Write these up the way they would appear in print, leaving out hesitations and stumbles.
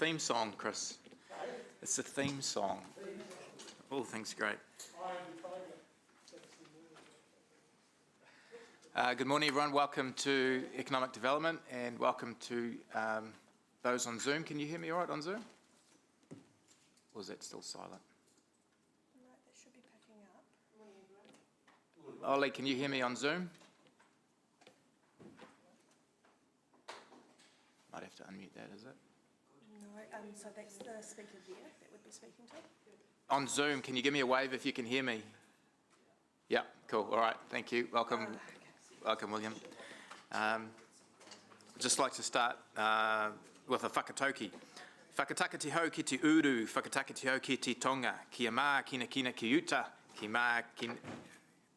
theme song, Chris. It's the theme song. All things great. Good morning, everyone. Welcome to Economic Development and welcome to those on Zoom. Can you hear me all right on Zoom? Or is that still silent? No, that should be picking up. Ollie, can you hear me on Zoom? Might have to unmute that, is it? No, so that's the speaker there that would be speaking to. On Zoom, can you give me a wave if you can hear me? Yeah, cool. All right, thank you. Welcome, welcome, William. I'd just like to start with a whakatauki. Whakataka te hau ki te uru, whakataka te hau ki te tonga, ki a mā kina ki uta, ki mā kina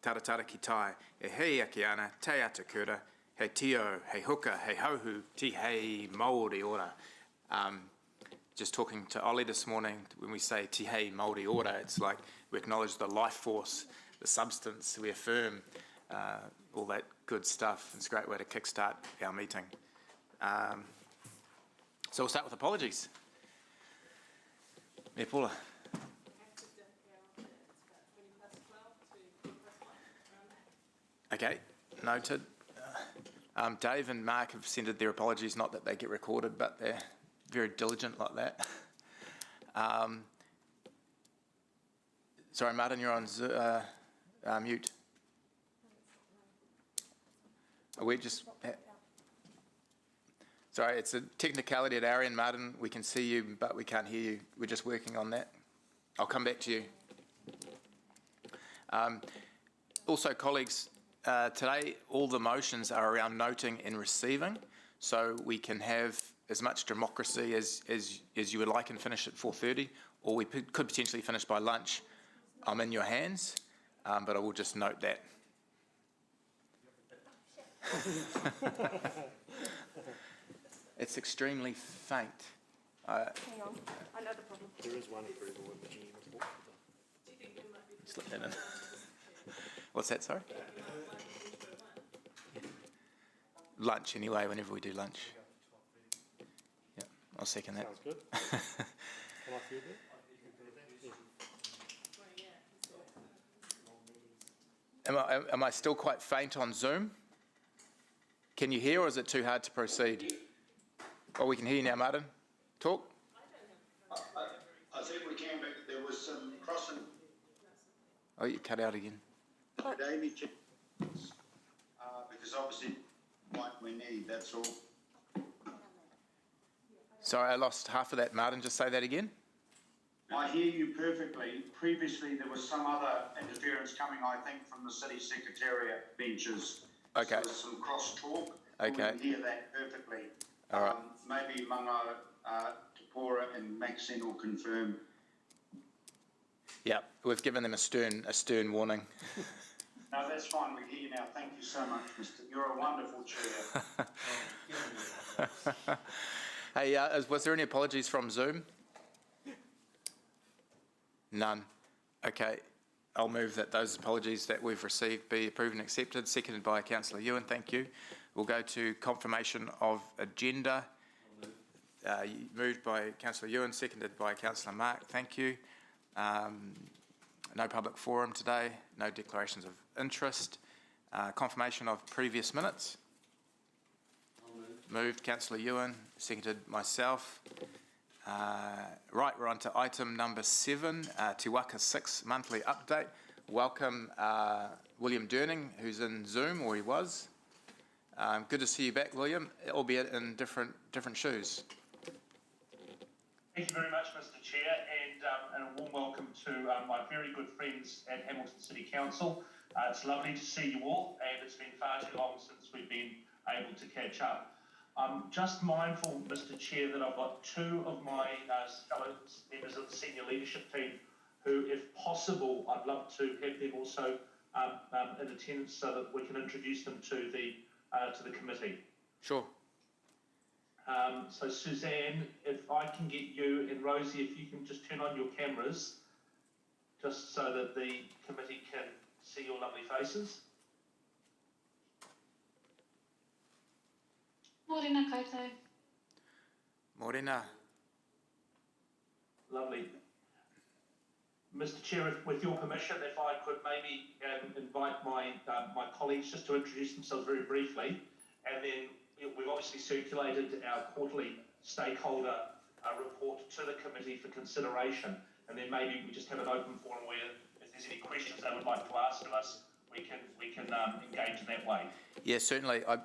taratara ki tai, e hei ake ana, te ata kura, hei tio, hei huka, hei hauhu, ti hei Māori ora. Just talking to Ollie this morning, when we say ti hei Māori ora, it's like we acknowledge the life force, the substance, we affirm all that good stuff. It's a great way to kickstart our meeting. So we'll start with apologies. Me Paula. Okay, noted. Dave and Mark have sent their apologies, not that they get recorded, but they're very diligent like that. Sorry, Martin, you're on mute. We just... Sorry, it's a technicality at our end, Martin. We can see you, but we can't hear you. We're just working on that. I'll come back to you. Also, colleagues, today all the motions are around noting and receiving, so we can have as much democracy as you would like and finish at 4:30, or we could potentially finish by lunch. I'm in your hands, but I will just note that. It's extremely faint. Hang on, I know the problem. There is one approval in the GM report. Slip that in. What's that, sorry? Lunch anyway, whenever we do lunch. Yeah, I'll second that. Sounds good. Can I feel that? Am I still quite faint on Zoom? Can you hear, or is it too hard to proceed? Oh, we can hear you now, Martin. Talk. I think we can, but there was some crossing. Oh, you cut out again. Amy, because obviously what we need, that's all. Sorry, I lost half of that, Martin. Just say that again. I hear you perfectly. Previously, there was some other interference coming, I think, from the city secretariat benches. Okay. So there's some cross-talk. Okay. We can hear that perfectly. All right. Maybe Manga Tapora and Maxine will confirm. Yeah, we've given them a stern warning. No, that's fine. We hear you now. Thank you so much, Mr. You're a wonderful chair. Hey, was there any apologies from Zoom? None. Okay. I'll move that those apologies that we've received be approved and accepted. Seconded by Councillor Ewan. Thank you. We'll go to confirmation of agenda. Moved by Councillor Ewan, seconded by Councillor Mark. Thank you. No public forum today. No declarations of interest. Confirmation of previous minutes. Moved Councillor Ewan, seconded myself. Right, we're on to item number 7, Te Waka 6 monthly update. Welcome William Durning, who's in Zoom, or he was. Good to see you back, William, albeit in different shoes. Thank you very much, Mr. Chair, and a warm welcome to my very good friends at Hamilton City Council. It's lovely to see you all, and it's been far too long since we've been able to catch up. I'm just mindful, Mr. Chair, that I've got 2 of my fellow members of the senior leadership team who, if possible, I'd love to have them also in attendance so that we can introduce them to the committee. Sure. So Suzanne, if I can get you, and Rosie, if you can just turn on your cameras, just so that the committee can see your lovely faces. Morena koutou. Morena. Lovely. Mr. Chair, with your permission, if I could maybe invite my colleagues just to introduce themselves very briefly, and then we've obviously circulated our quarterly stakeholder report to the committee for consideration, and then maybe we just have an open forum where if there's any questions they would like to ask of us, we can engage in that way. Yeah, certainly. I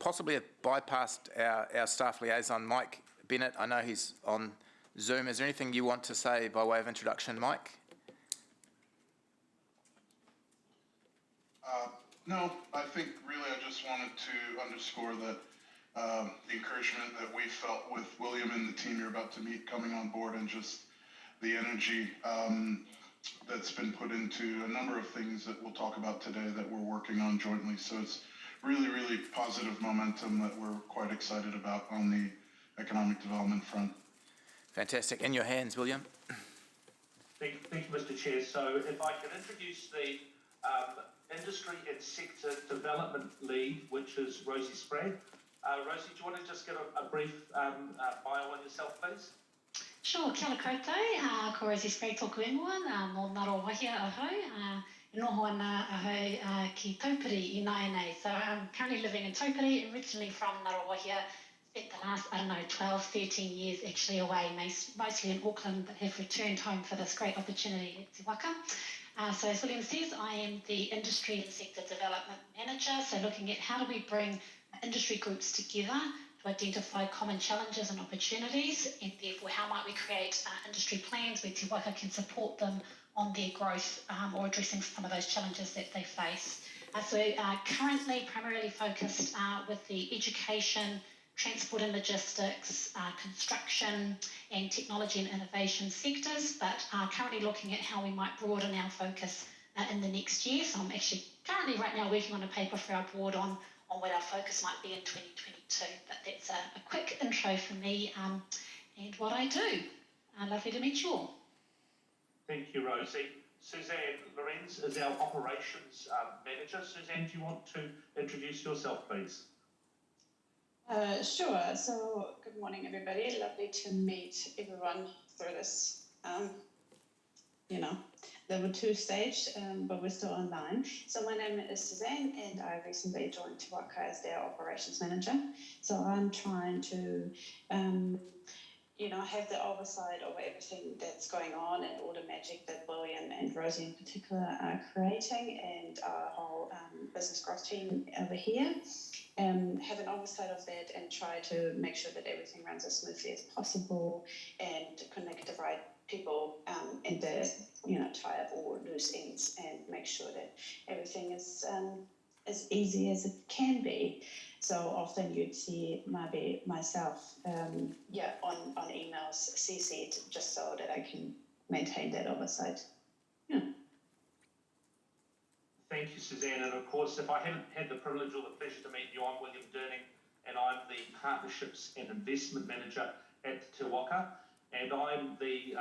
possibly have bypassed our staff liaison, Mike Bennett. I know he's on Zoom. Is there anything you want to say by way of introduction, Mike? No, I think really I just wanted to underscore that the encouragement that we felt with William and the team you're about to meet coming on board, and just the energy that's been put into a number of things that we'll talk about today that we're working on jointly. So it's really, really positive momentum that we're quite excited about on the economic development front. Fantastic. In your hands, William. Thank you, Mr. Chair. So if I can introduce the Industry and Sector Development Lead, which is Rosie Sprague. Rosie, do you want to just give a brief bio on yourself, please? Sure, kia ora koutou, ko Rosie Sprague tōku ingoa, mō Ngaro Wahia ahau, noho ana ahau ki Taupiri i Naenei. So I'm currently living in Taupiri, originally from Ngaro Wahia, spent the last, 12, 13 years actually away, mostly in Auckland, but have returned home for this great opportunity at Te Waka. So as William says, I am the Industry and Sector Development Manager, so looking at how do we bring industry groups together to identify common challenges and opportunities, and therefore how might we create industry plans where Te Waka can support them on their growth or addressing some of those challenges that they face. So currently primarily focused with the education, transport and logistics, construction and technology and innovation sectors, but currently looking at how we might broaden our focus in the next year. So I'm actually currently right now working on a paper for our board on what our focus might be in 2022, but that's a quick intro for me and what I do. Lovely to meet you all. Thank you, Rosie. Suzanne Lorenz is our Operations Manager. Suzanne, do you want to introduce yourself, please? Sure. So good morning, everybody. Lovely to meet everyone through this, level 2 stage, but we're still online. So my name is Suzanne, and I recently joined Te Waka as their operations manager. So I'm trying to, have the oversight over everything that's going on and all the magic that William and Rosie in particular are creating, and our whole business growth team over here. Have an oversight of that and try to make sure that everything runs as smoothly as possible and connect the right people and tie up all loose ends and make sure that everything is as easy as it can be. So often you'd see maybe myself on emails CC'd just so that I can maintain that oversight. Yeah. Thank you, Suzanne. And of course, if I haven't had the privilege or the pleasure to meet you, I'm William Durning, and I'm the Partnerships and Investment Manager at Te Waka. And I'm the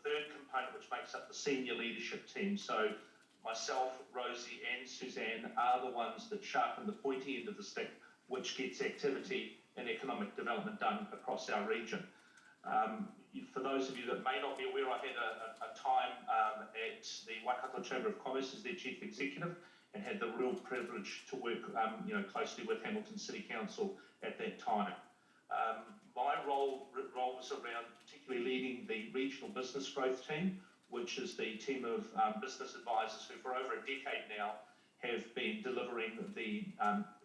third component which makes up the senior leadership team. So myself, Rosie and Suzanne are the ones that sharpen the pointy end of the stick, which gets activity and economic development done across our region. For those of you that may not be aware, I had a time at the Waikato Chamber of Commerce as their Chief Executive, and had the real privilege to work closely with Hamilton City Council at that time. My role was around particularly leading the regional business growth team, which is the team of business advisors who for over a decade now have been delivering the,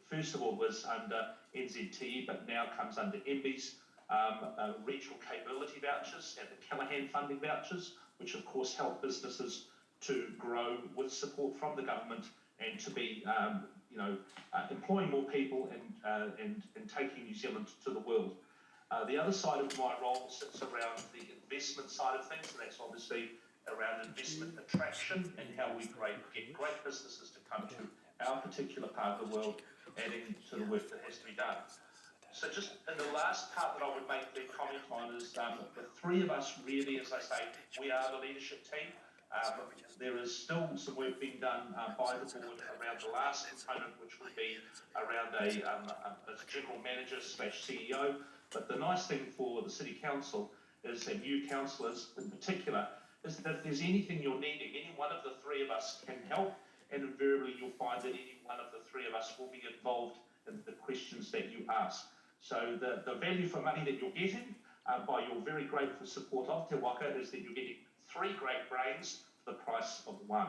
first of all was under NZTE, but now comes under MBIE's regional capability vouchers and the Callaghan funding vouchers, which of course help businesses to grow with support from the government and to be employing more people and taking New Zealand to the world. The other side of my role sits around the investment side of things, and that's obviously around investment attraction and how we get great businesses to come to our particular part of the world, adding to the work that has to be done. So just in the last part that I would make the comment on is the three of us really, as I say, we are the leadership team. There is still some work being done by the board around the last component, which would be around a general manager / CEO. But the nice thing for the City Council is, and you councillors in particular, is that if there's anything you're needing, any one of the three of us can help, and invariably you'll find that any one of the three of us will be involved in the questions that you ask. So the value for money that you're getting by your very grateful support of Te Waka is that you're getting three great brains for the price of one.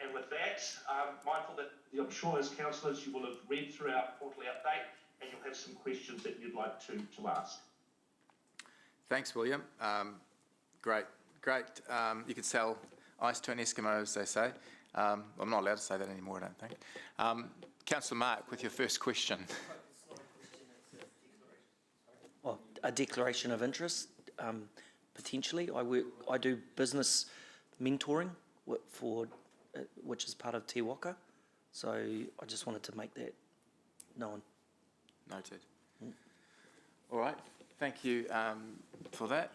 And with that, mindful that I'm sure as councillors you will have read through our quarterly update and you'll have some questions that you'd like to ask. Thanks, William. Great. You could sell ice to an Eskimo, as they say. I'm not allowed to say that anymore, I don't think. Councillor Mark, with your first question. Well, a declaration of interest, potentially. I do business mentoring which is part of Te Waka, so I just wanted to make that known. Noted. All right, thank you for that.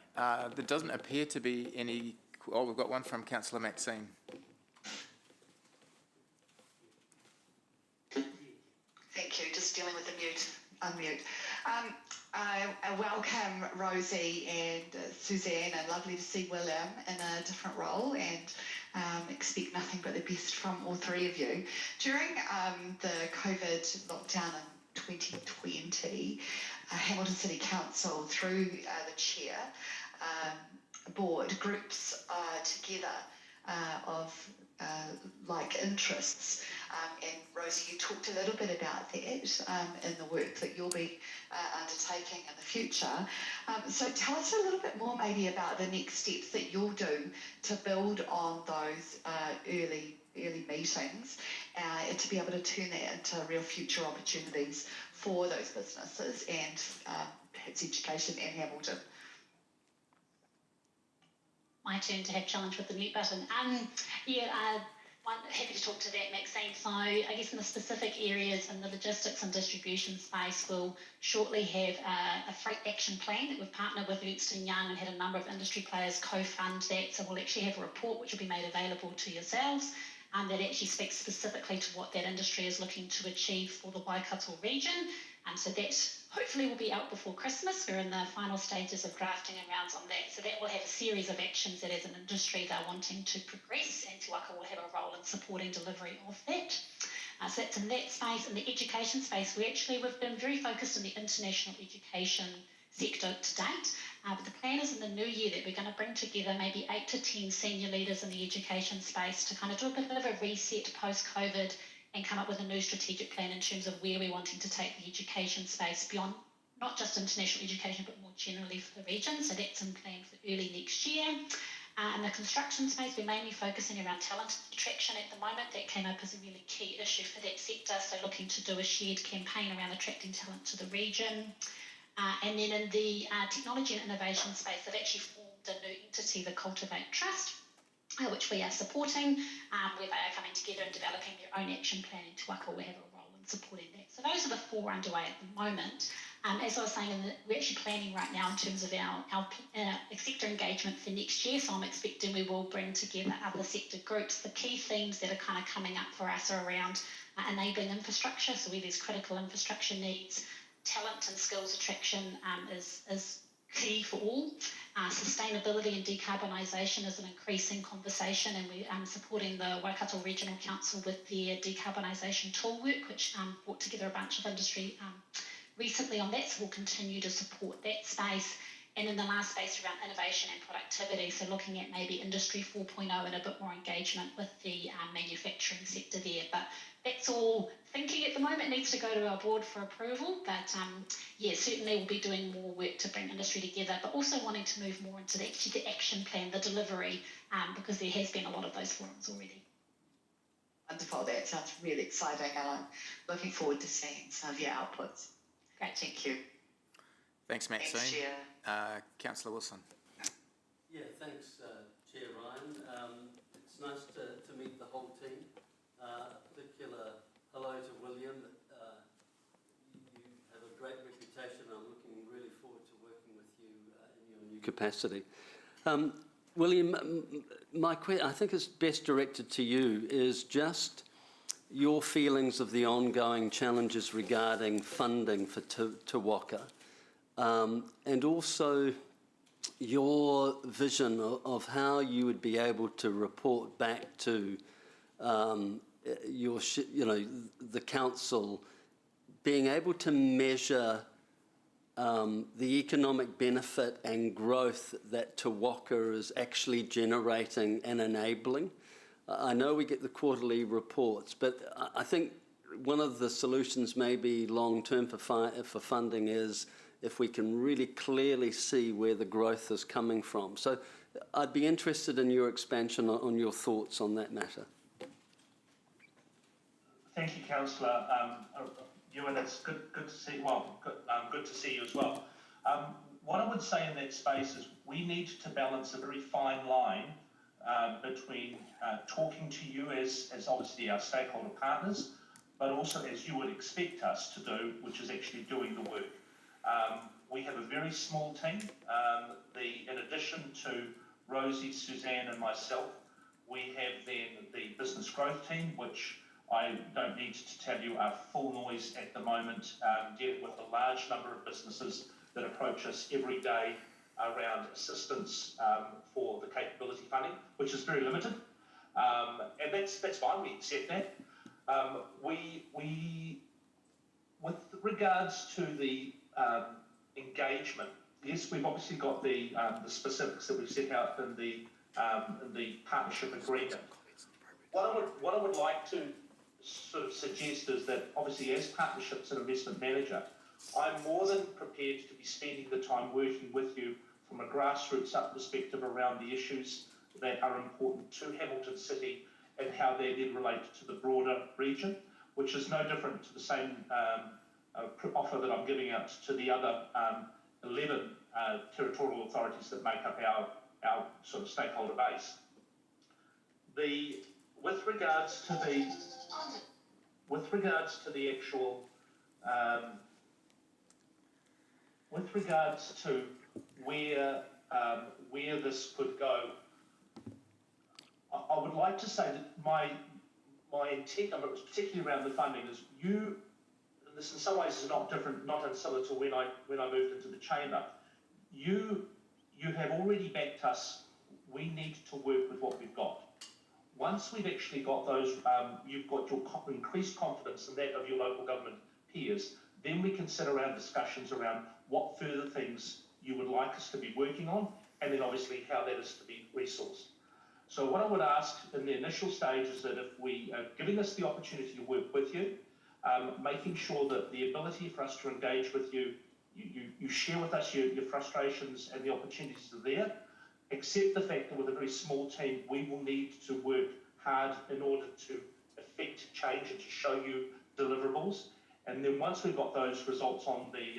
There doesn't appear to be any. Oh, we've got one from Councillor Maxine. Thank you. Just dealing with the unmute. I welcome Rosie and Suzanne, and lovely to see William in a different role, and expect nothing but the best from all three of you. During the COVID lockdown in 2020, Hamilton City Council, through the chair, board, groups together of like interests, and Rosie, you talked a little bit about that in the work that you'll be undertaking in the future. So tell us a little bit more maybe about the next steps that you'll do to build on those early meetings and to be able to turn that into real future opportunities for those businesses and perhaps education and Hamilton. My turn to have challenge with the mute button. Happy to talk to that, Maxine. So I guess in the specific areas in the logistics and distribution space, we'll shortly have a freight action plan that we've partnered with Ernst & Young and had a number of industry players co-fund that. So we'll actually have a report which will be made available to yourselves that actually speaks specifically to what that industry is looking to achieve for the Waikato region. So that hopefully will be out before Christmas. We're in the final stages of drafting and rounds on that. So that will have a series of actions that as an industry they're wanting to progress, and Te Waka will have a role in supporting delivery of that. So that's in that space. In the education space, we've been very focused on the international education sector to date. But the plan is in the new year that we're going to bring together maybe 8 to 10 senior leaders in the education space to kind of do a bit of a reset post-COVID and come up with a new strategic plan in terms of where we're wanting to take the education space beyond not just international education, but more generally for the region. So that's in plan for early next year. In the construction space, we're mainly focusing around talent attraction at the moment. That came up as a really key issue for that sector. So looking to do a shared campaign around attracting talent to the region. And then in the technology and innovation space, they've actually formed a new entity, the Cultivate Trust, which we are supporting, where they are coming together and developing their own action plan, and Te Waka will have a role in supporting that. So those are the 4 underway at the moment. As I was saying, we're actually planning right now in terms of our sector engagement for next year, so I'm expecting we will bring together other sector groups. The key themes that are kind of coming up for us are around enabling infrastructure, so where there's critical infrastructure needs, talent and skills attraction is key for all. Sustainability and decarbonisation is an increasing conversation, and we're supporting the Waikato Regional Council with their decarbonisation tool work, which brought together a bunch of industry recently on that, so we'll continue to support that space. And in the last space around innovation and productivity, so looking at maybe Industry 4.0 and a bit more engagement with the manufacturing sector there. But that's all thinking at the moment, needs to go to our board for approval. But certainly we'll be doing more work to bring industry together, but also wanting to move more into the action plan, the delivery, because there has been a lot of those forums already. Wonderful, that sounds really exciting, and I'm looking forward to seeing some of your outputs. Great. Thank you. Thanks, Maxine. Thanks, Chair. Councillor Wilson. Yeah, thanks, Chair Ryan. It's nice to meet the whole team. A particular hello to William. You have a great reputation. I'm looking really forward to working with you in your new capacity. William, I think it's best directed to you, is just your feelings of the ongoing challenges regarding funding for Te Waka. And also your vision of how you would be able to report back to the council, being able to measure the economic benefit and growth that Te Waka is actually generating and enabling. I know we get the quarterly reports, but I think one of the solutions maybe long-term for funding is if we can really clearly see where the growth is coming from. So I'd be interested in your expansion on your thoughts on that matter. Thank you, Councillor. Ewan, it's good to see. Well, good to see you as well. What I would say in that space is we need to balance a very fine line between talking to you as obviously our stakeholder partners, but also as you would expect us to do, which is actually doing the work. We have a very small team. In addition to Rosie, Suzanne, and myself, we have then the business growth team, which I don't need to tell you are full noise at the moment, dealing with a large number of businesses that approach us every day around assistance for the capability funding, which is very limited, and that's fine. We accept that. With regards to the engagement, yes, we've obviously got the specifics that we've set out in the partnership agreement. What I would like to sort of suggest is that obviously as partnerships and investment manager, I'm more than prepared to be spending the time working with you from a grassroots up perspective around the issues that are important to Hamilton City and how they then relate to the broader region, which is no different to the same offer that I'm giving out to the other 11 territorial authorities that make up our sort of stakeholder base. With regards to actual, with regards to where this could go, I would like to say that my intent, particularly around the funding, is this in some ways is not different, not unsimilar to when I moved into the chamber. You have already backed us. We need to work with what we've got. Once we've actually got those, you've got your increased confidence in that of your local government peers, then we can sit around discussions around what further things you would like us to be working on, and then obviously how that is to be resourced. So what I would ask in the initial stage is that if we are giving us the opportunity to work with you, making sure that the ability for us to engage with you, you share with us your frustrations and the opportunities are there. Accept the fact that with a very small team, we will need to work hard in order to effect change and to show you deliverables. And then once we've got those results on the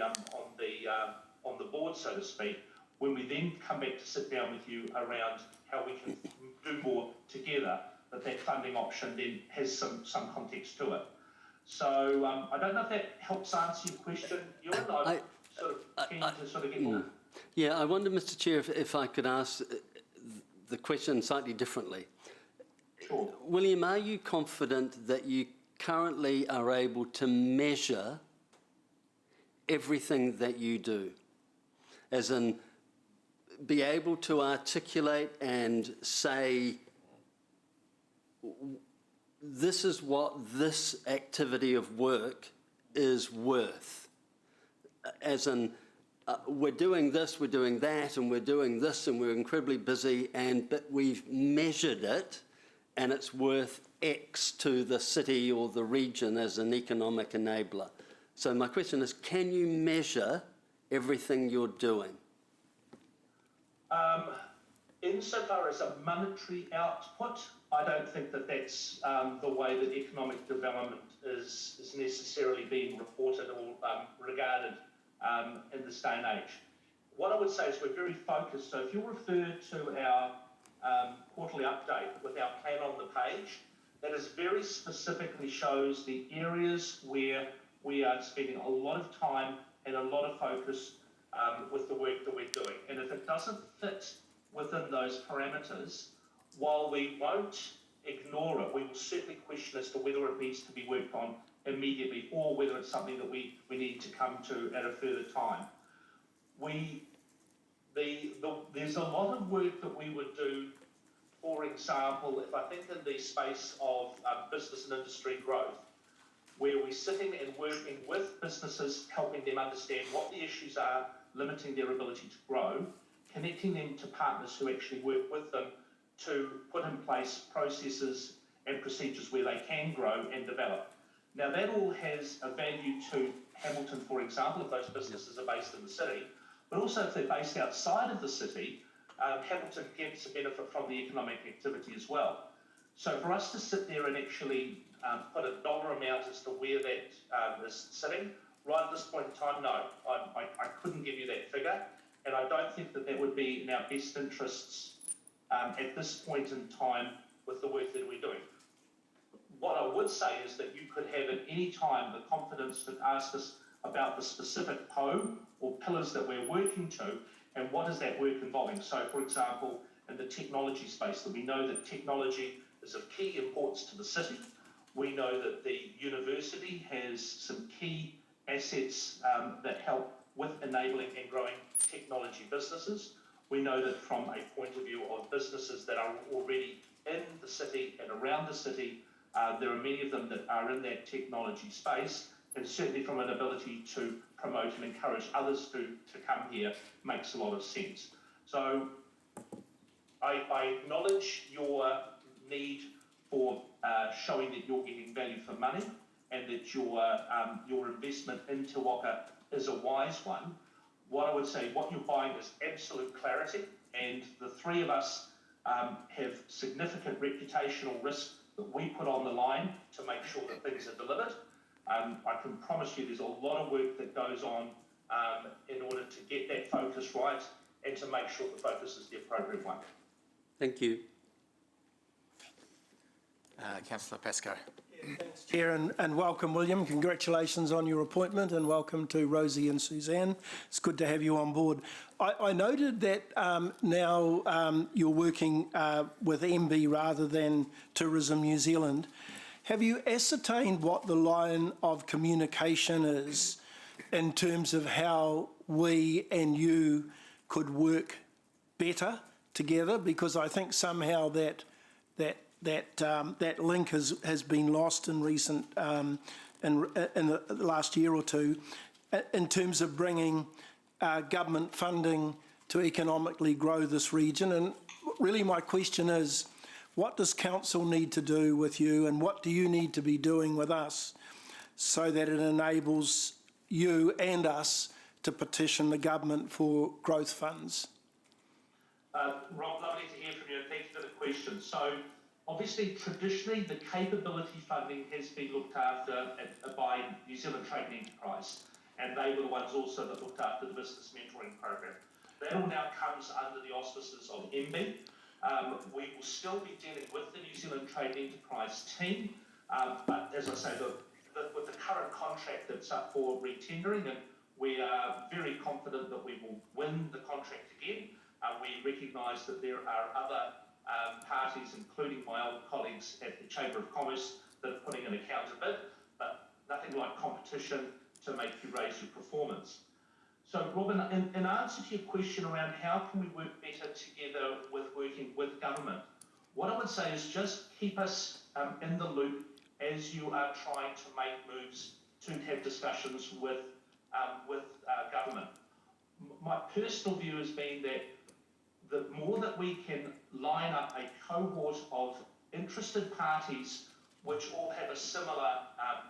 board, so to speak, when we then come back to sit down with you around how we can do more together, that funding option then has some context to it. So I don't know if that helps answer your question, Ewan. I'm sort of keen to sort of get more. Yeah, I wonder, Mr. Chair, if I could ask the question slightly differently. Sure. William, are you confident that you currently are able to measure everything that you do? As in, be able to articulate and say, this is what this activity of work is worth. As in, we're doing this, we're doing that, and we're doing this, and we're incredibly busy, but we've measured it, and it's worth X to the city or the region as an economic enabler. So my question is, can you measure everything you're doing? Insofar as a monetary output, I don't think that that's the way that economic development is necessarily being reported or regarded in this day and age. What I would say is we're very focused. So if you refer to our quarterly update with our plan on the page, that is very specifically shows the areas where we are spending a lot of time and a lot of focus with the work that we're doing. And if it doesn't fit within those parameters, while we won't ignore it, we will certainly question as to whether it needs to be worked on immediately or whether it's something that we need to come to at a further time. The there's a lot of work that we would do, for example, if I think in the space of business and industry growth, where we're sitting and working with businesses, helping them understand what the issues are, limiting their ability to grow, connecting them to partners who actually work with them to put in place processes and procedures where they can grow and develop. Now, that all has a value to Hamilton, for example, if those businesses are based in the city, but also if they're based outside of the city, Hamilton gets a benefit from the economic activity as well. So for us to sit there and actually put a dollar amount as to where that is sitting, right at this point in time, no, I couldn't give you that figure, and I don't think that that would be in our best interests at this point in time with the work that we're doing. What I would say is that you could have at any time the confidence to ask us about the specific PO or pillars that we're working to and what is that work involving. So, for example, in the technology space, that we know that technology is of key importance to the city. We know that the university has some key assets that help with enabling and growing technology businesses. We know that from a point of view of businesses that are already in the city and around the city, there are many of them that are in that technology space, and certainly from an ability to promote and encourage others to come here makes a lot of sense. So I acknowledge your need for showing that you're getting value for money and that your investment in Te Waka is a wise one. What I would say, what you're buying is absolute clarity, and the three of us have significant reputational risk that we put on the line to make sure that things are delivered. I can promise you there's a lot of work that goes on in order to get that focus right and to make sure the focus is the appropriate one. Thank you. Councillor Pascoe. Thanks, Chair, and welcome, William. Congratulations on your appointment, and welcome to Rosie and Suzanne. It's good to have you on board. I noted that now you're working with MB rather than Tourism New Zealand. Have you ascertained what the line of communication is in terms of how we and you could work better together? Because I think somehow that link has been lost in recent in the last year or two, in terms of bringing government funding to economically grow this region. And really, my question is, what does council need to do with you, and what do you need to be doing with us so that it enables you and us to petition the government for growth funds? Rob, lovely to hear from you, and thank you for the question. So, obviously, traditionally, the capability funding has been looked after by New Zealand Trade and Enterprise, and they were the ones also that looked after the business mentoring program. That all now comes under the auspices of MB. We will still be dealing with the New Zealand Trade and Enterprise team, but as I say, with the current contract that's up for re-tendering, and we are very confident that we will win the contract again. We recognise that there are other parties, including my old colleagues at the Chamber of Commerce, that are putting in a counter bid, but nothing like competition to make you raise your performance. So, Robin, in answer to your question around how can we work better together with working with government, what I would say is just keep us in the loop as you are trying to make moves to have discussions with government. My personal view has been that the more that we can line up a cohort of interested parties which all have a similar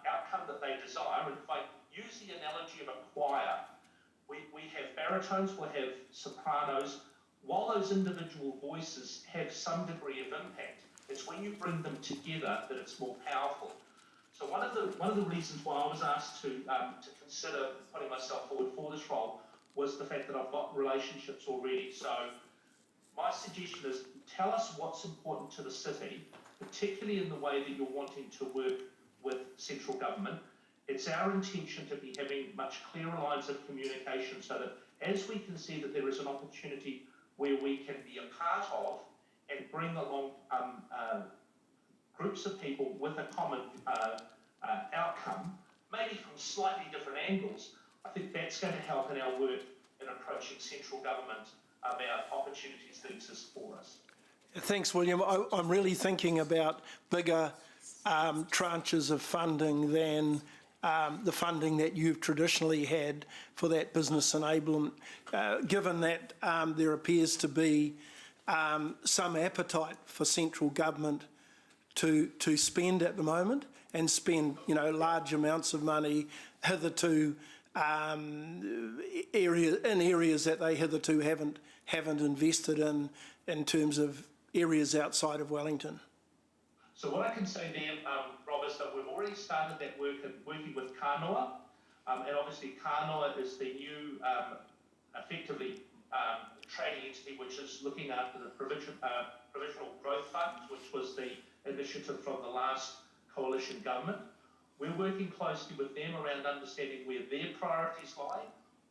outcome that they desire, and if I use the analogy of a choir, we have baritones, we'll have sopranos. While those individual voices have some degree of impact, it's when you bring them together that it's more powerful. So one of the reasons why I was asked to consider putting myself forward for this role was the fact that I've got relationships already. So my suggestion is tell us what's important to the city, particularly in the way that you're wanting to work with central government. It's our intention to be having much clearer lines of communication so that as we can see that there is an opportunity where we can be a part of and bring along groups of people with a common outcome, maybe from slightly different angles, I think that's going to help in our work in approaching central government about opportunities that exist for us. Thanks, William. I'm really thinking about bigger tranches of funding than the funding that you've traditionally had for that business enablement, given that there appears to be some appetite for central government to spend at the moment and spend, large amounts of money hitherto in areas that they hitherto haven't invested in terms of areas outside of Wellington. So what I can say there, Rob, is that we've already started that work and working with Kānoa, and obviously Kānoa is the new, effectively, trading entity which is looking after the Provisional Growth Fund, which was the initiative from the last coalition government. We're working closely with them around understanding where their priorities lie,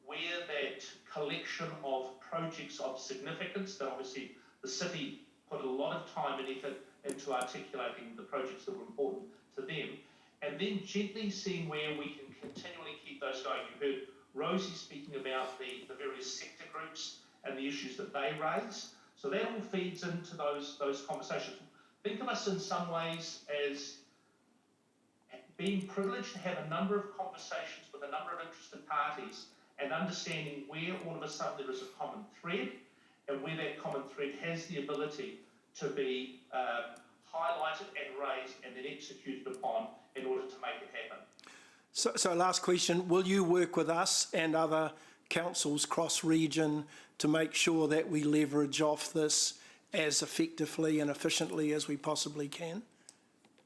where that collection of projects of significance that obviously the city put a lot of time and effort into articulating the projects that were important to them, and then gently seeing where we can continually keep those going. You heard Rosie speaking about the various sector groups and the issues that they raise. So that all feeds into those conversations. Think of us in some ways as being privileged to have a number of conversations with a number of interested parties and understanding where all of a sudden there is a common thread and where that common thread has the ability to be highlighted and raised and then executed upon in order to make it happen. So last question, will you work with us and other councils cross-region to make sure that we leverage off this as effectively and efficiently as we possibly can?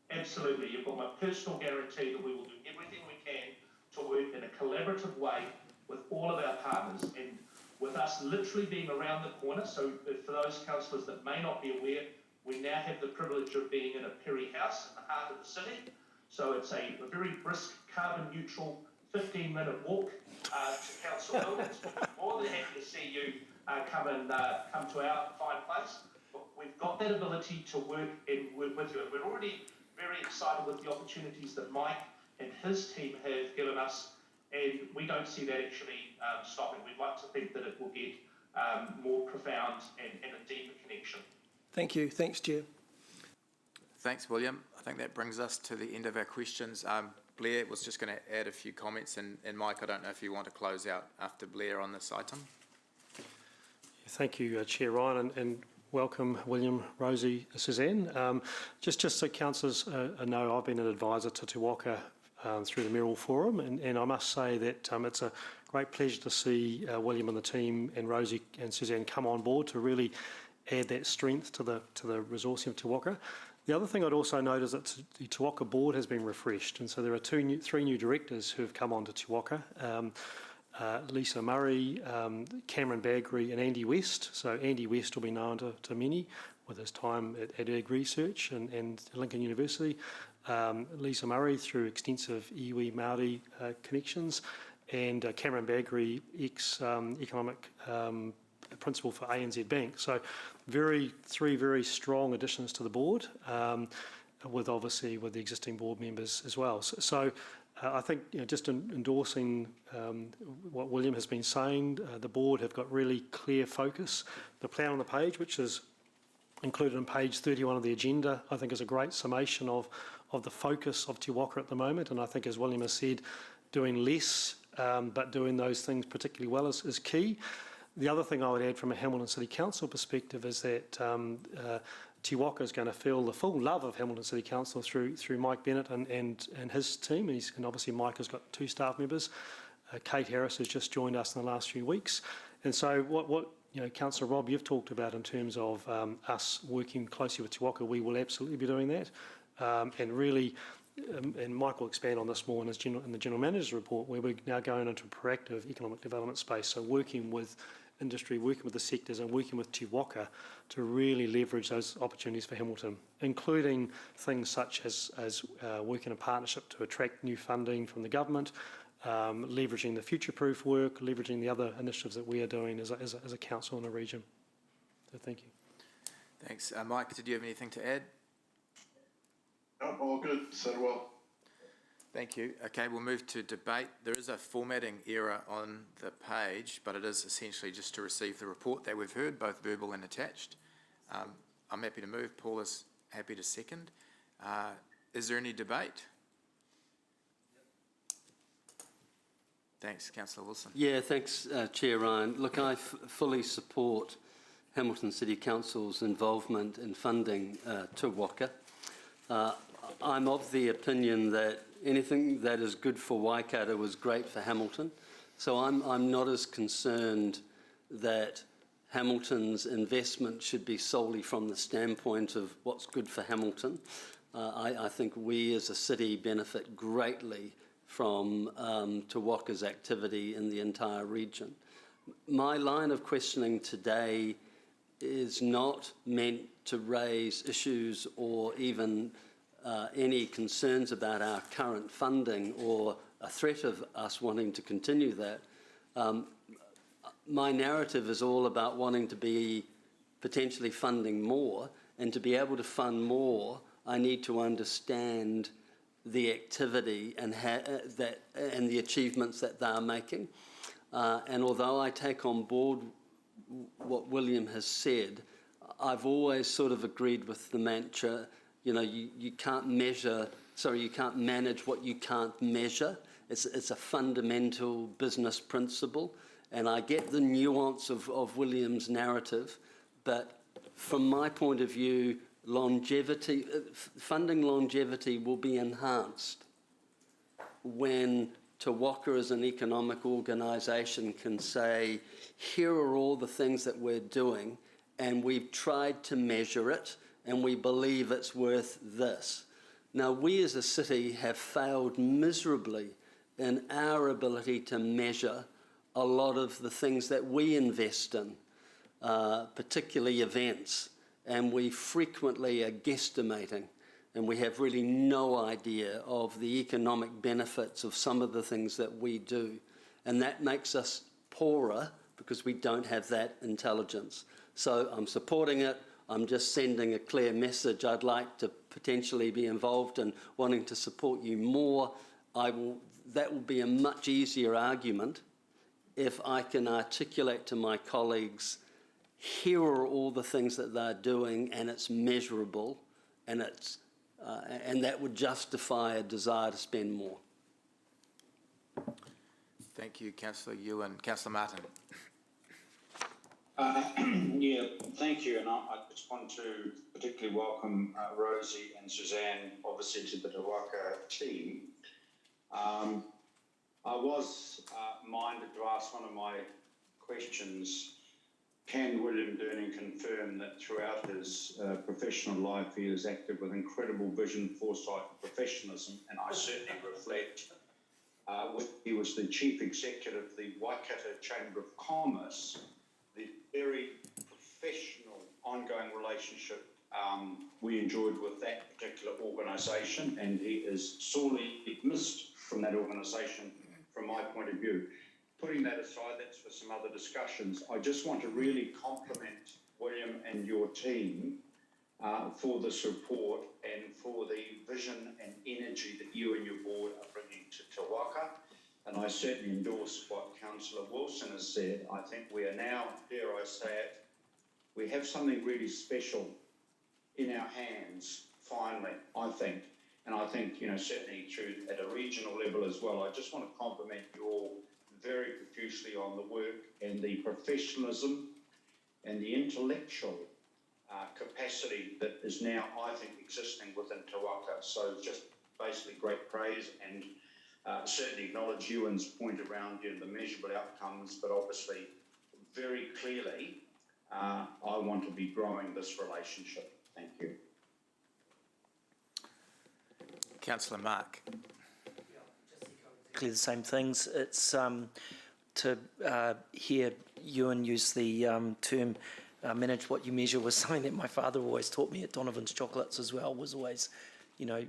Absolutely. You've got my personal guarantee that we will do everything we can to work in a collaborative way with all of our partners, and with us literally being around the corner. So for those councillors that may not be aware, we now have the privilege of being in a Perry House in the heart of the city. So it's a very brisk, carbon neutral 15-minute walk to Council Buildings. We're more than happy to see you come to our fine place. But we've got that ability to work with you. And we're already very excited with the opportunities that Mike and his team have given us, and we don't see that actually stopping. We'd like to think that it will get more profound and a deeper connection. Thank you. Thanks, Chair. Thanks, William. I think that brings us to the end of our questions. Blair was just going to add a few comments, and Mike, I don't know if you want to close out after Blair on this item. Thank you, Chair Ryan, and welcome, William, Rosie, Suzanne. Just so councillors know, I've been an advisor to Te Waka through the Merrill Forum, and I must say that it's a great pleasure to see William and the team and Rosie and Suzanne come on board to really add that strength to the resourcing of Te Waka. The other thing I'd also note is that the Te Waka board has been refreshed, and so there are three new directors who have come on to Te Waka. Lisa Murray, Cameron Baggery and Andy West. So Andy West will be known to many with his time at Ag Research and Lincoln University. Lisa Murray through extensive iwi Māori connections, and Cameron Baggery, ex-economic principal for ANZ Bank. So three very strong additions to the board, with the existing board members as well. So I think just endorsing what William has been saying, the board have got really clear focus. The plan on the page, which is included on page 31 of the agenda, I think is a great summation of the focus of Te Waka at the moment. And I think, as William has said, doing less but doing those things particularly well is key. The other thing I would add from a Hamilton City Council perspective is that Te Waka is going to feel the full love of Hamilton City Council through Mike Bennett and his team. And obviously Mike has got 2 staff members. Kate Harris has just joined us in the last few weeks. And so what Councillor Rob, you've talked about in terms of us working closely with Te Waka, we will absolutely be doing that. And really, and Mike will expand on this more in the General Manager's report, where we're now going into a proactive economic development space. So working with industry, working with the sectors and working with Te Waka to really leverage those opportunities for Hamilton, including things such as working in partnership to attract new funding from the government, leveraging the future-proof work, leveraging the other initiatives that we are doing as a council in the region. So thank you. Thanks. Mike, did you have anything to add? No, all good. Said well. Thank you. Okay, we'll move to debate. There is a formatting error on the page, but it is essentially just to receive the report that we've heard, both verbal and attached. I'm happy to move. Paul is happy to second. Is there any debate? Thanks, Councillor Wilson. Yeah, thanks, Chair Ryan. Look, I fully support Hamilton City Council's involvement in funding Te Waka. I'm of the opinion that anything that is good for Waikato is great for Hamilton. So I'm not as concerned that Hamilton's investment should be solely from the standpoint of what's good for Hamilton. I think we as a city benefit greatly from Te Waka's activity in the entire region. My line of questioning today is not meant to raise issues or even any concerns about our current funding or a threat of us wanting to continue that. My narrative is all about wanting to be potentially funding more, and to be able to fund more, I need to understand the activity and and the achievements that they are making. And although I take on board what William has said, I've always sort of agreed with the mantra, you know, you can't manage what you can't measure. It's a fundamental business principle, and I get the nuance of William's narrative, but from my point of view, funding longevity will be enhanced when Te Waka as an economic organisation can say, here are all the things that we're doing, and we've tried to measure it, and we believe it's worth this. Now, we as a city have failed miserably in our ability to measure a lot of the things that we invest in, particularly events, and we frequently are guesstimating, and we have really no idea of the economic benefits of some of the things that we do. And that makes us poorer because we don't have that intelligence. So I'm supporting it. I'm just sending a clear message. I'd like to potentially be involved in wanting to support you more. That will be a much easier argument if I can articulate to my colleagues, here are all the things that they're doing, and it's measurable, and and that would justify a desire to spend more. Thank you, Councillor Ewan. Councillor Martin. Yeah, thank you. And I just want to particularly welcome Rosie and Suzanne, obviously, to the Te Waka team. I was minded to ask one of my questions. Can William Durning confirm that throughout his professional life he is active with incredible vision, foresight and professionalism? And I certainly reflect he was the chief executive of the Waikato Chamber of Commerce, the very professional ongoing relationship we enjoyed with that particular organisation, and he is sorely missed from that organisation from my point of view. Putting that aside, that's for some other discussions. I just want to really compliment William and your team for this report and for the vision and energy that you and your board are bringing to Te Waka. And I certainly endorse what Councillor Wilson has said. I think we are now, dare I say it, we have something really special in our hands, finally, I think. And I think, you know, certainly at a regional level as well. I just want to compliment you all very profusely on the work and the professionalism and the intellectual capacity that is now, I think, existing within Te Waka. So just basically great praise, and certainly acknowledge Ewan's point around the measurable outcomes, but obviously very clearly I want to be growing this relationship. Thank you. Councillor Mark. Exactly the same things. It's to hear Ewan use the term manage what you measure was something that my father always taught me at Donovan's Chocolates as well, was always, you know,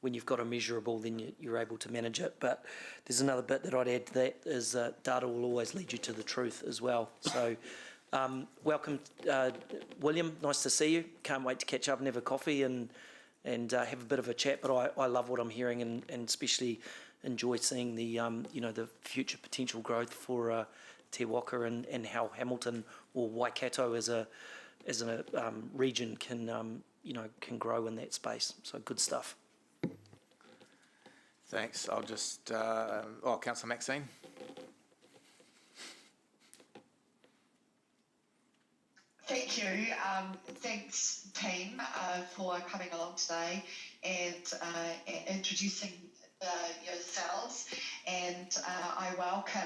when you've got a measurable, then you're able to manage it. But there's another bit that I'd add to that is data will always lead you to the truth as well. So welcome, William. Nice to see you. Can't wait to catch up and have a coffee and have a bit of a chat. But I love what I'm hearing, and especially enjoy seeing the the future potential growth for Te Waka, and how Hamilton or Waikato as a region can can grow in that space. So good stuff. Thanks. I'll just, Councillor Maxine. Thank you. Thanks, team, for coming along today and introducing yourselves. And I welcome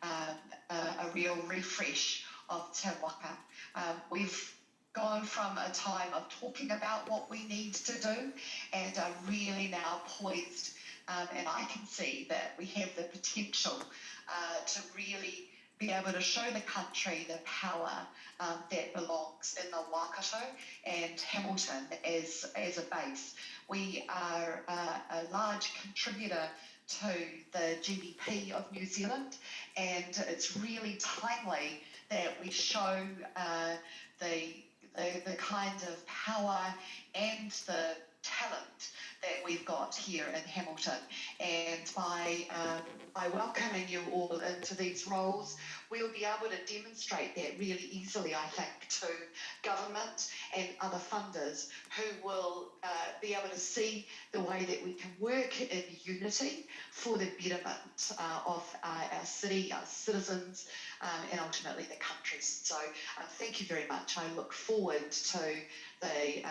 a real refresh of Te Waka. We've gone from a time of talking about what we need to do and are really now poised, and I can see that we have the potential to really be able to show the country the power that belongs in the Waikato and Hamilton as a base. We are a large contributor to the GDP of New Zealand, and it's really timely that we show the kind of power and the talent that we've got here in Hamilton. And by welcoming you all into these roles, we'll be able to demonstrate that really easily, I think, to government and other funders who will be able to see the way that we can work in unity for the betterment of our city, our citizens, and ultimately the country. So thank you very much. I look forward to the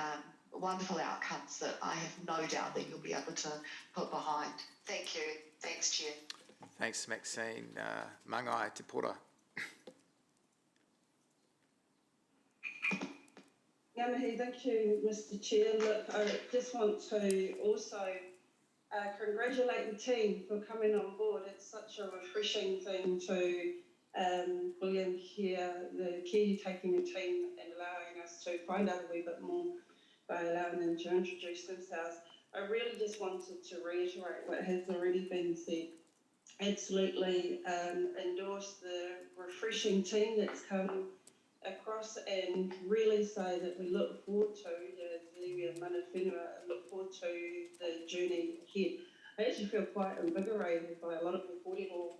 wonderful outcomes that I have no doubt that you'll be able to put behind. Thank you. Thanks, Chair. Thanks, Maxine. Mangai Te Pora. Ngā mihi, thank you, Mr. Chair. Look, I just want to also congratulate the team for coming on board. It's such a refreshing thing to William here, the key taking a team and allowing us to find out a wee bit more by allowing them to introduce themselves. I really just wanted to reiterate what has already been said. Absolutely endorse the refreshing team that's come across, and really say that we look forward to, look forward to the journey ahead. I actually feel quite invigorated by a lot of the kōrero.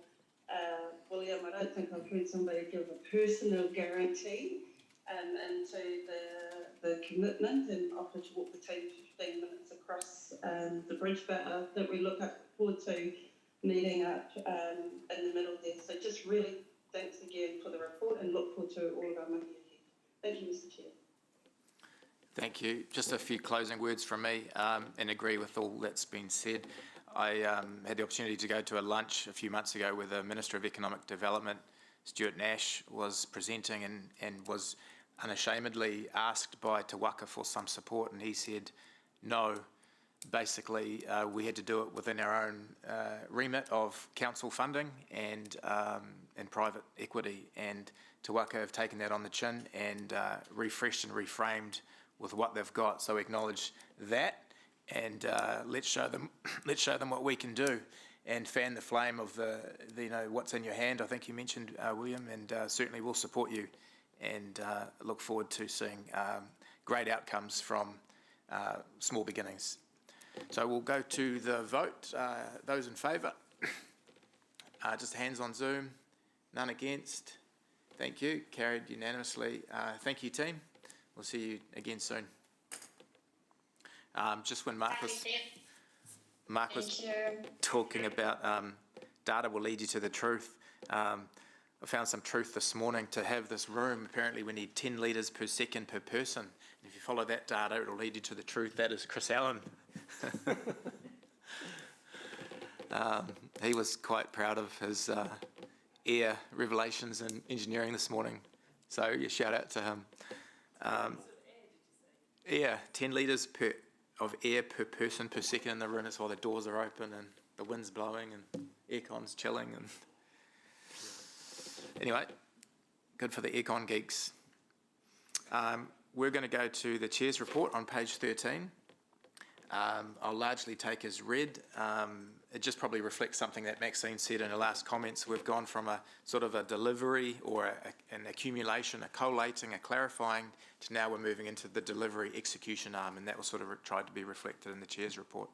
William, I don't think I've heard somebody give a personal guarantee into the commitment and offer to walk the team 15 minutes across the bridge, but that we look forward to meeting up in the middle there. So just really thanks again for the report, and look forward to all of our money ahead. Thank you, Mr. Chair. Thank you. Just a few closing words from me, and agree with all that's been said. I had the opportunity to go to a lunch a few months ago where the Minister of Economic Development, Stuart Nash, was presenting and was unashamedly asked by Te Waka for some support, and he said no. Basically, we had to do it within our own remit of council funding and private equity, and Te Waka have taken that on the chin and refreshed and reframed with what they've got. So we acknowledge that, and let's show them what we can do, and fan the flame of the what's in your hand. I think you mentioned, William, and certainly we'll support you, and look forward to seeing great outcomes from small beginnings. So we'll go to the vote. Those in favour? Just hands on Zoom. None against. Thank you. Carried unanimously. Thank you, team. We'll see you again soon. Just when Mark was talking about data will lead you to the truth, I found some truth this morning. To have this room, apparently we need 10 litres per second per person. And if you follow that data, it'll lead you to the truth. That is Chris Allen. He was quite proud of his air revelations in engineering this morning. So yeah, shout out to him. Yeah, 10 litres of air per person per second in the room. That's why the doors are open and the wind's blowing and aircon's chilling. And anyway, good for the aircon geeks. We're going to go to the Chair's report on page 13. I'll largely take as read. It just probably reflects something that Maxine said in her last comments. We've gone from a sort of a delivery or an accumulation, a collating, a clarifying, to now we're moving into the delivery execution arm, and that was sort of tried to be reflected in the Chair's report.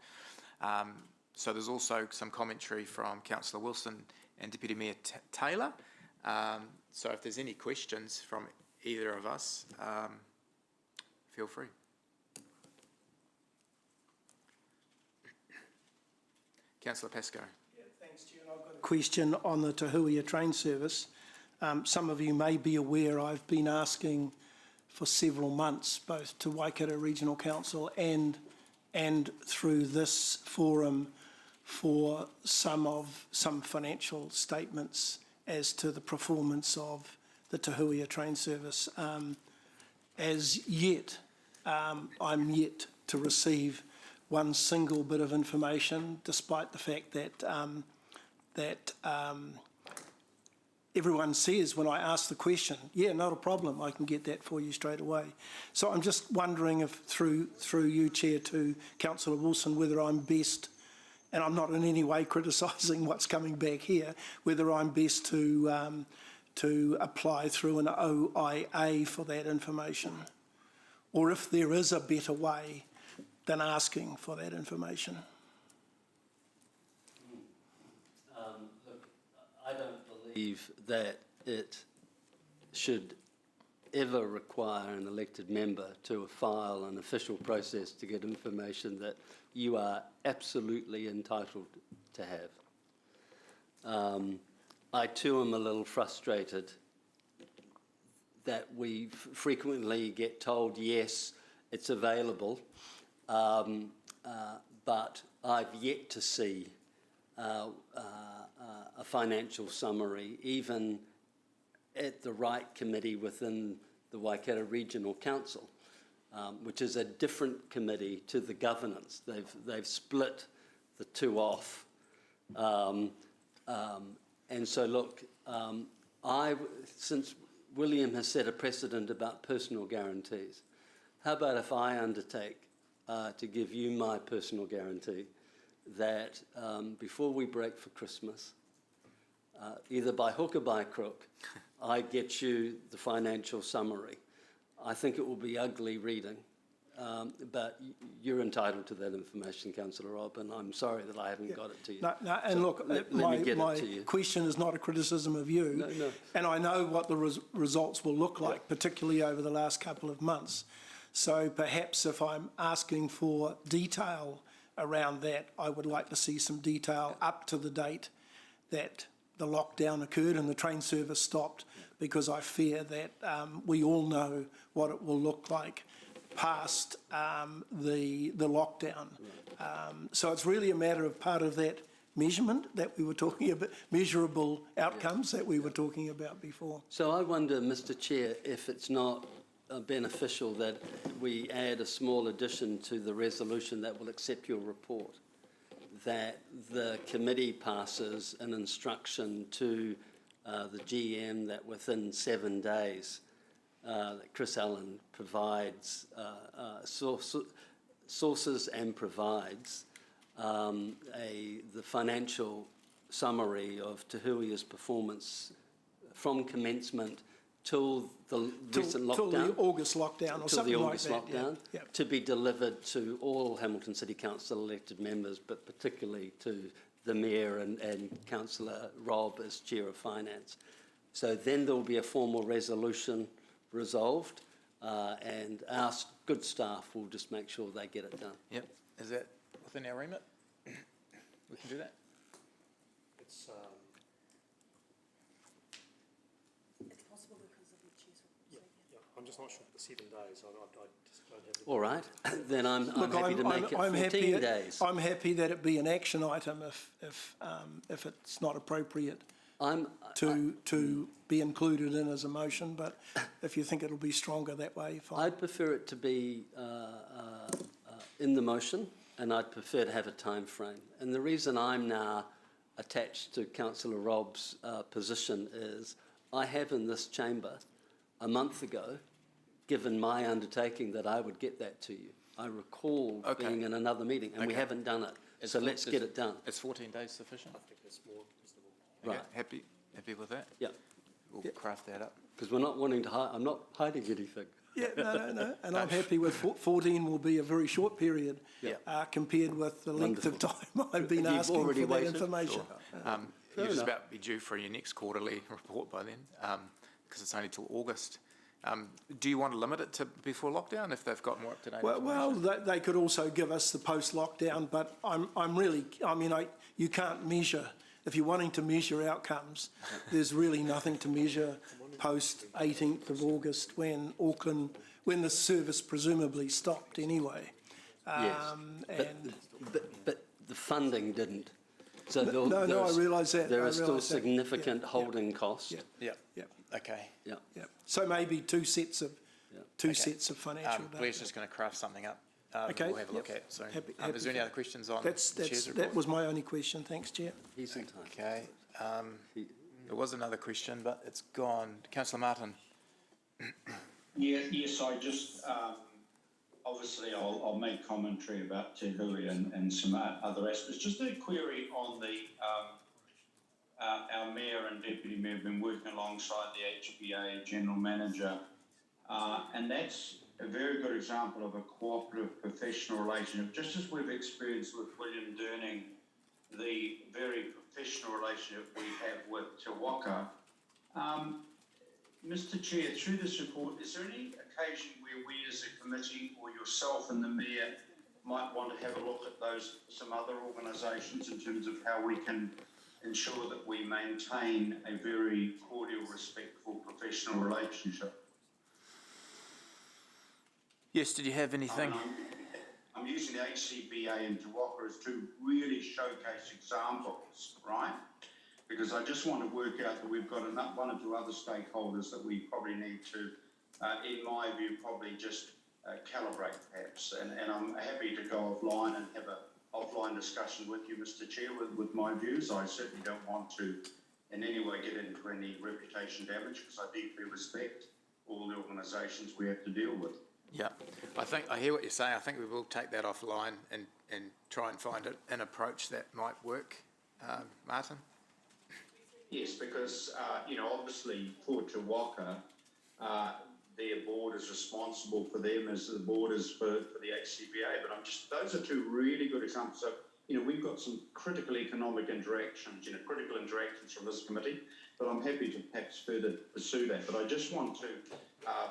So there's also some commentary from Councillor Wilson and Deputy Mayor Taylor. So if there's any questions from either of us, feel free. Councillor Pascoe. Yeah, thanks, Chair. I've got a question on the Tahuia train service. Some of you may be aware I've been asking for several months, both to Waikato Regional Council and through this forum, for some financial statements as to the performance of the Tahuia train service. As yet, I'm yet to receive one single bit of information, despite the fact that everyone says when I ask the question, yeah, not a problem, I can get that for you straight away. So I'm just wondering if through you, Chair, to Councillor Wilson, whether I'm best, and I'm not in any way criticising what's coming back here, whether I'm best to apply through an OIA for that information, or if there is a better way than asking for that information. Look, I don't believe that it should ever require an elected member to file an official process to get information that you are absolutely entitled to have. I too am a little frustrated that we frequently get told, yes, it's available, but I've yet to see a financial summary, even at the right committee within the Waikato Regional Council, which is a different committee to the governance. They've split the two off. And so, look, since William has set a precedent about personal guarantees, how about if I undertake to give you my personal guarantee that before we break for Christmas, either by hook or by crook, I get you the financial summary. I think it will be ugly reading, but you're entitled to that information, Councillor Rob, and I'm sorry that I haven't got it to you. No, and so look, my question is not a criticism of you, no. And I know what the results will look like, particularly over the last couple of months. So perhaps if I'm asking for detail around that, I would like to see some detail up to the date that the lockdown occurred and the train service stopped, because I fear that we all know what it will look like past the lockdown. So it's really a matter of part of that measurement that we were talking about, measurable outcomes that we were talking about before. So I wonder, Mr. Chair, if it's not beneficial that we add a small addition to the resolution that will accept your report, that the committee passes an instruction to the GM that within 7 days that Chris Allen provides sources and provides the financial summary of Tahuia's performance from commencement till the recent lockdown. Till the August lockdown or something like that. Lockdown, yeah. to be delivered to all Hamilton City Council elected members, but particularly to the Mayor and Councillor Rob as Chair of Finance. So then there will be a formal resolution resolved, and our good staff will just make sure they get it done. Yep. Is that within our remit? We can do that? It's possible because of the Chair's report. yeah, I'm just not sure for the 7 days. I just don't have the... All right, then I'm happy to make it 14 days. I'm happy that it be an action item if it's not appropriate to be included in as a motion, but if you think it'll be stronger that way, fine. I'd prefer it to be in the motion, and I'd prefer to have a time frame. And the reason I'm now attached to Councillor Rob's position is I have in this chamber a month ago given my undertaking that I would get that to you. I recall Okay. being in another meeting, and we Okay. haven't done it. So let's get it done. Is 14 days sufficient? Right. Okay, happy with that? Yeah, We'll craft that up. because we're not wanting to hide, I'm not hiding anything. Yeah, no. And I'm happy with 14 will be a very short period Yeah. compared with the length of time I've been You've asking for already that waited. information. You're just enough. about to be due for your next quarterly report by then, because it's only till August. Do you want to limit it to before lockdown if they've got more up-to-date Well, information? they could also give us the post-lockdown, but you can't measure. If you're wanting to measure outcomes, there's really nothing to measure post 18th of August when the service presumably stopped anyway. Yes, And but the funding didn't. So no, I realise that. There I are still realise that. significant Yeah, holding costs. Yeah. Yeah, okay. Yeah. Yeah. So maybe two sets of financial data. Blair's just going to craft something up. Okay, We'll have a look yep. at soon. Happy Is there any for other questions on That's the chair's that report? was my only question. Thanks, Chair. He's in time. Okay. There was another question, but it's gone. Councillor Martin. Yes, I just, obviously I'll make commentary about Te Hui and some other aspects. Just a query on the, our Mayor and Deputy Mayor have been working alongside the HBA General Manager, and that's a very good example of a cooperative professional relationship, just as we've experienced with William Durning, the very professional relationship we have with Te Waka. Mr Chair, through this report, is there any occasion where we as a committee or yourself and the Mayor might want to have a look at some other organisations in terms of how we can ensure that we maintain a very cordial, respectful, professional relationship? Yes, did you have anything? I'm using the HCBA and Te Waka as two really showcase examples, right? Because I just want to work out that we've got one or two other stakeholders that we probably need to, in my view, probably just calibrate perhaps. And I'm happy to go offline and have an offline discussion with you, Mr Chair, with my views. I certainly don't want to in any way get into any reputation damage because I deeply respect all the organisations we have to deal with. Yeah, I hear what you're saying. I think we will take that offline and try and find an approach that might work. Martin? Yes, because, obviously for Te Waka, their board is responsible for them as the board is for the HCBA. But those are two really good examples. So, we've got some critical economic interactions, critical interactions from this committee, but I'm happy to perhaps further pursue that. But I just want to,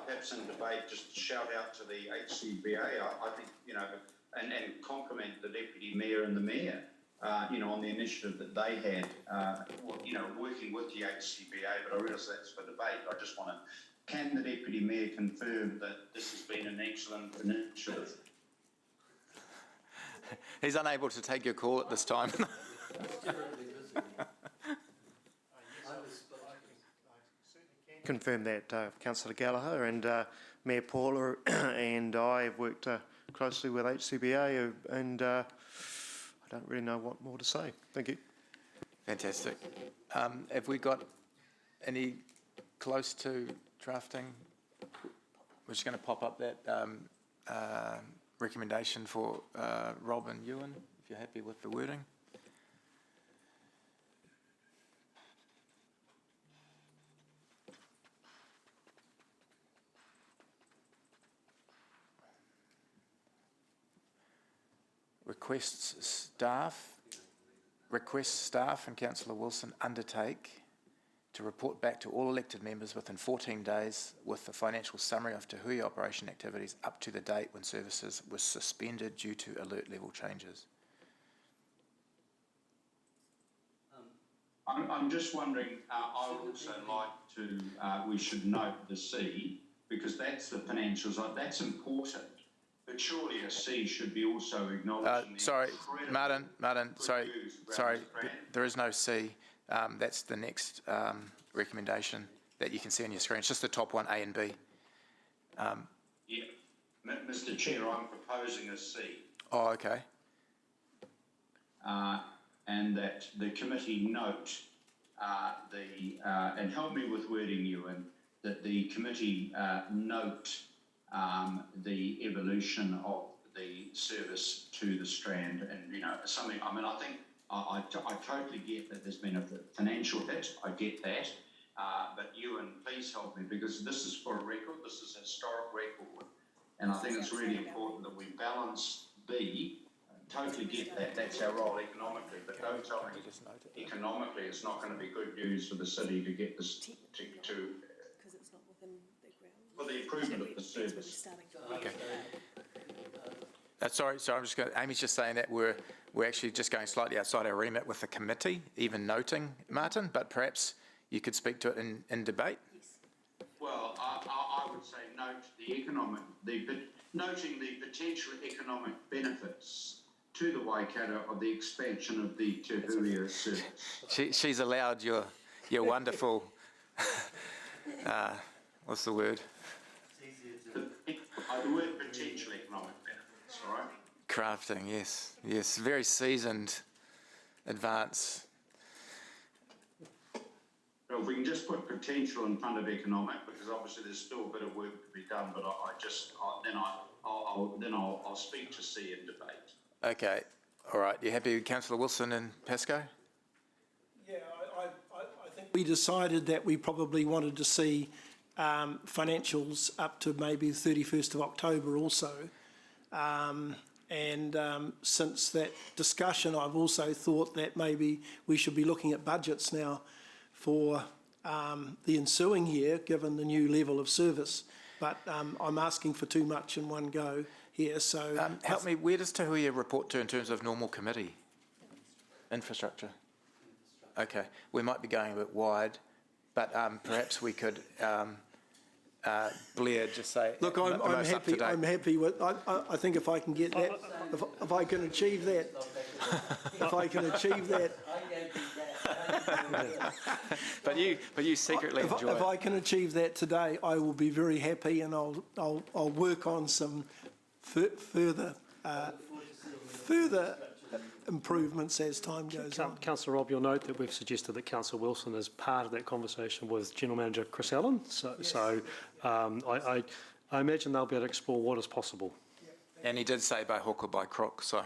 perhaps in debate, just shout out to the HCBA. I think, and compliment the Deputy Mayor and the Mayor, on the initiative that they had, working with the HCBA, but I realise that's for debate. I just want to, can the Deputy Mayor confirm that this has been an excellent initiative? He's unable to take your call at this time. Confirm that Councillor Gallagher and Mayor Paula and I have worked closely with HCBA and I don't really know what more to say. Thank you. Fantastic. Have we got any close to drafting? We're just going to pop up that recommendation for Rob and Ewan, if you're happy with the wording. Requests staff and Councillor Wilson undertake to report back to all elected members within 14 days with the financial summary of Te Hui operation activities up to the date when services were suspended due to alert level changes. I'm just wondering, I would also like to, we should note the C, because that's the financials, that's important. But surely a C should be also acknowledging sorry, Martin, sorry, there is no C. That's the next recommendation that you can see on your screen. It's just the top one, A and B. Yeah, Mr Chair, I'm proposing a C. Oh, okay. And that the committee note and help me with wording, Ewan, that the committee note the evolution of the service to the Strand, and something. I mean, I think I totally get that there's been a financial hit. I get that, but Ewan, please help me, because this is for a record. This is a historic record, and I think it's really important that we balance the. Totally get that. That's our role economically, but don't tell me economically it's not going to be good news for the city to get this to Because it's not within the ground. for the improvement of the service. Okay. Sorry, I'm just going. Amy's just saying that we're actually just going slightly outside our remit with the committee, even noting, Martin, but perhaps you could speak to it in debate. Well, I would say noting the potential economic benefits to the Waikato of the expansion of the Te Huia service. She's allowed your wonderful, what's the word? The word potential economic benefits, all right? Crafting, yes, very seasoned, advanced. Well, if we can just put potential in front of economic, because obviously there's still a bit of work to be done, but I'll speak to C in debate. Okay, all right. You happy with Councillor Wilson and Pascoe? Yeah, I think we decided that we probably wanted to see financials up to maybe the 31st of October also. Since that discussion, I've also thought that maybe we should be looking at budgets now for the ensuing year, given the new level of service. But I'm asking for too much in one go here, so... help me, where does Te Huia report to in terms of normal committee? Infrastructure. Okay, we might be going a bit wide, but perhaps we could... Blair, just say... Look, I'm happy with... I think if I can get that, if I can achieve that, if I can achieve that... but you secretly enjoy it. If I can achieve that today, I will be very happy, and I'll work on some further improvements as time goes on. Councillor Robb, you'll note that we've suggested that Councillor Wilson is part of that conversation with General Manager Chris Allen. I imagine they'll be able to explore what is possible. And he did say by hook or by crook, so...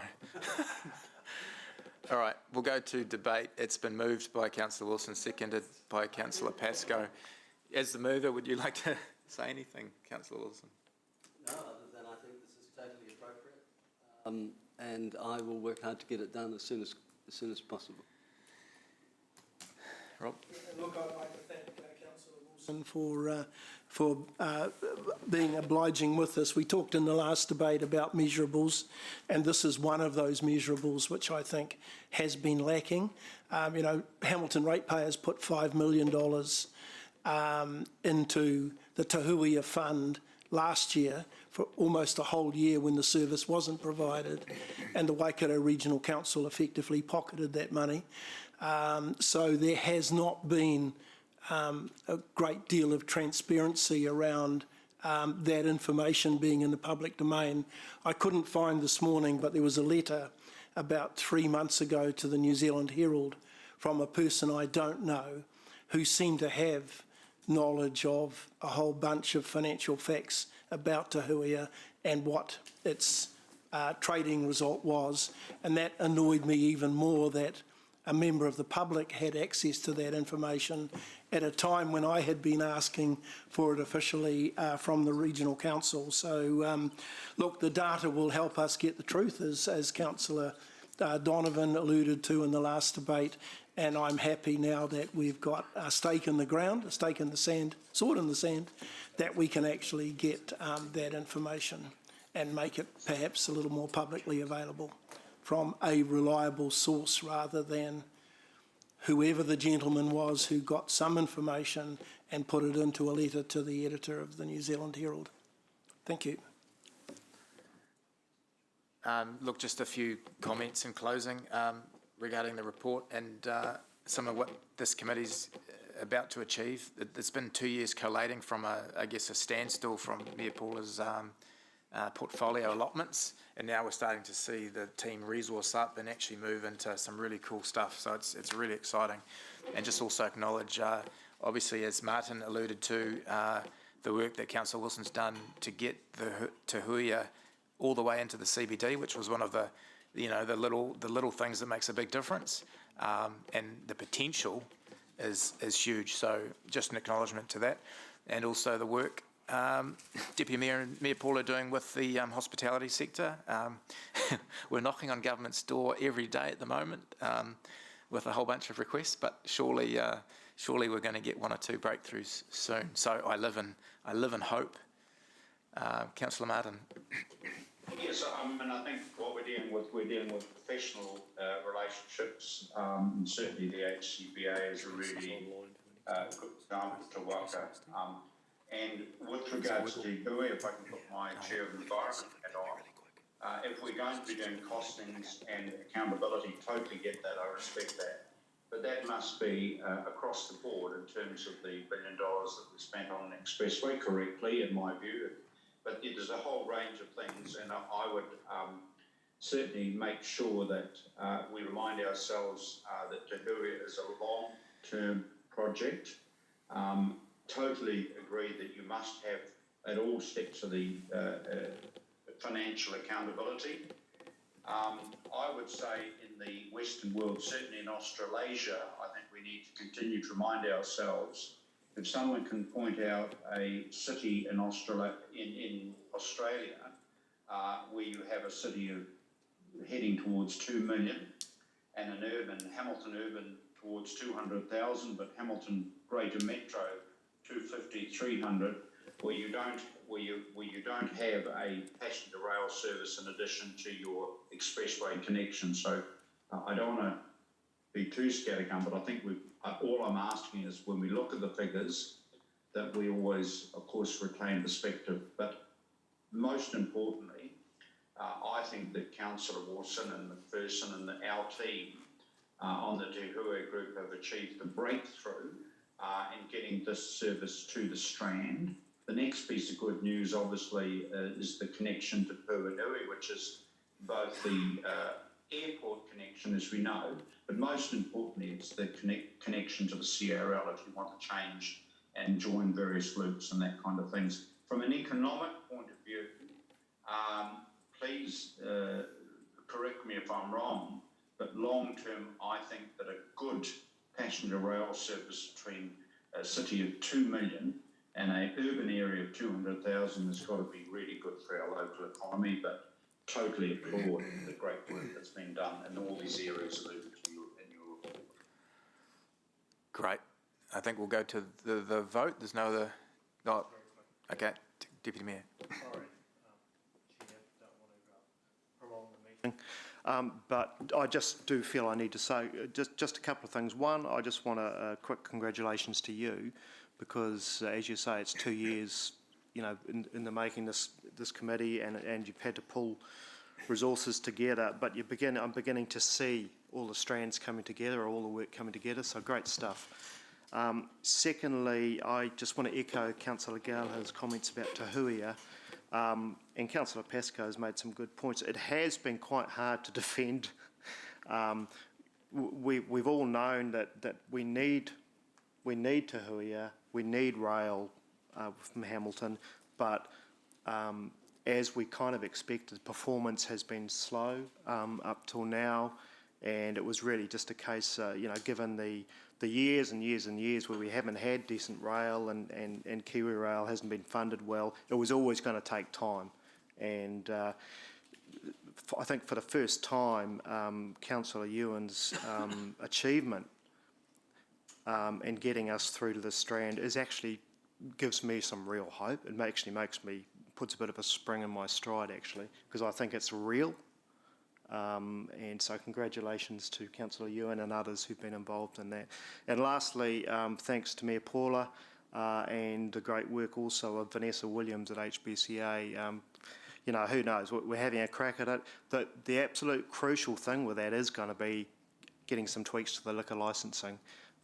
All right, we'll go to debate. It's been moved by Councillor Wilson, seconded by Councillor Pascoe. As the mover, would you like to say anything, Councillor Wilson? No, other than I think this is totally appropriate, and I will work hard to get it done as soon as possible. Rob? Look, I'd like to thank Councillor Wilson for being obliging with us. We talked in the last debate about measurables, and this is one of those measurables which I think has been lacking. Hamilton Ratepayers put $5 million into the Te Huia Fund last year for almost a whole year when the service wasn't provided, and the Waikato Regional Council effectively pocketed that money. So there has not been a great deal of transparency around that information being in the public domain. I couldn't find this morning, but there was a letter about 3 months ago to the New Zealand Herald from a person I don't know who seemed to have knowledge of a whole bunch of financial facts about Te Huia and what its trading result was. And that annoyed me even more, that a member of the public had access to that information at a time when I had been asking for it officially from the Regional Council. So, look, the data will help us get the truth, as Councillor Donovan alluded to in the last debate, and I'm happy now that we've got a stake in the ground, a stake in the sand, sword in the sand, that we can actually get that information and make it perhaps a little more publicly available from a reliable source, rather than whoever the gentleman was who got some information and put it into a letter to the editor of the New Zealand Herald. Thank you. Look, just a few comments in closing regarding the report and some of what this committee's about to achieve. It's been 2 years collating from, I guess, a standstill from Mayor Paula's portfolio allotments, and now we're starting to see the team resource up and actually move into some really cool stuff. So it's really exciting. And just also acknowledge, obviously, as Martin alluded to, the work that Councillor Wilson's done to get the Te Huia all the way into the CBD, which was one of the, the little things that makes a big difference. And the potential is huge. So just an acknowledgement to that. And also the work Deputy Mayor and Mayor Paul are doing with the hospitality sector. We're knocking on government's door every day at the moment with a whole bunch of requests, but surely we're going to get one or two breakthroughs soon. So I live in hope. Councillor Martin. Yes, and I think what we're dealing with professional relationships. Certainly the HCBA is a really good example to Waka. And with regards to Hui, if I can put my chair of environment hat on, if we're going to be doing costings and accountability, totally get that, I respect that. But that must be across the board in terms of the $1 billion that we spent on an expressway, correctly, in my view. But there's a whole range of things, and I would certainly make sure that we remind ourselves that Te Hui is a long-term project. Totally agree that you must have at all steps of the financial accountability. I would say in the Western world, certainly in Australasia, I think we need to continue to remind ourselves, if someone can point out a city in Australia where you have a city heading towards 2 million and an Hamilton urban towards 200,000, but Hamilton Greater Metro 250, 300, where you don't have a passenger rail service in addition to your expressway connection. So I don't want to be too scattergun, but I think all I'm asking is when we look at the figures that we always, of course, retain perspective. But most importantly, I think that Councillor Wilson and McPherson and our team on the Te Hui group have achieved a breakthrough in getting this service to the Strand. The next piece of good news, obviously, is the connection to Puanui, which is both the airport connection, as we know, but most importantly, it's the connection to the CRL if you want to change and join various loops and that kind of things. From an economic point of view, please correct me if I'm wrong, but long term, I think that a good passenger rail service between a city of 2 million and an urban area of 200,000 has got to be really good for our local economy, but totally applaud the great work that's been done in all these areas alluded to in your report. Great. I think we'll go to the vote. There's no other... Oh, okay. Deputy Mayor. Sorry, Chair, don't want to prolong the meeting. But I just do feel I need to say just a couple of things. One, I just want a quick congratulations to you because, as you say, it's 2 years, in the making this committee, and you've had to pull resources together. But I'm beginning to see all the strands coming together, all the work coming together. So great stuff. Secondly, I just want to echo Councillor Gallagher's comments about Te Hui. And Councillor Pascoe has made some good points. It has been quite hard to defend. We've all known that we need Te Hui, we need rail from Hamilton, but as we kind of expected, performance has been slow up till now, and it was really just a case, given the years and years and years where we haven't had decent rail and Kiwi Rail hasn't been funded well, it was always going to take time. And I think for the first time, Councillor Ewan's achievement in getting us through to the Strand gives me some real hope. It actually puts a bit of a spring in my stride, actually, because I think it's real. And so congratulations to Councillor Ewan and others who've been involved in that. And lastly, thanks to Mayor Paula and the great work also of Vanessa Williams at HBCA. Who knows, we're having a crack at it. The absolute crucial thing with that is going to be getting some tweaks to the liquor licensing,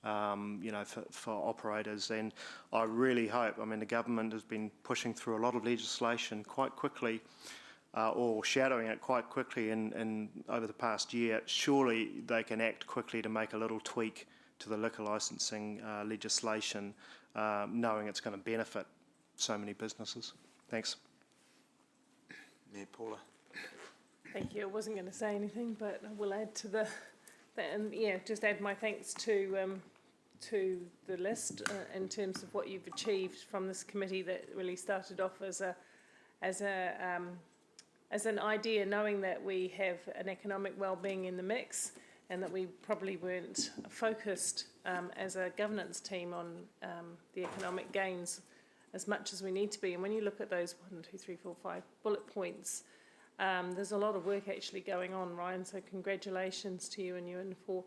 for operators. And I really hope, the government has been pushing through a lot of legislation quite quickly, or shadowing it quite quickly in over the past year. Surely they can act quickly to make a little tweak to the liquor licensing legislation, knowing it's going to benefit so many businesses. Thanks. Yeah, Paula. Thank you. I wasn't going to say anything, but I will add to that, and yeah, just add my thanks to the list in terms of what you've achieved from this committee that really started off as an idea, knowing that we have an economic well-being in the mix, and that we probably weren't focused as a governance team on the economic gains as much as we need to be. And when you look at those 1, 2, 3, 4, 5 bullet points, there's a lot of work actually going on, Ryan. So congratulations to you and Ewan for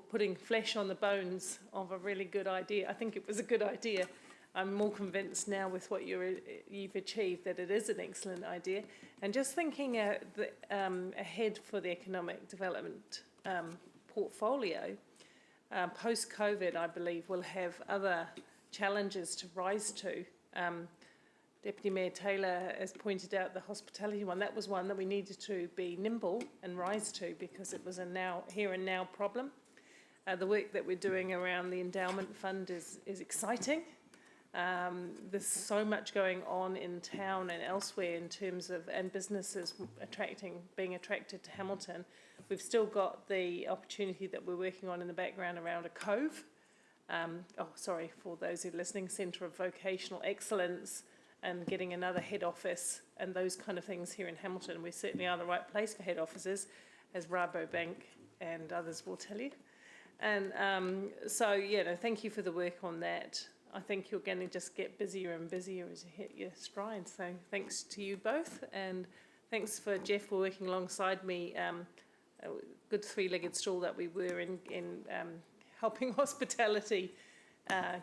putting flesh on the bones of a really good idea. I think it was a good idea. I'm more convinced now with what you've achieved that it is an excellent idea. And just thinking ahead for the economic development portfolio, post-COVID, I believe, we'll have other challenges to rise to. Deputy Mayor Taylor has pointed out the hospitality one. That was one that we needed to be nimble and rise to, because it was a here and now problem. The work that we're doing around the endowment fund is exciting. There's so much going on in town and elsewhere in terms of, and businesses being attracted to Hamilton. We've still got the opportunity that we're working on in the background around a cove. For those who are listening, Centre of Vocational Excellence, and getting another head office and those kind of things here in Hamilton. We certainly are the right place for head offices, as Rabobank and others will tell you. And thank you for the work on that. I think you're going to just get busier and busier as you hit your stride. So thanks to you both, and thanks for Jeff for working alongside me. A good three-legged stool that we were in helping hospitality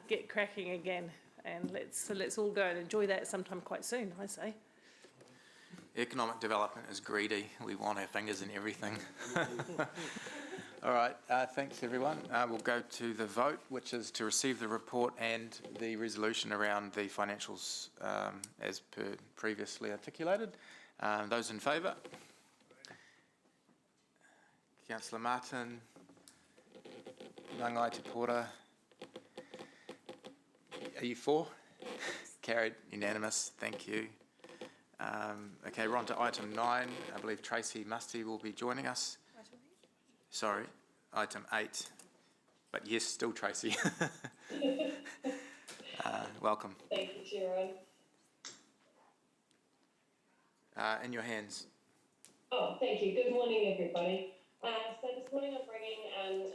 get cracking again. And let's all go and enjoy that sometime quite soon, I say. Economic development is greedy. We want our fingers in everything. All right, thanks everyone. We'll go to the vote, which is to receive the report and the resolution around the financials as per previously articulated. Those in favour? Councillor Martin, Nangai Te Pora. Are you for? Carried, unanimous, thank you. Okay, we're on to item 9. I believe Tracy Musty will be joining us. Sorry, item 8. But yes, still Tracy. Welcome. Thank you, Chair. In your hands. Oh, thank you. Good morning, everybody. So this morning I'm bringing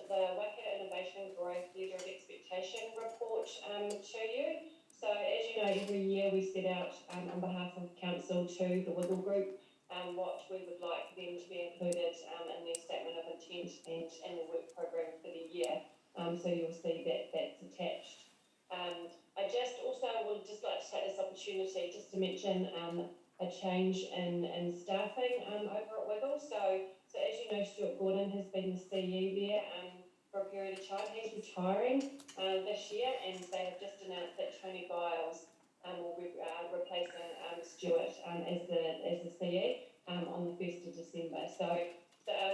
the Waikato Innovation Growth Leader of Expectation report to you. So as you know, every year we set out on behalf of Council to the Wiggle Group what we would like them to be included in their statement of intent and the work program for the year. So you'll see that that's attached. I just also would just like to take this opportunity just to mention a change in staffing over at Wiggle. So as you know, Stuart Gordon has been the CE there for a period of time. He's retiring this year, and they have just announced that Tony Giles will be replacing Stuart as the CE on the 1st of December. So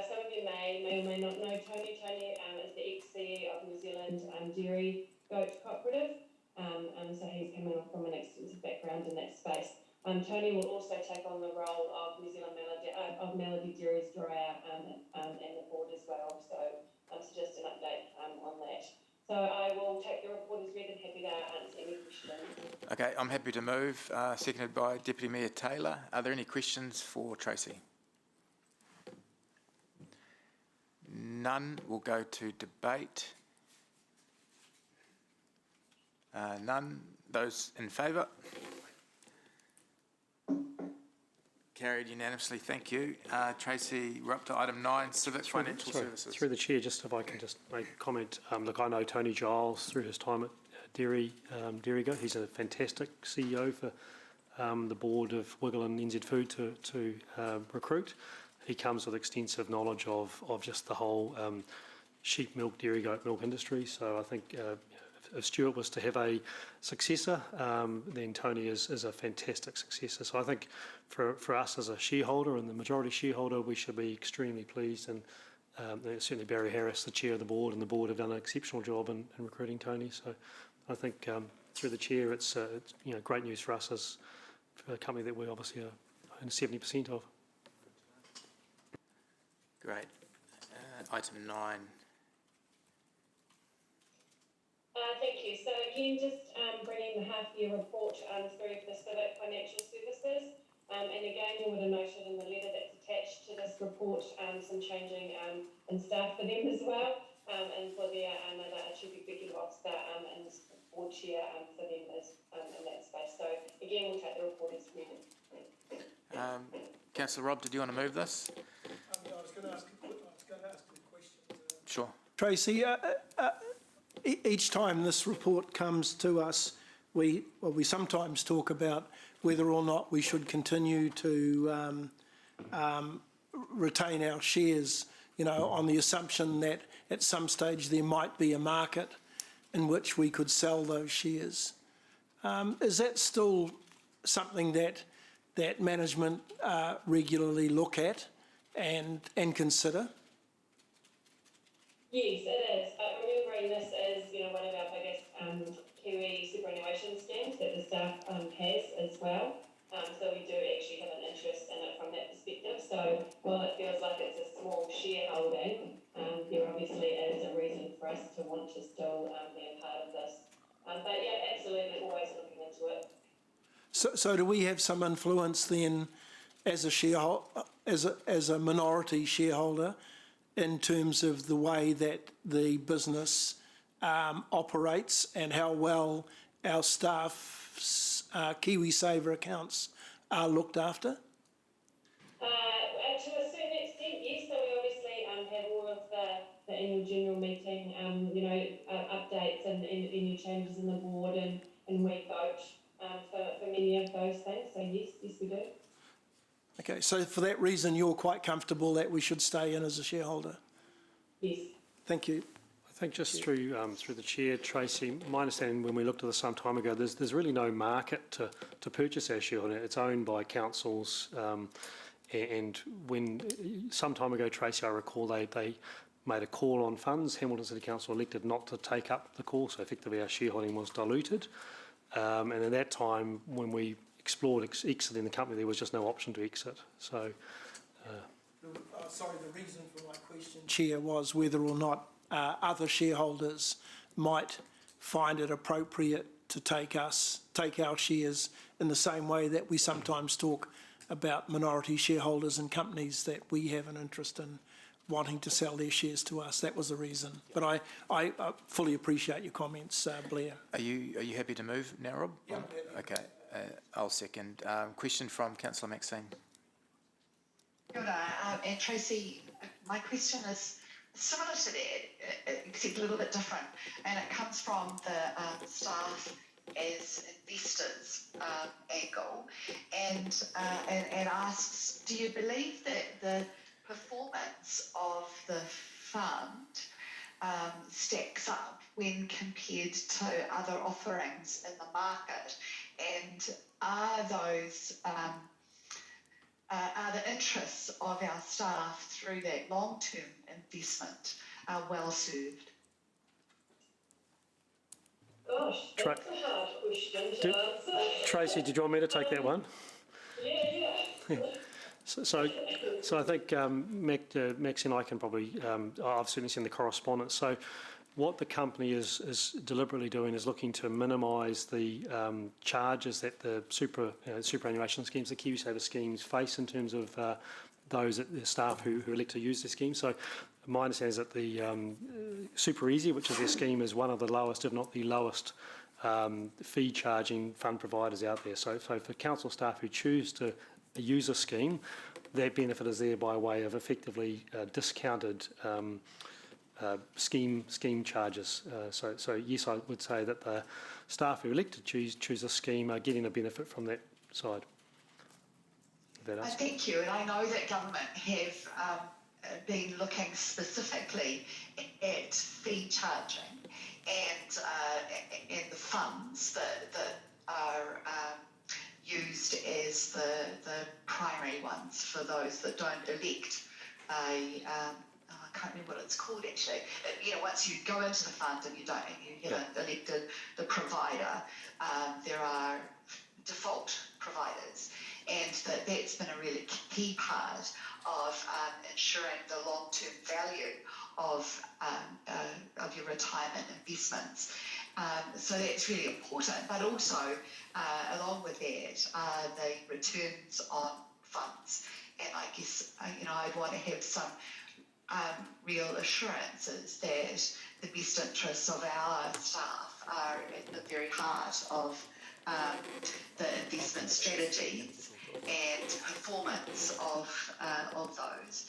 some of you may or may not know Tony. Tony is the ex-CE of New Zealand Dairy Goat Cooperative. So he's coming from an extensive background in that space. Tony will also take on the role of New Zealand Melody Dairy's dryer and the board as well. So just an update on that. So I will take the report as read and happy to answer any questions. Okay, I'm happy to move, seconded by Deputy Mayor Taylor. Are there any questions for Tracy? None. We'll go to debate. None. Those in favour? Carried unanimously, thank you. Tracy, we're up to item 9, Civic Financial Services. Through the Chair, just if I can just make a comment. Look, I know Tony Giles through his time at Dairy Goat. He's a fantastic CEO for the board of Wiggle and NZ Food to recruit. He comes with extensive knowledge of just the whole sheep milk, dairy goat milk industry. So I think if Stuart was to have a successor, then Tony is a fantastic successor. So I think for us as a shareholder and the majority shareholder, we should be extremely pleased. And certainly Barry Harris, the chair of the board, and the board have done an exceptional job in recruiting Tony. So I think through the chair, it's great news for us as a company that we obviously are own 70% of. Great. Item 9. Thank you. So again, just bringing the half-year report through for Civic Financial Services. And again, you would have noted in the letter that's attached to this report some changing in staff for them as well, and for their another Chief Executive Officer and board chair for them as in that space. So again, we'll take the report as read. Councillor Rob, did you want to move this? I was going to ask a question. Sure. Tracy, each time this report comes to us, we sometimes talk about whether or not we should continue to retain our shares, on the assumption that at some stage there might be a market in which we could sell those shares. Is that still something that management regularly look at and consider? Yes, it is. Remembering this is, one of our biggest Kiwi superannuation schemes that the staff has as well. So we do actually have an interest in it from that perspective. So while it feels like it's a small shareholding, there obviously is a reason for us to want to still be a part of this. But yeah, absolutely, always looking into it. So do we have some influence then as a shareholder, as a minority shareholder, in terms of the way that the business operates and how well our staff's KiwiSaver accounts are looked after? To a certain extent, yes. So we obviously have all of the annual general meeting, updates and any changes in the board, and we vote for many of those things. So yes, we do. Okay, so for that reason, you're quite comfortable that we should stay in as a shareholder? Yes. Thank you. I think just through the chair, Tracy, my understanding when we looked at this some time ago, there's really no market to purchase our shareholding. It's owned by councils, and when some time ago, Tracy, I recall they made a call on funds. Hamilton City Council elected not to take up the call, so effectively our shareholding was diluted. And at that time, when we explored exiting the company, there was just no option to exit. So, sorry, the reason for my question, Chair, was whether or not other shareholders might find it appropriate to take our shares in the same way that we sometimes talk about minority shareholders in companies that we have an interest in wanting to sell their shares to us. That was the reason. But I fully appreciate your comments, Blair. Are you happy to move now, Rob? Yeah. Okay. I'll second. Question from Councillor Maxine. Kia ora, and Tracy, my question is similar to that, except a little bit different, and it comes from the staff as investors angle, and asks, do you believe that the performance of the fund stacks up when compared to other offerings in the market, and are those are the interests of our staff through that long-term investment well served? Gosh, that's a hard question to answer. Tracy, did you want me to take that one? Yeah. So I think Max and I can probably, I've certainly seen the correspondence. So what the company is deliberately doing is looking to minimise the charges that the superannuation schemes, the KiwiSaver schemes, face in terms of those the staff who elect to use the scheme. So my understanding is that the Super Easy, which is their scheme, is one of the lowest, if not the lowest, fee charging fund providers out there. So for council staff who choose to use a scheme, that benefit is there by way of effectively discounted scheme charges. So yes, I would say that the staff who elect to choose a scheme are getting a benefit from that side. Thank you, and I know that government have been looking specifically at fee charging and the funds that are used as the primary ones for those that don't elect I can't remember what it's called actually. Once you go into the fund and you haven't elected the provider, there are default providers, and that's been a really key part of ensuring the long-term value of your retirement investments. So that's really important, but also along with that the returns on funds. And I guess I'd want to have some real assurances that the best interests of our staff are at the very heart of the investment strategies and performance of those,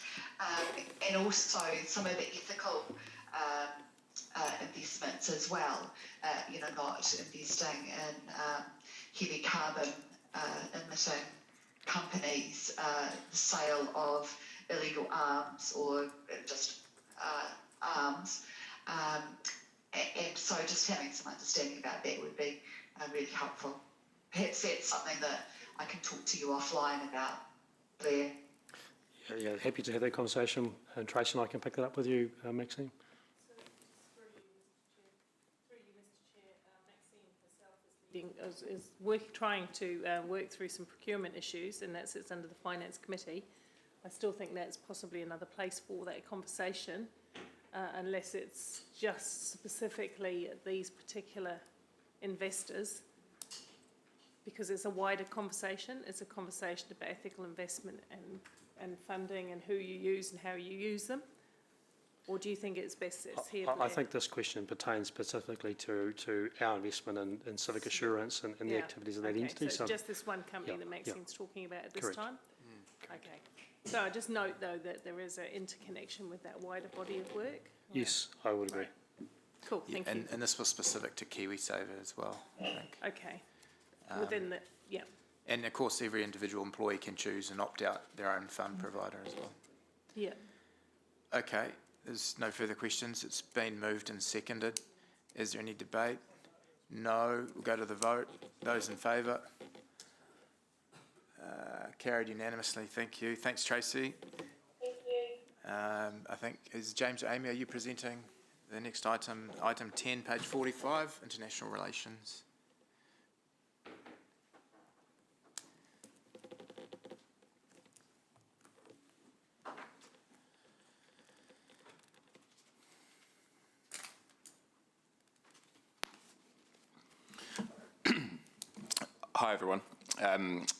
and also some of the ethical investments as well. Not investing in heavy carbon emitting companies, the sale of illegal arms or just arms, and so just having some understanding about that would be really helpful. Perhaps that's something that I can talk to you offline about, Blair. Yeah, happy to have that conversation, and Tracy and I can pick that up with you, Maxine. Is trying to work through some procurement issues, and that sits under the Finance Committee. I still think that's possibly another place for that conversation, unless it's just specifically these particular investors, because it's a wider conversation. It's a conversation about ethical investment and funding and who you use and how you use them. Or do you think it's best it's here? I think this question pertains specifically to our investment in civic assurance and the activities of that entity. So it's just this one company that Maxine's talking about at this time? Okay. So I just note, though, that there is an interconnection with that wider body of work. Yes, I would agree. Cool, thank you. And this was specific to KiwiSaver as well, I think. Okay. Within the, And of course, every individual employee can choose and opt out their own fund provider as well. Yeah. Okay, there's no further questions. It's been moved and seconded. Is there any debate? No. We'll go to the vote. Those in favour? Carried unanimously. Thank you. Thanks, Tracy. Thank you. I think, is James or Amy, are you presenting the next item? Item 10, page 45, International Relations. Hi, everyone.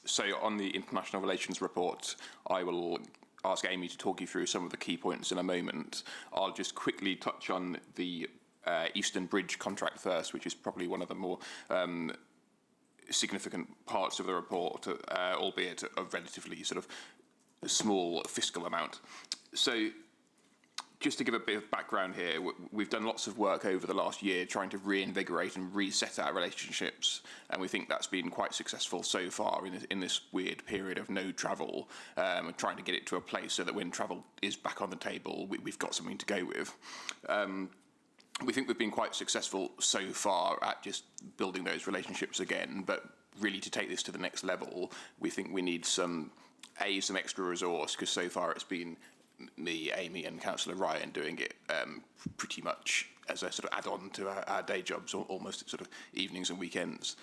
So on the International Relations report, I will ask Amy to talk you through some of the key points in a moment. I'll just quickly touch on the Eastern Bridge contract first, which is probably one of the more significant parts of the report, albeit a relatively sort of small fiscal amount. So just to give a bit of background here, we've done lots of work over the last year trying to reinvigorate and reset our relationships, and we think that's been quite successful so far in this weird period of no travel, and trying to get it to a place so that when travel is back on the table, we've got something to go with. We think we've been quite successful so far at just building those relationships again, but really to take this to the next level, we think we need some extra resource, because so far it's been me, Amy and Councillor Ryan doing it pretty much as a sort of add-on to our day jobs, almost sort of evenings and weekends.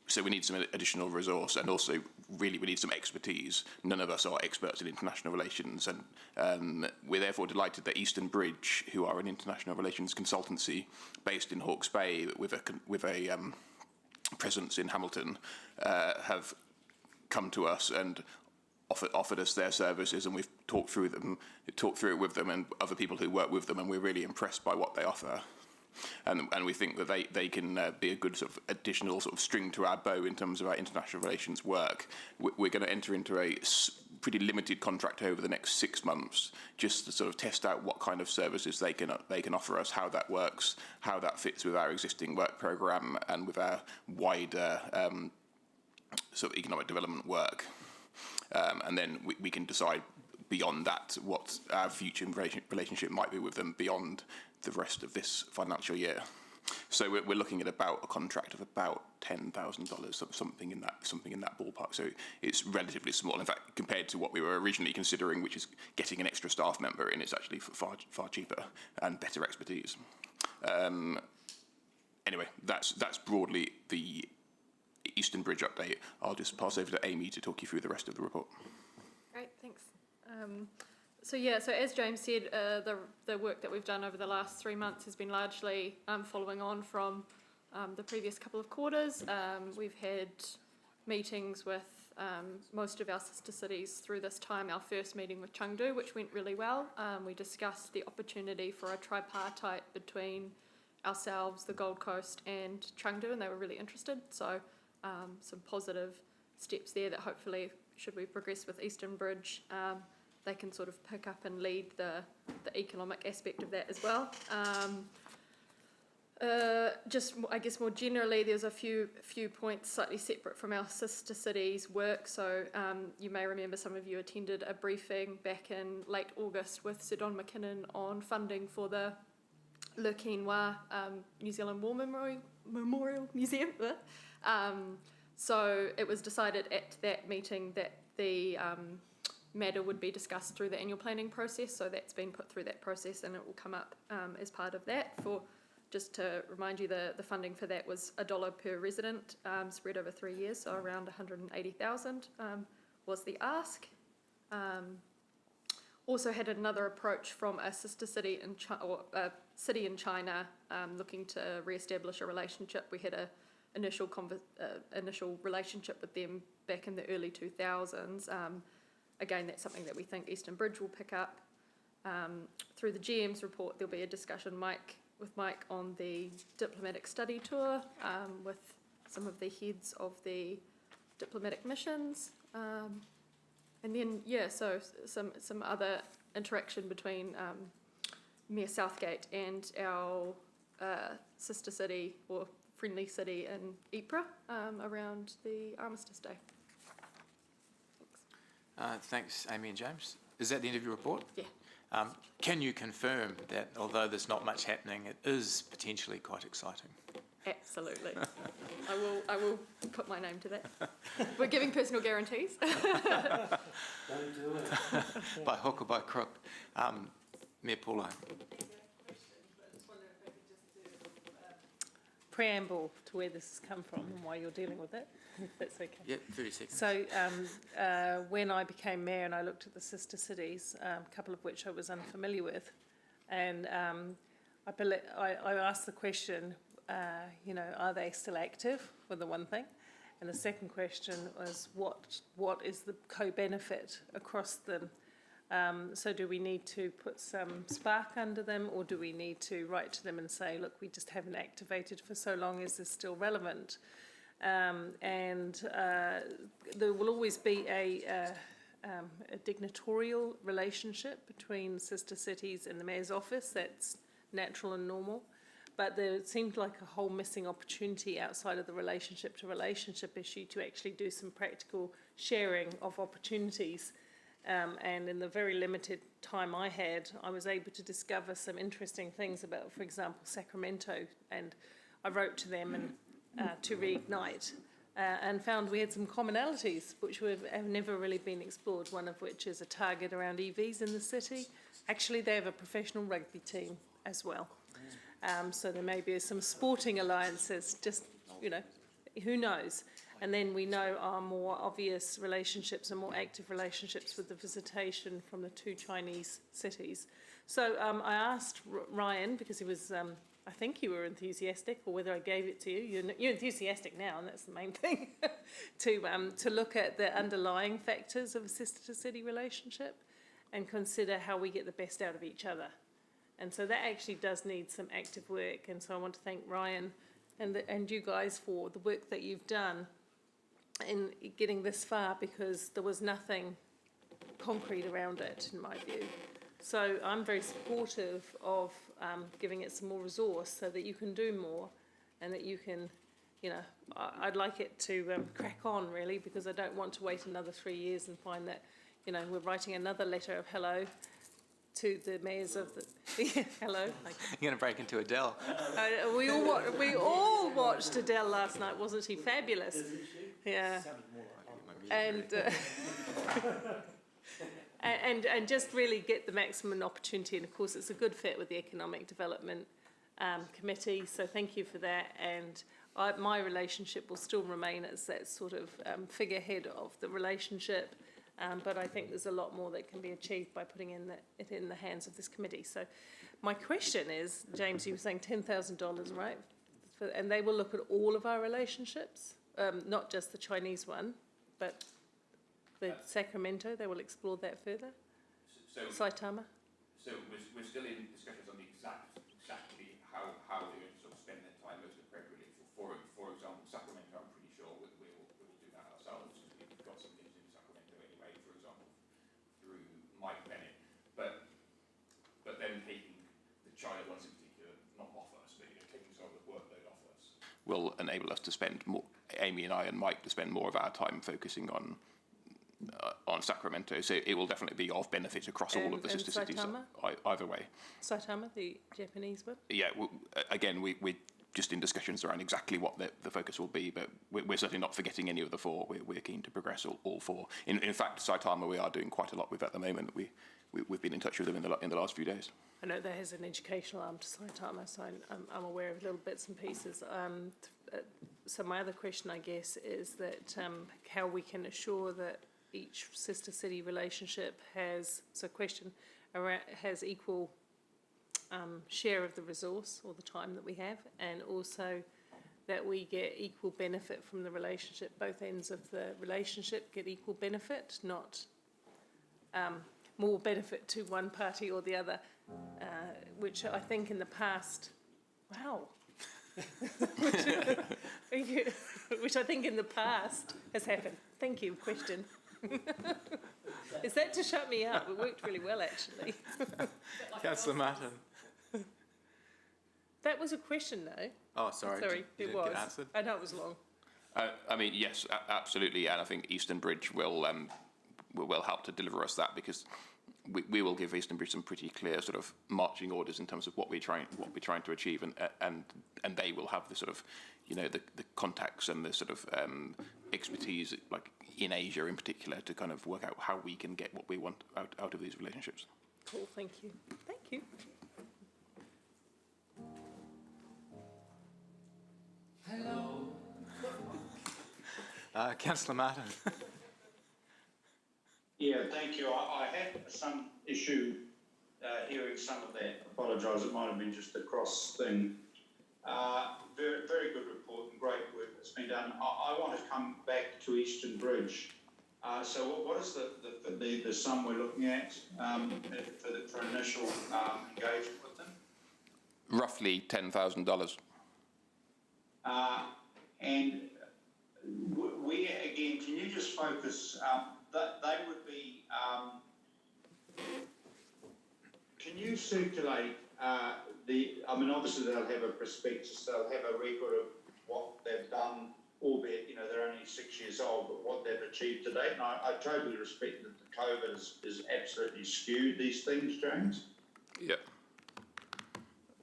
So we need some additional resource, and also really we need some expertise. None of us are experts in international relations, and we're therefore delighted that Eastern Bridge, who are an international relations consultancy based in Hawke's Bay with a presence in Hamilton, have come to us and offered us their services, and we've talked through it with them and other people who work with them, and we're really impressed by what they offer. And we think that they can be a good sort of additional sort of string to our bow in terms of our international relations work. We're going to enter into a pretty limited contract over the next 6 months, just to sort of test out what kind of services they can offer us, how that works, how that fits with our existing work programme and with our wider sort of economic development work. And then we can decide beyond that what our future relationship might be with them beyond the rest of this financial year. So we're looking at about a contract of about $10,000, something in that ballpark. So it's relatively small. In fact, compared to what we were originally considering, which is getting an extra staff member in, it's actually far cheaper and better expertise. Anyway, that's broadly the Eastern Bridge update, I'll just pass over to Amy to talk you through the rest of the report. Great, thanks. So as James said, the work that we've done over the last 3 months has been largely following on from the previous couple of quarters. We've had meetings with most of our sister cities through this time. Our first meeting with Chengdu, which went really well. We discussed the opportunity for a tripartite between ourselves, the Gold Coast and Chengdu, and they were really interested. So some positive steps there that hopefully, should we progress with Eastern Bridge, they can sort of pick up and lead the economic aspect of that as well. Just, I guess, more generally, there's a few points slightly separate from our sister cities' work. So you may remember, some of you attended a briefing back in late August with Sir Don McKinnon on funding for the Le Quinoa New Zealand War Memorial Museum. So it was decided at that meeting that the matter would be discussed through the annual planning process. So that's been put through that process, and it will come up as part of that. Just to remind you, the funding for that was $1 per resident, spread over 3 years, so around 180,000 was the ask. Also had another approach from a sister city in city in China, looking to re-establish a relationship. We had a initial relationship with them back in the early 2000s. Again, that's something that we think Eastern Bridge will pick up. Through the GM's report, there'll be a discussion with Mike on the diplomatic study tour with some of the heads of the diplomatic missions. And then, so some other interaction between Mayor Southgate and our sister city or friendly city in Ypres around the Armistice Day. Thanks, Amy and James. Is that the end of your report? Yeah. Can you confirm that although there's not much happening, it is potentially quite exciting? Absolutely. I will put my name to that. We're giving personal guarantees. Don't do it. By hook or by crook. Mayor Paulo. Preamble to where this has come from and why you're dealing with it, if that's okay. Yep, 30 seconds. So when I became mayor and I looked at the sister cities, a couple of which I was unfamiliar with, and I asked the question, are they still active, for the one thing? And the second question was, what is the co-benefit across them? So do we need to put some spark under them, or do we need to write to them and say, look, we just haven't activated for so long, is this still relevant? And there will always be a dictatorial relationship between sister cities and the mayor's office. That's natural and normal. But there seemed like a whole missing opportunity outside of the relationship to relationship issue to actually do some practical sharing of opportunities. And in the very limited time I had, I was able to discover some interesting things about, for example, Sacramento. And I wrote to them and to reignite, and found we had some commonalities which have never really been explored, one of which is a target around EVs in the city. Actually, they have a professional rugby team as well. So there may be some sporting alliances, just, who knows? And then we know our more obvious relationships and more active relationships with the visitation from the 2 Chinese cities. So I asked Ryan, because he was, I think you were enthusiastic, or whether I gave it to you. You're enthusiastic now, and that's the main thing, to look at the underlying factors of a sister-to-city relationship and consider how we get the best out of each other. And so that actually does need some active work. And so I want to thank Ryan and you guys for the work that you've done in getting this far, because there was nothing concrete around it, in my view. So I'm very supportive of giving it some more resource so that you can do more, and that you can, I'd like it to crack on, really, because I don't want to wait another 3 years and find that, we're writing another letter of hello to the mayors of the... hello. You're going to break into Adele. We all watched Adele last night. Wasn't she fabulous? Yeah. And just really get the maximum opportunity. And of course, it's a good fit with the Economic Development Committee. So thank you for that. And my relationship will still remain as that sort of figurehead of the relationship, but I think there's a lot more that can be achieved by putting it in the hands of this committee. So my question is, James, you were saying $10,000, right? And they will look at all of our relationships, not just the Chinese one, but the Sacramento, they will explore that further? Saitama? So we're still in discussions on the exactly how they're going to sort of spend their time most appropriately. For example, Sacramento, I'm pretty sure we will do that ourselves. We've got some things in Sacramento anyway, for example, through Mike Bennett. But then taking the China ones in particular, not off us, but taking some of the workload off us, will enable us to spend more, Amy and I and Mike, to spend more of our time focusing on Sacramento, so it will definitely be of benefit across all of the sister cities either way. Saitama, the Japanese one? Yeah, again, we're just in discussions around exactly what the focus will be, but we're certainly not forgetting any of the four. We're keen to progress all four. In fact, Saitama we are doing quite a lot with at the moment. We've been in touch with them in the last few days. I know there has an educational arm to Saitama, so I'm aware of little bits and pieces. So my other question, I guess, is that how we can assure that each sister city relationship has equal share of the resource or the time that we have, and also that we get equal benefit from the relationship. Both ends of the relationship get equal benefit, not more benefit to one party or the other, which I think in the past, which I think in the past has happened. Thank you. Question. Is that to shut me up? It worked really well, actually. Councillor Martin. That was a question, though. Oh, sorry. Sorry, it was. Answered? I know it was long. I mean, yes, absolutely, and I think Eastern Bridge will help to deliver us that, because we will give Eastern Bridge some pretty clear sort of marching orders in terms of what we're trying to achieve, and they will have the sort of, the contacts and the sort of expertise, like in Asia in particular, to kind of work out how we can get what we want out of these relationships. Cool, thank you. Thank you. Hello. Councillor Martin. Yeah, thank you. I had some issue hearing some of that. Apologise, it might have been just a cross thing. Very, very good report and great work that's been done. I want to come back to Eastern Bridge. So what is the sum we're looking at for initial engagement with them? Roughly $10,000. And we again, can you just focus? That they would be. Can you circulate I mean, obviously they'll have a prospectus. They'll have a record of what they've done, albeit they're only 6 years old, but what they've achieved to date. And I totally respect that the COVID is absolutely skewed these things, James. Yeah.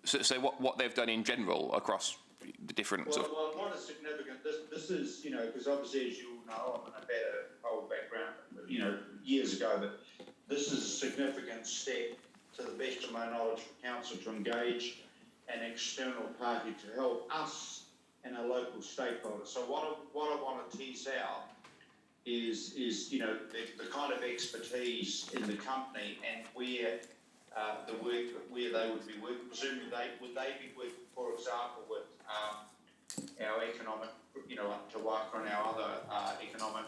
So what they've done in general across the different. Well, what is significant? This is because obviously, as you all know, I'm in a better whole background, years ago, but this is a significant step, to the best of my knowledge, for council to engage an external party to help us and our local stakeholders. So what I want to tease out is the kind of expertise in the company and where the work, where they would be working. Presumably, would they be working, for example, with our economic, Te Waka and our other economic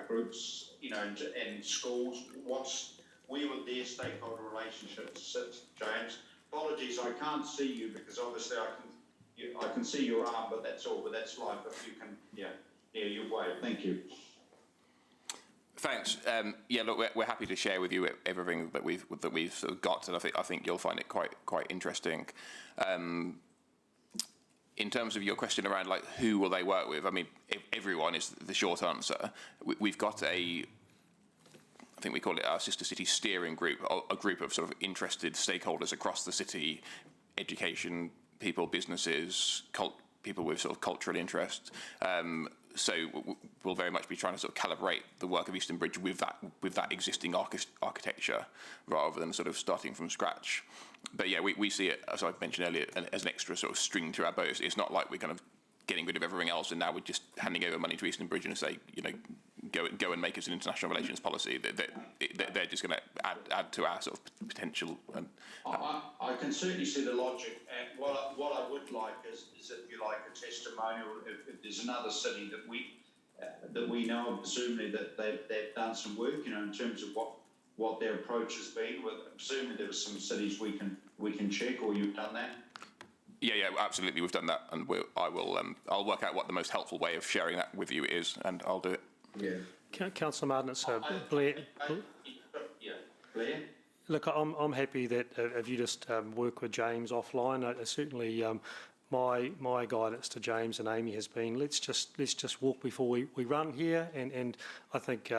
groups, and schools? Where would their stakeholder relationships sit, James? Apologies, I can't see you because obviously I can see your arm, but that's all. But that's life. If you can, you wave. Thank you. Thanks. Look, we're happy to share with you everything that we've sort of got, and I think you'll find it quite interesting. In terms of your question around like who will they work with, I mean, everyone is the short answer. We've got I think we call it our Sister City Steering Group, a group of sort of interested stakeholders across the city, education people, businesses, people with sort of cultural interest. So we'll very much be trying to sort of calibrate the work of Eastern Bridge with that existing architecture, rather than sort of starting from scratch. But yeah, we see it, as I mentioned earlier, as an extra sort of string to our bow. It's not like we're kind of getting rid of everything else, and now we're just handing over money to Eastern Bridge and say, go and make us an international relations policy. They're just going to add to our sort of potential. I can certainly see the logic, and what I would like is if you like a testimonial. If there's another city that we know, presumably that they've done some work, in terms of what their approach has been. Presumably there are some cities we can check, or you've done that. Yeah, absolutely. We've done that, and I'll work out what the most helpful way of sharing that with you is, and I'll do it. Yeah. Councillor Martin, it's Blair. Blair. Look, I'm happy that if you just work with James offline. Certainly, my guidance to James and Amy has been let's just walk before we run here, and I think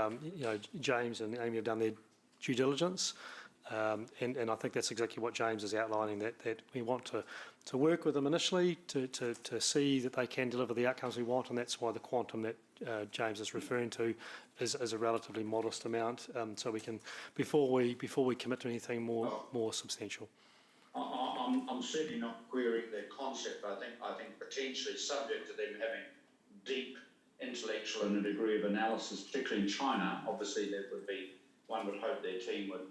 James and Amy have done their due diligence. And I think that's exactly what James is outlining, that we want to work with them initially to see that they can deliver the outcomes we want, and that's why the quantum that James is referring to is a relatively modest amount, so we can before we commit to anything more substantial. I'm certainly not querying their concept. I think potentially subject to them having deep intellectual and a degree of analysis, particularly in China. Obviously, there would be. One would hope their team would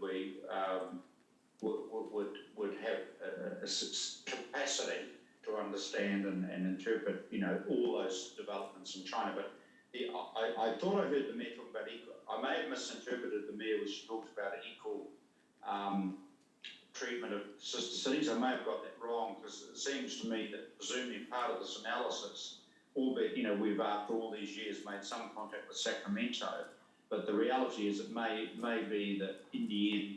have a capacity to understand and interpret, all those developments in China. But I thought I heard the Mayor talk about equal. I may have misinterpreted the Mayor when she talked about equal treatment of sister cities. I may have got that wrong, because it seems to me that presumably part of this analysis, albeit we've after all these years made some contact with Sacramento. But the reality is it may be that in the end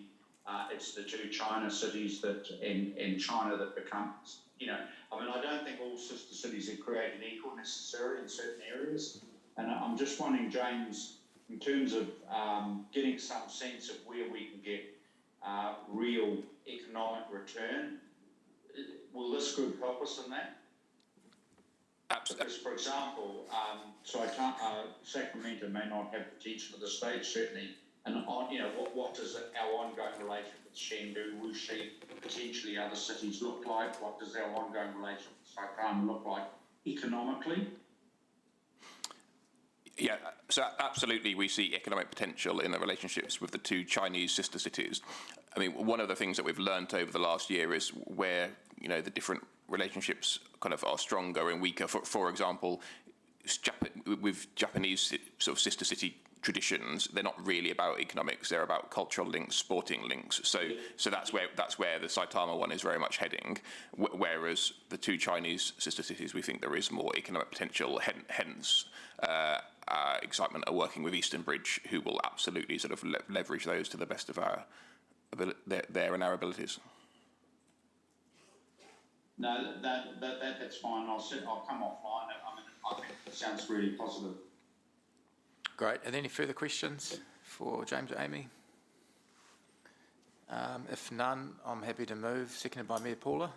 it's the two China cities and China that becomes, I don't think all sister cities are created equal necessarily in certain areas. And I'm just wondering, James, in terms of getting some sense of where we can get real economic return, will this group help us in that? Because, for example, Sacramento may not have potential at this stage, certainly. And what does our ongoing relationship with Chengdu, Wuxi, potentially other cities look like? What does our ongoing relationship with Saipan look like economically? Yeah, so absolutely we see economic potential in the relationships with the two Chinese sister cities. I mean, one of the things that we've learnt over the last year is where, the different relationships kind of are stronger and weaker. For example, with Japanese sort of sister city traditions, they're not really about economics, they're about cultural links, sporting links. So that's where the Saitama one is very much heading, whereas the two Chinese sister cities, we think there is more economic potential, hence excitement at working with Eastern Bridge, who will absolutely sort of leverage those to the best of our abilities. No, that's fine. I'll come offline. I think it sounds really positive. Great. Are there any further questions for James or Amy? If none, I'm happy to move. Seconded by Mayor Paula.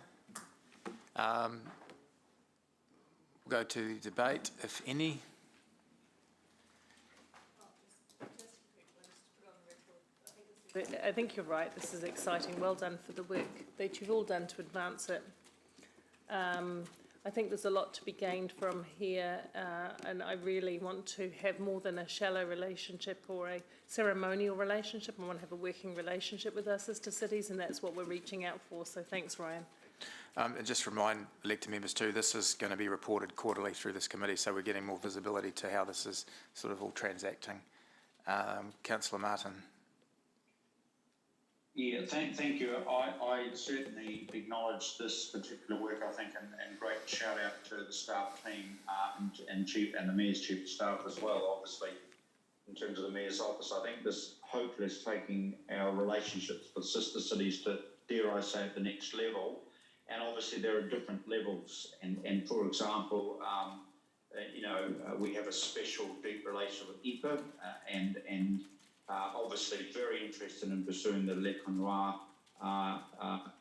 We'll go to debate, if any. I think you're right. This is exciting. Well done for the work that you've all done to advance it. I think there's a lot to be gained from here, and I really want to have more than a shallow relationship or a ceremonial relationship. I want to have a working relationship with our sister cities, and that's what we're reaching out for. So thanks, Ryan. And just remind elected members too, this is going to be reported quarterly through this committee, so we're getting more visibility to how this is sort of all transacting. Councillor Martin. Yeah, thank you. I certainly acknowledge this particular work, I think, and great shout out to the staff team and the Mayor's Chief of Staff as well, obviously, in terms of the Mayor's office. I think this hopefully is taking our relationships with sister cities to, dare I say, at the next level. And obviously there are different levels. And for example, we have a special deep relationship with IPA and obviously very interested in pursuing the Le Connoir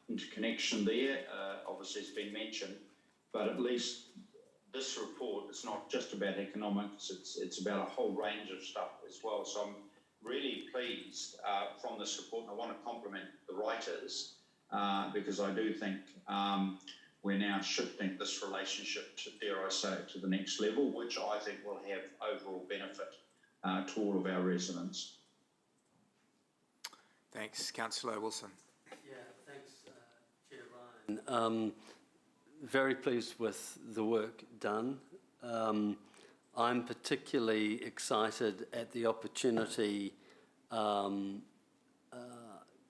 interconnection there. Obviously it's been mentioned, but at least this report, it's not just about economics, it's about a whole range of stuff as well. So I'm really pleased from this report, and I want to compliment the writers because I do think we're now shifting this relationship, to, dare I say it, to the next level, which I think will have overall benefit to all of our residents. Thanks. Councillor Wilson. Yeah, thanks, Chair Ryan. Very pleased with the work done. I'm particularly excited at the opportunity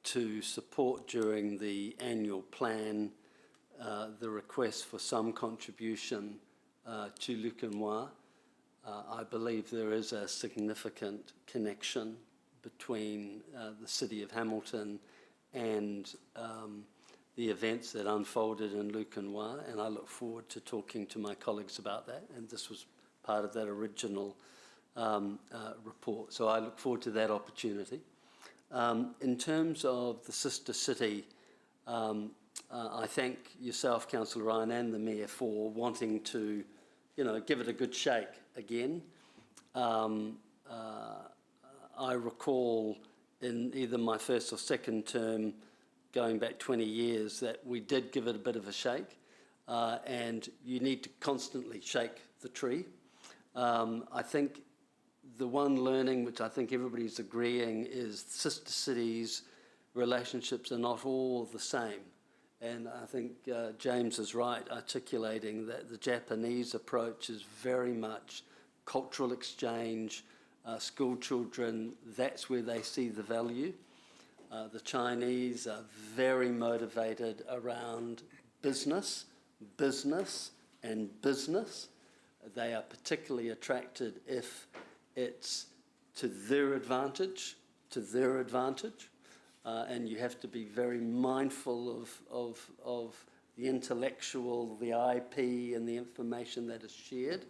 to support during the annual plan the request for some contribution to Lukenwa. I believe there is a significant connection between the City of Hamilton and the events that unfolded in Lukenwa, and I look forward to talking to my colleagues about that, and this was part of that original report. So I look forward to that opportunity. In terms of the sister city, I thank yourself, Councillor Ryan, and the Mayor for wanting to, give it a good shake again. I recall in either my first or second term, going back 20 years, that we did give it a bit of a shake, and you need to constantly shake the tree. I think the one learning, which I think everybody's agreeing, is sister cities' relationships are not all the same. And I think James is right articulating that the Japanese approach is very much cultural exchange, school children, that's where they see the value. The Chinese are very motivated around business, and business. They are particularly attracted if it's to their advantage, and you have to be very mindful of the intellectual, the IP and the information that is shared.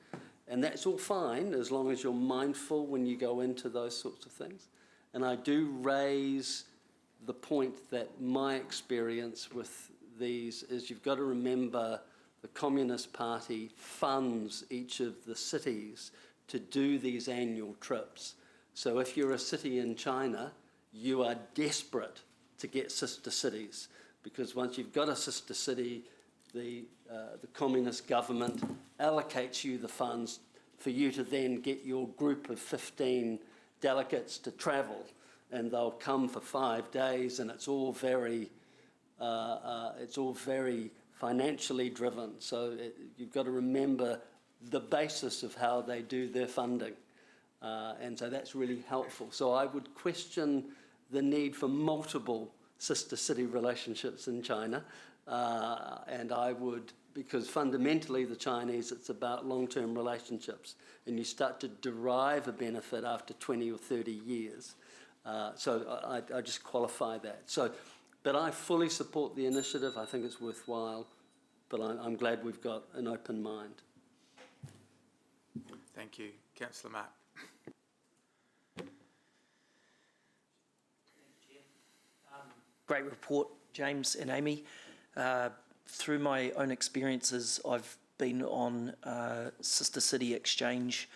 And that's all fine as long as you're mindful when you go into those sorts of things. And I do raise the point that my experience with these is you've got to remember the Communist Party funds each of the cities to do these annual trips. So if you're a city in China, you are desperate to get sister cities, because once you've got a sister city, the communist government allocates you the funds for you to then get your group of 15 delegates to travel, and they'll come for 5 days, and it's all very financially driven. So you've got to remember the basis of how they do their funding, and so that's really helpful. So I would question the need for multiple sister city relationships in China, and I would, because fundamentally the Chinese, it's about long-term relationships, and you start to derive a benefit after 20 or 30 years. So I just qualify that. So, but I fully support the initiative. I think it's worthwhile, but I'm glad we've got an open mind. Thank you. Councillor Mark. Great report, James and Amy. Through my own experiences, I've been on sister city exchange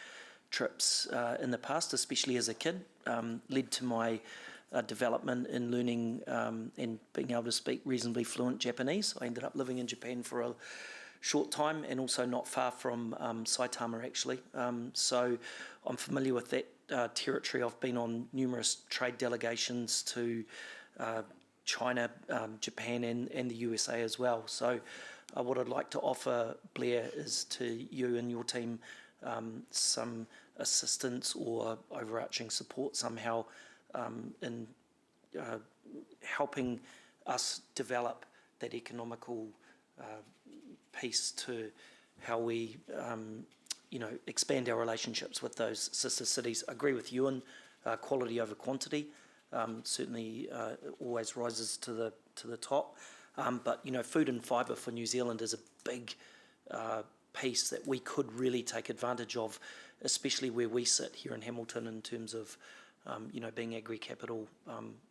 trips in the past, especially as a kid, led to my development in learning and being able to speak reasonably fluent Japanese. I ended up living in Japan for a short time, and also not far from Saitama, actually. So I'm familiar with that territory. I've been on numerous trade delegations to China, Japan and the USA as well. So what I'd like to offer, Blair, is to you and your team some assistance or overarching support somehow in helping us develop that economical piece to how we expand our relationships with those sister cities. I agree with Ewan, quality over quantity. Certainly always rises to the top. But food and fibre for New Zealand is a big piece that we could really take advantage of, especially where we sit here in Hamilton in terms of being agri-capital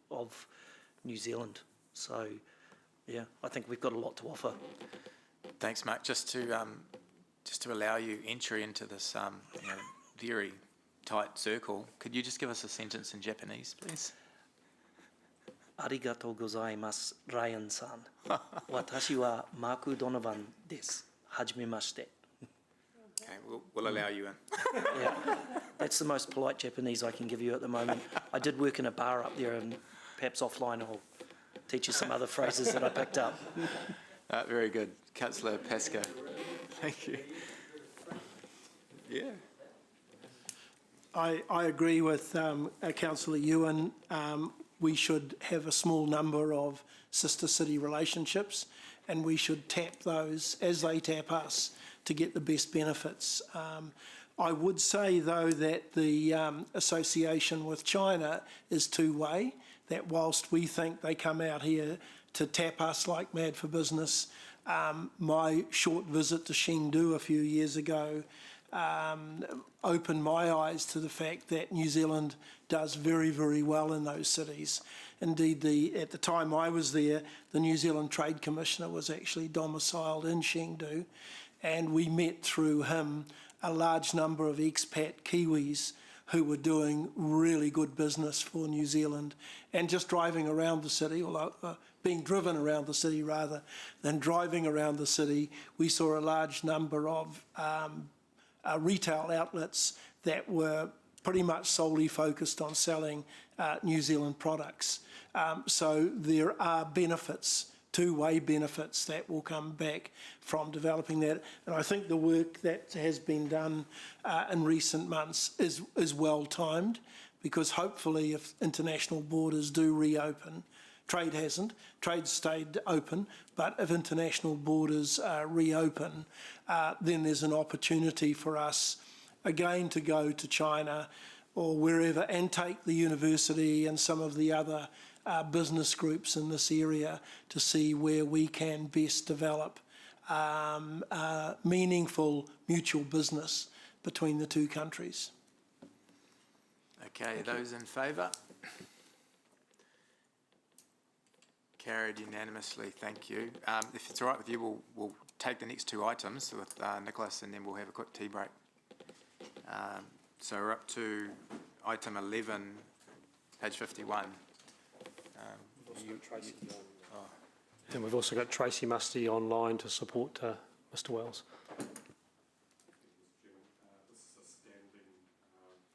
of New Zealand. So yeah, I think we've got a lot to offer. Thanks, Mark. Just to allow you entry into this very tight circle, could you just give us a sentence in Japanese, please? Arigatou gozaimasu, Ryan-san. Watashi wa Mark Donovan desu. Hajimemashite. Okay, we'll allow you in. Yeah, that's the most polite Japanese I can give you at the moment. I did work in a bar up there, and perhaps offline I'll teach you some other phrases that I picked up. Very good. Councillor Pascoe. Thank you. Yeah. I agree with Councillor Ewan. We should have a small number of sister city relationships, and we should tap those as they tap us to get the best benefits. I would say, though, that the association with China is two-way, that whilst we think they come out here to tap us like mad for business, my short visit to Chengdu a few years ago opened my eyes to the fact that New Zealand does very, very well in those cities. Indeed, at the time I was there, the New Zealand Trade Commissioner was actually domiciled in Chengdu, and we met through him a large number of expat Kiwis who were doing really good business for New Zealand. And just driving around the city, or being driven around the city rather than driving around the city, we saw a large number of retail outlets that were pretty much solely focused on selling New Zealand products. So there are benefits, two-way benefits that will come back from developing that. And I think the work that has been done in recent months is well timed, because hopefully if international borders do reopen, trade hasn't, trade stayed open, but if international borders reopen, then there's an opportunity for us again to go to China or wherever and take the university and some of the other business groups in this area to see where we can best develop meaningful mutual business between the two countries. Okay, those in favour? Carried unanimously, thank you. If it's all right with you, we'll take the next two items with Nicholas, and then we'll have a quick tea break. So we're up to item 11, page 51. And we've also got Tracy Musty online to support Mr Wells.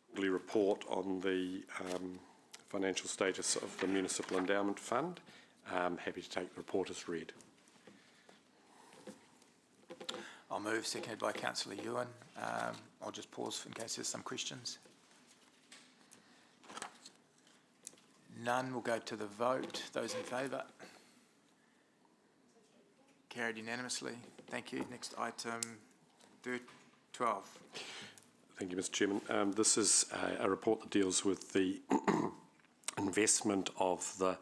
Quarterly report on the financial status of the Municipal Endowment Fund. Happy to take the report as read. I'll move, seconded by Councillor Ewan. I'll just pause in case there's some questions. None. We'll go to the vote. Those in favour? Carried unanimously. Thank you. Next item 12. Thank you, Mr Chairman. This is a report that deals with the investment of the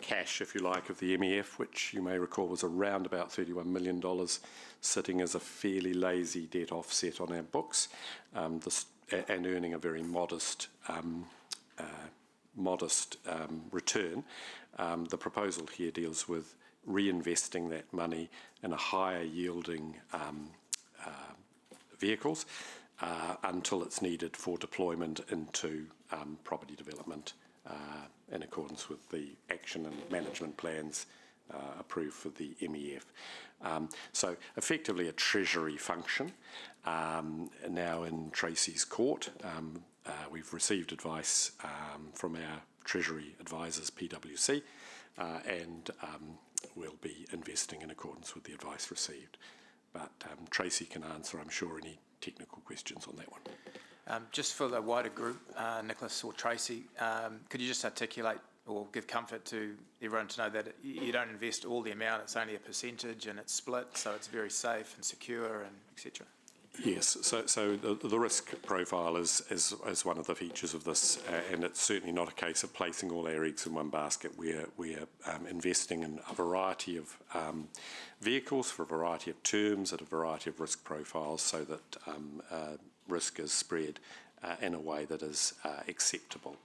cash, if you like, of the MEF, which you may recall was around about $31 million, sitting as a fairly lazy debt offset on our books, and earning a very modest return. The proposal here deals with reinvesting that money in a higher yielding vehicles until it's needed for deployment into property development in accordance with the action and management plans approved for the MEF. So effectively a treasury function. Now in Tracy's court, we've received advice from our Treasury advisors, PwC, and we'll be investing in accordance with the advice received. But Tracy can answer, I'm sure, any technical questions on that one. Just for the wider group, Nicholas or Tracy, could you just articulate or give comfort to everyone to know that you don't invest all the amount, it's only a percentage and it's split, so it's very safe and secure and etc.? Yes, so the risk profile is one of the features of this, and it's certainly not a case of placing all our eggs in one basket. We're investing in a variety of vehicles for a variety of terms at a variety of risk profiles, so that risk is spread in a way that is acceptable.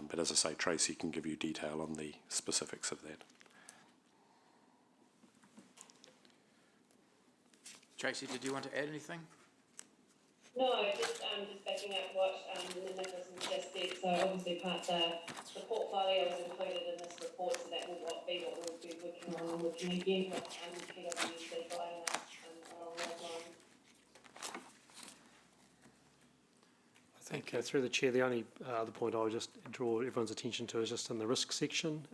But as I say, Tracy can give you detail on the specifics of that. Tracy, did you want to add anything? No, just backing up what Nicholas has just said. So obviously the portfolio is included in this report, so that will be what we'll be working on and working again with PwC guiding us along those lines. I think through the chair, the only other point I would just draw everyone's attention to is just in the risk section.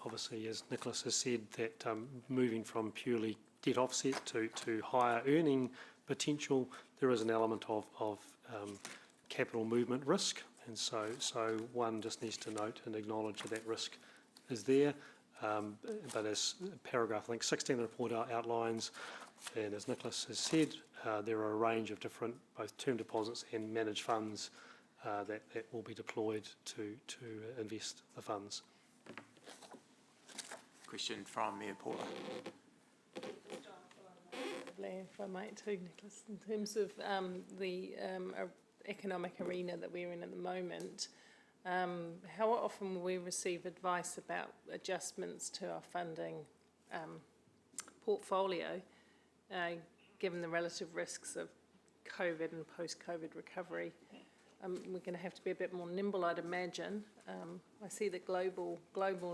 Obviously, as Nicholas has said, that moving from purely debt offset to higher earning potential, there is an element of capital movement risk, and so one just needs to note and acknowledge that risk is there. But as paragraph, I think 16 of the report outlines, and as Nicholas has said, there are a range of different both term deposits and managed funds that will be deployed to invest the funds. Question from Mayor Paula. If I might too, Nicholas, in terms of the economic arena that we're in at the moment, how often will we receive advice about adjustments to our funding portfolio, given the relative risks of COVID and post-COVID recovery? We're going to have to be a bit more nimble, I'd imagine. I see that global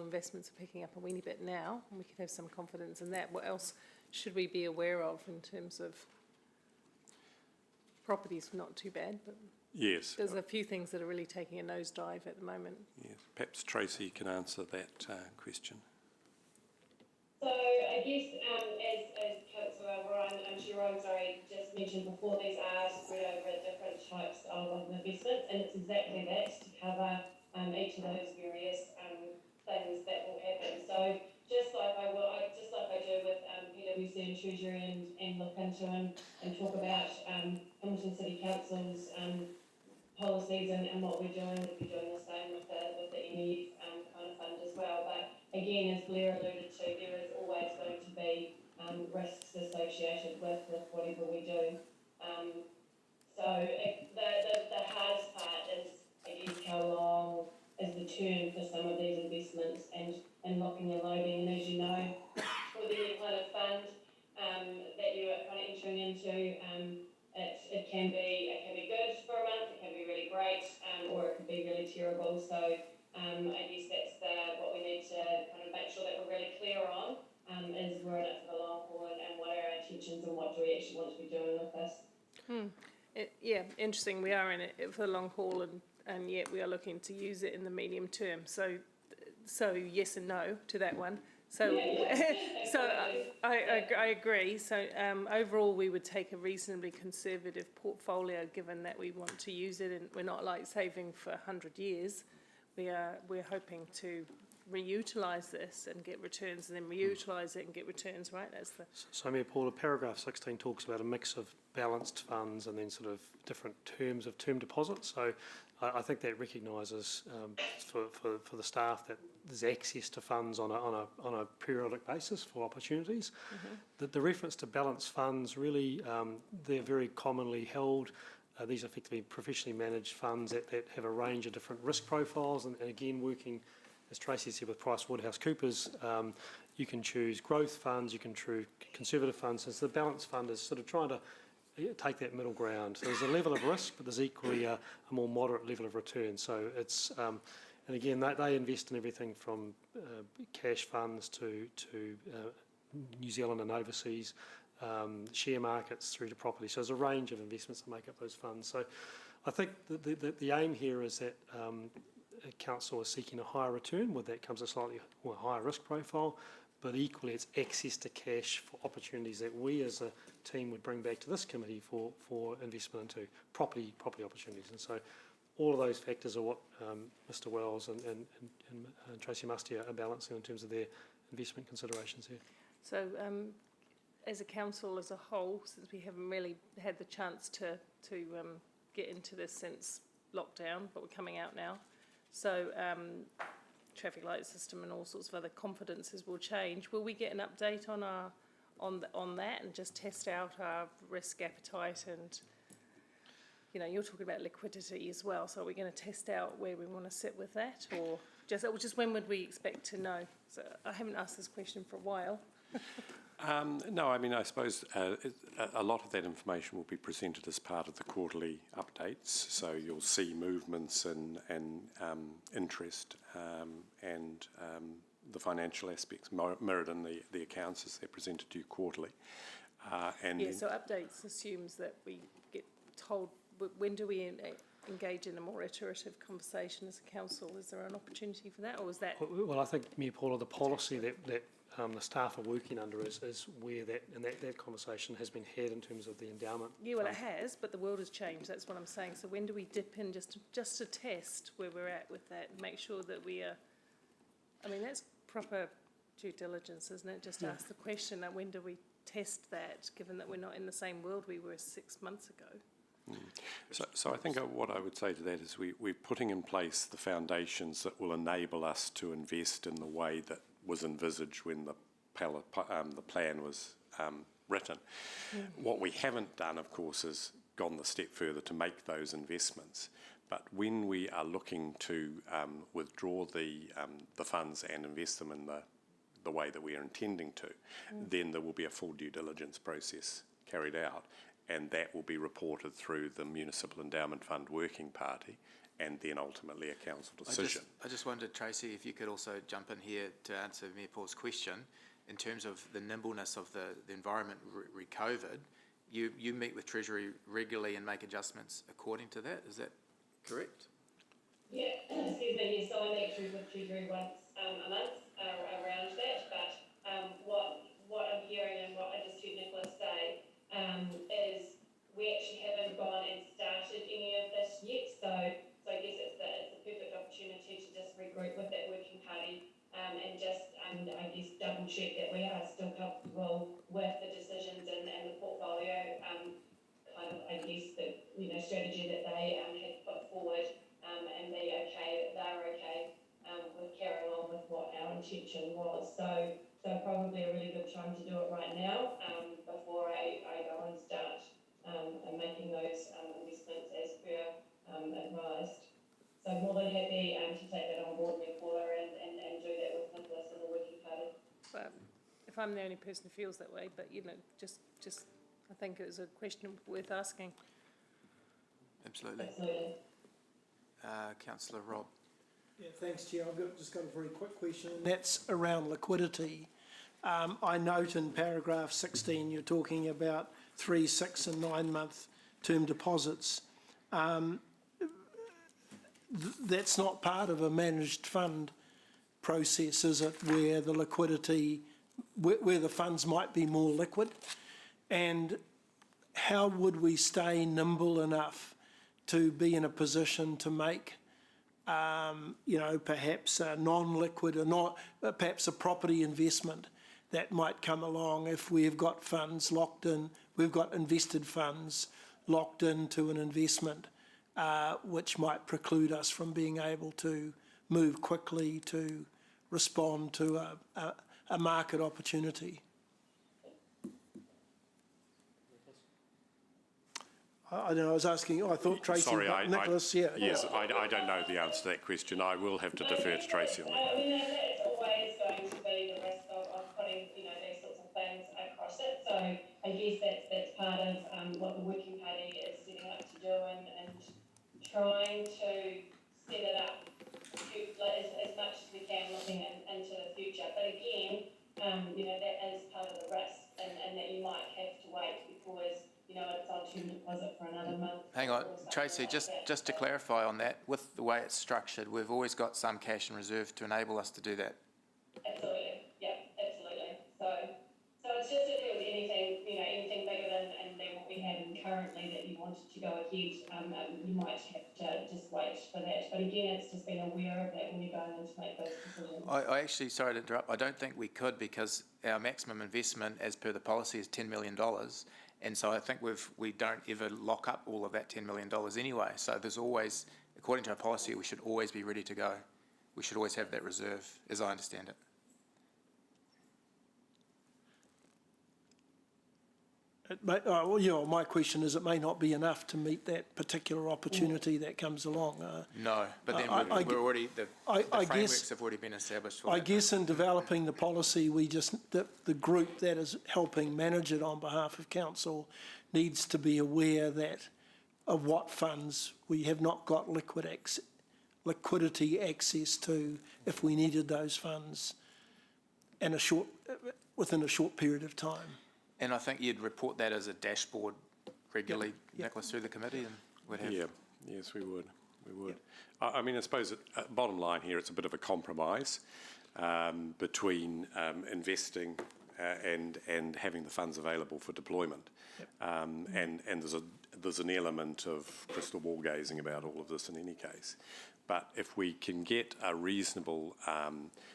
investments are picking up a weeny bit now, and we can have some confidence in that. What else should we be aware of in terms of properties? Not too bad, but yes, there's a few things that are really taking a nosedive at the moment. yes. Perhaps Tracy can answer that question. So I guess as Councillor Ryan Shirong, just mentioned before, these are spread over different types of investments, and it's exactly that, to cover each of those various things that will happen. So just like I do with PwC and Treasury, and look into and talk about Hamilton City Council's policies and what we're doing, we'll be doing the same with the MEF kind of fund as well. But again, as Blair alluded to, there is always going to be risks associated with whatever we do. The hardest part is, I guess, how long is the term for some of these investments and locking and loading. And as you know, with any kind of fund that you are kind of entering into, it can be good for a month, it can be really great, or it could be really terrible. So I guess that's what we need to kind of make sure that we're really clear on, is we're in it for the long haul, and what are our intentions and what do we actually want to be doing with this. Yeah, interesting. We are in it for the long haul, and yet we are looking to use it in the medium term. So yes and no to that one. So, I agree. So overall, we would take a reasonably conservative portfolio, given that we want to use it, and we're not like saving for 100 years. We're hoping to reutilise this and get returns, and then reutilise it and get returns. Right? That's the. So, Mayor Paula, paragraph 16 talks about a mix of balanced funds and then sort of different terms of term deposits. So I think that recognises for the staff that there's access to funds on a periodic basis for opportunities. Mm-hmm. The reference to balanced funds, really, they're very commonly held. These are effectively professionally managed funds that have a range of different risk profiles, and again, working, as Tracy said, with PricewaterhouseCoopers, you can choose growth funds, you can choose conservative funds, and so the balanced fund is sort of trying to take that middle ground. So there's a level of risk, but there's equally a more moderate level of return. So it's, and again, they invest in everything from cash funds to New Zealand and overseas, share markets through to property. So there's a range of investments that make up those funds. So I think the aim here is that council is seeking a higher return. With that comes a slightly higher risk profile, but equally it's access to cash for opportunities that we as a team would bring back to this committee for investment into property opportunities. And so all of those factors are what Mr Wells and Tracy Musty are balancing in terms of their investment considerations here. So as a council as a whole, since we haven't really had the chance to get into this since lockdown, but we're coming out now, so traffic light system and all sorts of other confidences will change. Will we get an update on that and just test out our risk appetite? And you're talking about liquidity as well, so are we going to test out where we want to sit with that, or just when would we expect to know? So I haven't asked this question for a while. No, I mean, I suppose a lot of that information will be presented as part of the quarterly updates. So you'll see movements in interest and the financial aspects mirrored in the accounts as they're presented to you quarterly. So updates assumes that we get told, when do we engage in a more iterative conversation as a council? Is there an opportunity for that, or is that? Well, I think, Mayor Paula, the policy that the staff are working under is where that conversation has been had in terms of the endowment. Yeah, well, it has, but the world has changed. That's what I'm saying. So when do we dip in just to test where we're at with that, and make sure that we are? I mean, that's proper due diligence, isn't it? Just ask the question: when do we test that? Given that we're not in the same world we were 6 months ago. So I think what I would say to that is we're putting in place the foundations that will enable us to invest in the way that was envisaged when the plan was written. What we haven't done, of course, is gone the step further to make those investments. But when we are looking to withdraw the funds and invest them in the way that we are intending to, then there will be a full due diligence process carried out, and that will be reported through the Municipal Endowment Fund Working Party, and then ultimately a council decision. I just wondered, Tracy, if you could also jump in here to answer Mayor Paul's question in terms of the nimbleness of the environment re-COVID. You meet with Treasury regularly and make adjustments according to that. Is that correct? Yeah, excuse me. Yes, so I meet with Treasury once a month around that. But what I'm hearing and what I just heard Nicholas say is we actually haven't gone and started any of this yet. So I guess it's a perfect opportunity to just regroup with that working party and just I guess double check that we are still comfortable with the decisions and the portfolio kind of I guess the strategy that they had put forward and be okay that they're okay with carrying on with what our intention was. So probably a really good time to do it right now before I go and start making those investments as per advised. So more than happy to take that on board, Paula, and do that with Nicholas and the working party. But if I'm the only person who feels that way, but just I think it was a question worth asking. Absolutely. Councillor Rob. Yeah, thanks, Chair. I've just got a very quick question, and that's around liquidity. I note in paragraph 16 you're talking about 3, 6 and 9 month term deposits. That's not part of a managed fund process, is it, where the liquidity, where the funds might be more liquid? And how would we stay nimble enough to be in a position to make perhaps a non-liquid or not, perhaps a property investment that might come along if we've got funds locked in, we've got invested funds locked into an investment, which might preclude us from being able to move quickly to respond to a market opportunity. I don't know, I was asking, I thought Tracy, Sorry, Nicholas, yeah. Yes, I don't know the answer to that question. I will have to defer to Tracy on that. I mean, that's always going to be the risk of putting, these sorts of things across it. So I guess that's part of what the working party is setting up to do and trying to set it up as much as we can looking into the future. But again, that is part of the risk and that you might have to wait because it's on term deposit for another month. Hang on, Tracy, just to clarify on that, with the way it's structured, we've always got some cash in reserve to enable us to do that. Absolutely, yeah, absolutely. So it's just if there was anything bigger than what we have currently that you wanted to go ahead, you might have to just wait for that. But again, it's just being aware of that when you're going in to make those decisions. I actually, sorry to interrupt, I don't think we could because our maximum investment as per the policy is $10 million. And so I think we don't ever lock up all of that $10 million anyway. So there's always, according to our policy, we should always be ready to go. We should always have that reserve, as I understand it. My question is, it may not be enough to meet that particular opportunity that comes along. No, but then we're already, the frameworks have already been established for I that. guess in developing the policy, the group that is helping manage it on behalf of council needs to be aware of what funds we have not got liquidity access to if we needed those funds within a short period of time. And I think you'd report that as a dashboard regularly, Nicholas, through the committee, and would have. Yeah, yes, we would. I mean, I suppose bottom line here, it's a bit of a compromise between investing and having the funds available for deployment. And there's an element of crystal ball gazing about all of this in any case. But if we can get a reasonable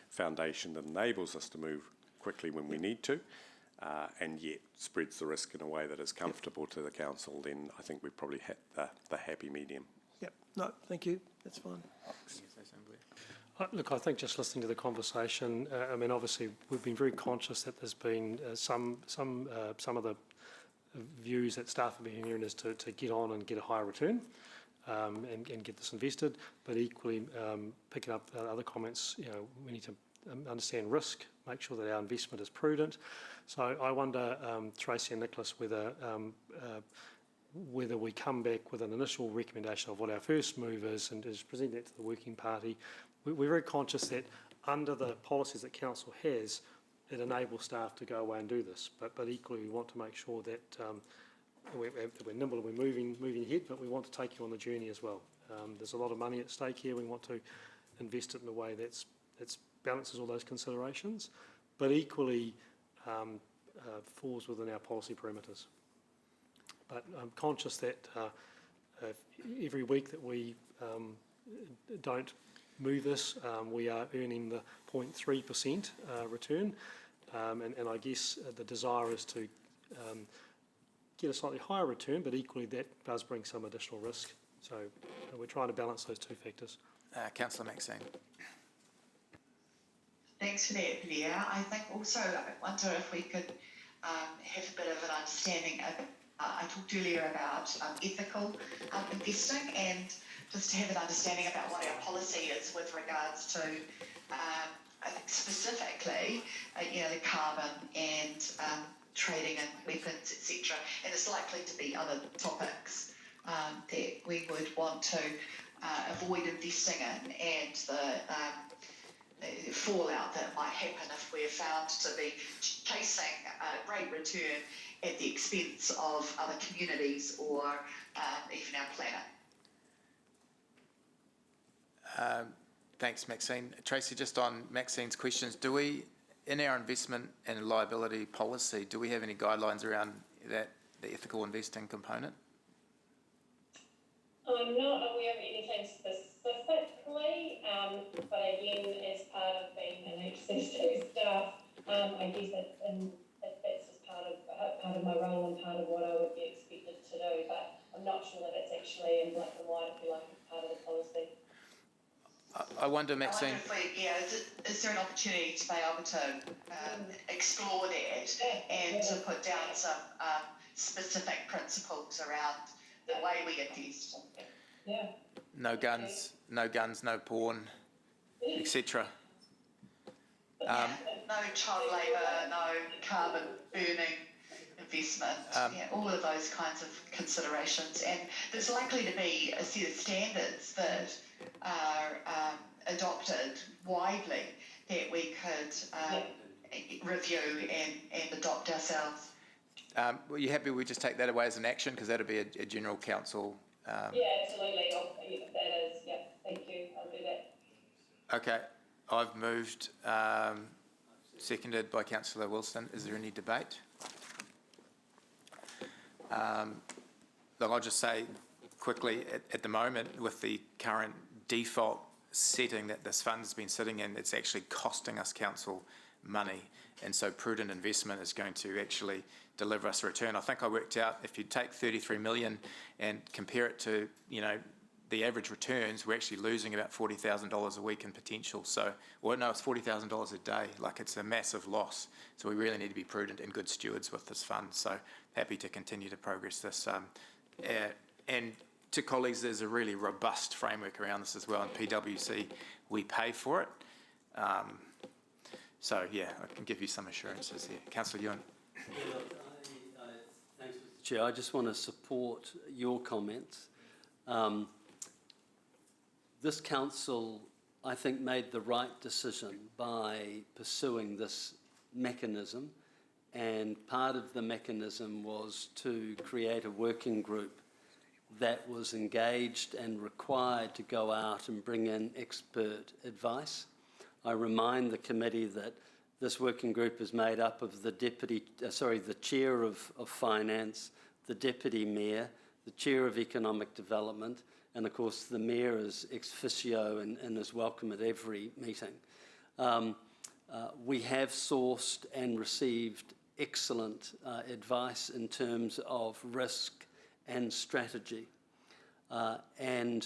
foundation that enables us to move quickly when we need to, and yet spreads the risk in a way that is comfortable to the council, then I think we've probably hit the happy medium. Yep. No, thank you. That's fine. Look, I think just listening to the conversation, I mean, obviously we've been very conscious that there's been some of the views that staff have been hearing is to get on and get a higher return and get this invested, but equally picking up other comments, we need to understand risk, make sure that our investment is prudent. So I wonder, Tracy and Nicholas, whether we come back with an initial recommendation of what our first move is and is present that to the working party. We're very conscious that under the policies that council has, it enables staff to go away and do this. But equally, we want to make sure that we're nimble and we're moving ahead, but we want to take you on the journey as well. There's a lot of money at stake here. We want to invest it in a way that's balances all those considerations, but equally falls within our policy parameters. But I'm conscious that every week that we don't move this, we are earning the 0.3% return, and I guess the desire is to get a slightly higher return, but equally that does bring some additional risk. So we're trying to balance those two factors. Councillor Maxine. Thanks for that, Leah. I think also, I wonder if we could have a bit of an understanding of, I talked earlier about ethical investing, and just to have an understanding about what our policy is with regards to, I think specifically, the carbon and trading and weapons, etc. And it's likely to be other topics that we would want to avoid investing in, and the fallout that might happen if we're found to be chasing a great return at the expense of other communities or even our planet. Thanks, Maxine. Tracy, just on Maxine's questions, do we, in our investment and liability policy, do we have any guidelines around that, the ethical investing component? I'm not aware of anything specifically, but again, as part of being an HC2 staff, I guess that's just part of my role and part of what I would be expected to do, but I'm not sure that it's actually in black and white, if you like, as part of the policy. I wonder, Maxine. Is there an opportunity to be able to explore that and to put down some specific principles around the way we invest? Yeah. No guns, no porn, etc. No child labour, no carbon burning investment, all of those kinds of considerations. And there's likely to be a set of standards that are adopted widely that we could review and adopt ourselves. Were you happy we just take that away as an action, because that'll be a general council? Yeah, absolutely. That is, yeah. Thank you. I'll do that. Okay, I've moved, seconded by Councillor Wilson. Is there any debate? Look, I'll just say quickly, at the moment, with the current default setting that this fund's been sitting in, it's actually costing us council money, and so prudent investment is going to actually deliver us a return. I think I worked out, if you take 33 million and compare it to, the average returns, we're actually losing about $40,000 a week in potential. So, well, no, it's $40,000 a day. Like, it's a massive loss. So we really need to be prudent and good stewards with this fund. So happy to continue to progress this. And to colleagues, there's a really robust framework around this as well. In PwC, we pay for it. So, yeah, I can give you some assurances here. Councillor Ewan. Thanks, Mr. Chair. I just want to support your comments. This council, I think, made the right decision by pursuing this mechanism, and part of the mechanism was to create a working group that was engaged and required to go out and bring in expert advice. I remind the committee that this working group is made up of the the chair of finance, the deputy mayor, the chair of economic development, and of course the mayor is ex officio and is welcome at every meeting. We have sourced and received excellent advice in terms of risk and strategy. I'm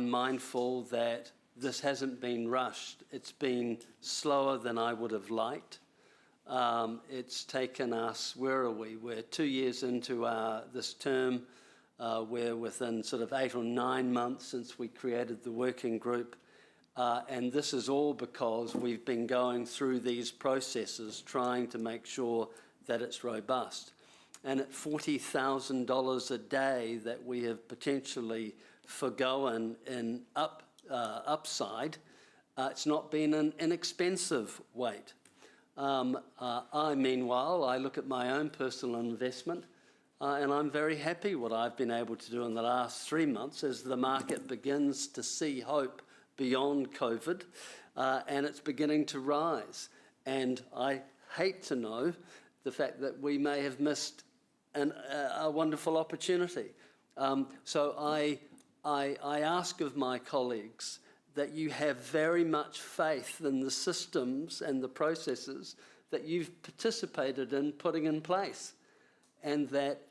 mindful that this hasn't been rushed. It's been slower than I would have liked. It's taken us, where are we? We're 2 years into this term. We're within sort of 8 or 9 months since we created the working group. And this is all because we've been going through these processes trying to make sure that it's robust. And at $40,000 a day that we have potentially forgotten in upside, it's not been an inexpensive wait. Meanwhile, I look at my own personal investment and I'm very happy what I've been able to do in the last 3 months as the market begins to see hope beyond COVID and it's beginning to rise. And I hate to know the fact that we may have missed a wonderful opportunity. So I ask of my colleagues that you have very much faith in the systems and the processes that you've participated in putting in place, and that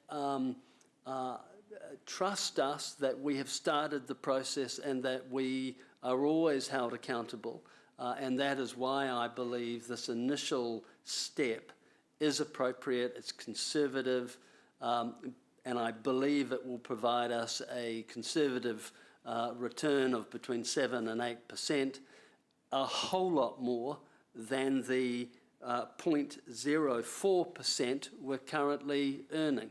trust us that we have started the process and that we are always held accountable. And that is why I believe this initial step is appropriate, it's conservative, and I believe it will provide us a conservative return of between 7 and 8%, a whole lot more than the 0.04% we're currently earning.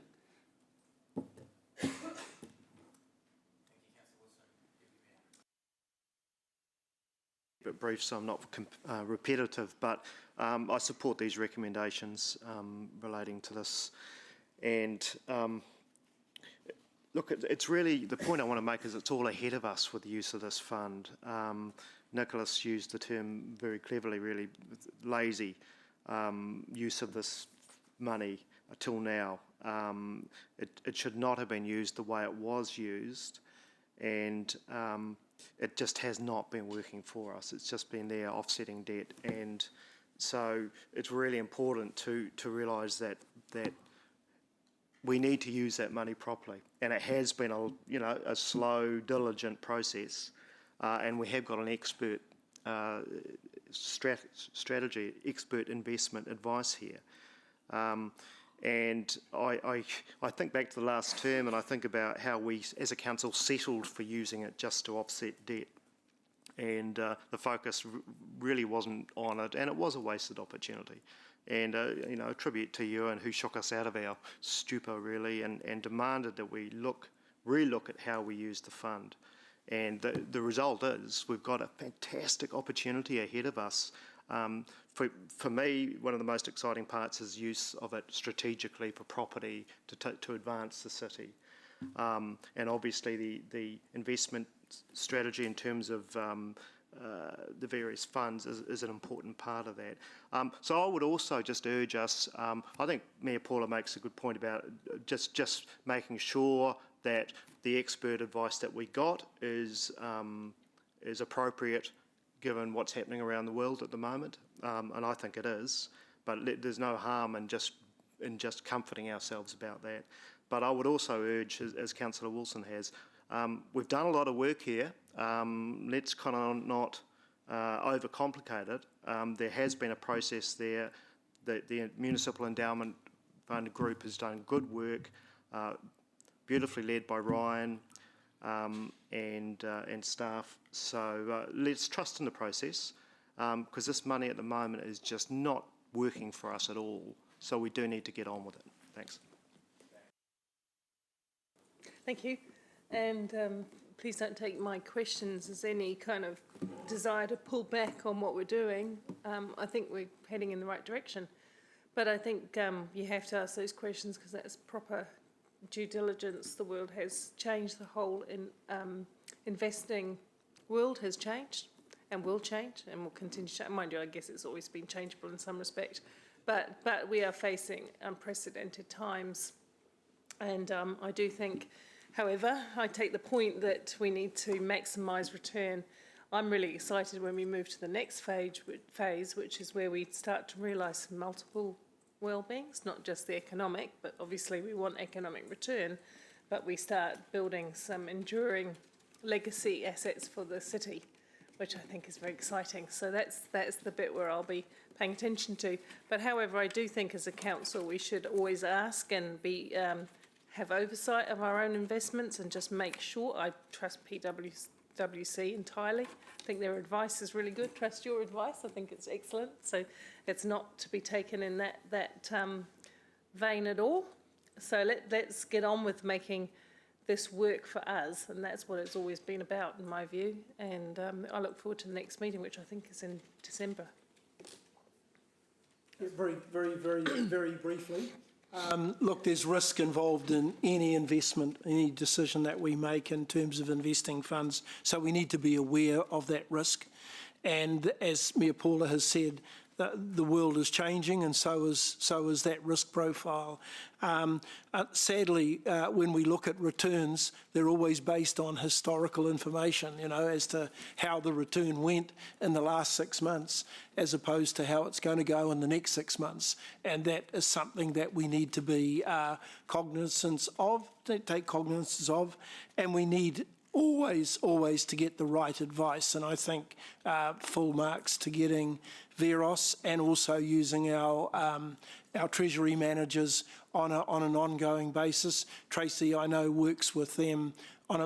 Bit brief, so I'm not repetitive, but I support these recommendations relating to this. And look, it's really, the point I want to make is it's all ahead of us with the use of this fund. Nicholas used the term very cleverly, really lazy use of this money till now. It should not have been used the way it was used, and it just has not been working for us. It's just been there offsetting debt, and so it's really important to realise that we need to use that money properly, and it has been a slow, diligent process, and we have got an expert strategy, expert investment advice here. And I think back to the last term, and I think about how we, as a council, settled for using it just to offset debt, and the focus really wasn't on it, and it was a wasted opportunity. And a tribute to Ewan, who shook us out of our stupor really, and demanded that we re-look at how we use the fund. And the result is we've got a fantastic opportunity ahead of us. For me, one of the most exciting parts is use of it strategically for property to advance the city. And obviously the investment strategy in terms of the various funds is an important part of that. So I would also just urge us, I think Mayor Paula makes a good point about just making sure that the expert advice that we got is appropriate given what's happening around the world at the moment, and I think it is, but there's no harm in just comforting ourselves about that. But I would also urge, as Councillor Wilson has, We've done a lot of work here. Let's kind of not overcomplicate it. There has been a process there. The Municipal Endowment Fund group has done good work, beautifully led by Ryan and staff. So let's trust in the process, because this money at the moment is just not working for us at all. So we do need to get on with it. Thanks. Thank you. And please don't take my questions as any kind of desire to pull back on what we're doing. I think we're heading in the right direction. But I think you have to ask those questions because that's proper due diligence. The world has changed. The whole investing world has changed and will change and will continue to change. Mind you, I guess it's always been changeable in some respect. But we are facing unprecedented times. And I do think, however, I take the point that we need to maximise return. I'm really excited when we move to the next phase, which is where we start to realise multiple well-beings, not just the economic, but obviously we want economic return, but we start building some enduring legacy assets for the city, which I think is very exciting. So that's the bit where I'll be paying attention to. But however, I do think as a council we should always ask and be have oversight of our own investments and just make sure. I trust PwC entirely. I think their advice is really good. Trust your advice. I think it's excellent. So it's not to be taken in that vein at all. So let's get on with making this work for us, and that's what it's always been about in my view. And I look forward to the next meeting, which I think is in December. Yeah, very briefly. Look, there's risk involved in any investment, any decision that we make in terms of investing funds. So we need to be aware of that risk. And as Mayor Paula has said, the world is changing, and so is that risk profile. Sadly, when we look at returns, they're always based on historical information, you know, as to how the return went in the last 6 months, as opposed to how it's going to go in the next 6 months. And that is something that we need to be cognizant of, take cognizance of, and we need always to get the right advice. And I think full marks to getting Veros and also using our treasury managers on an ongoing basis. Tracy, I know, works with them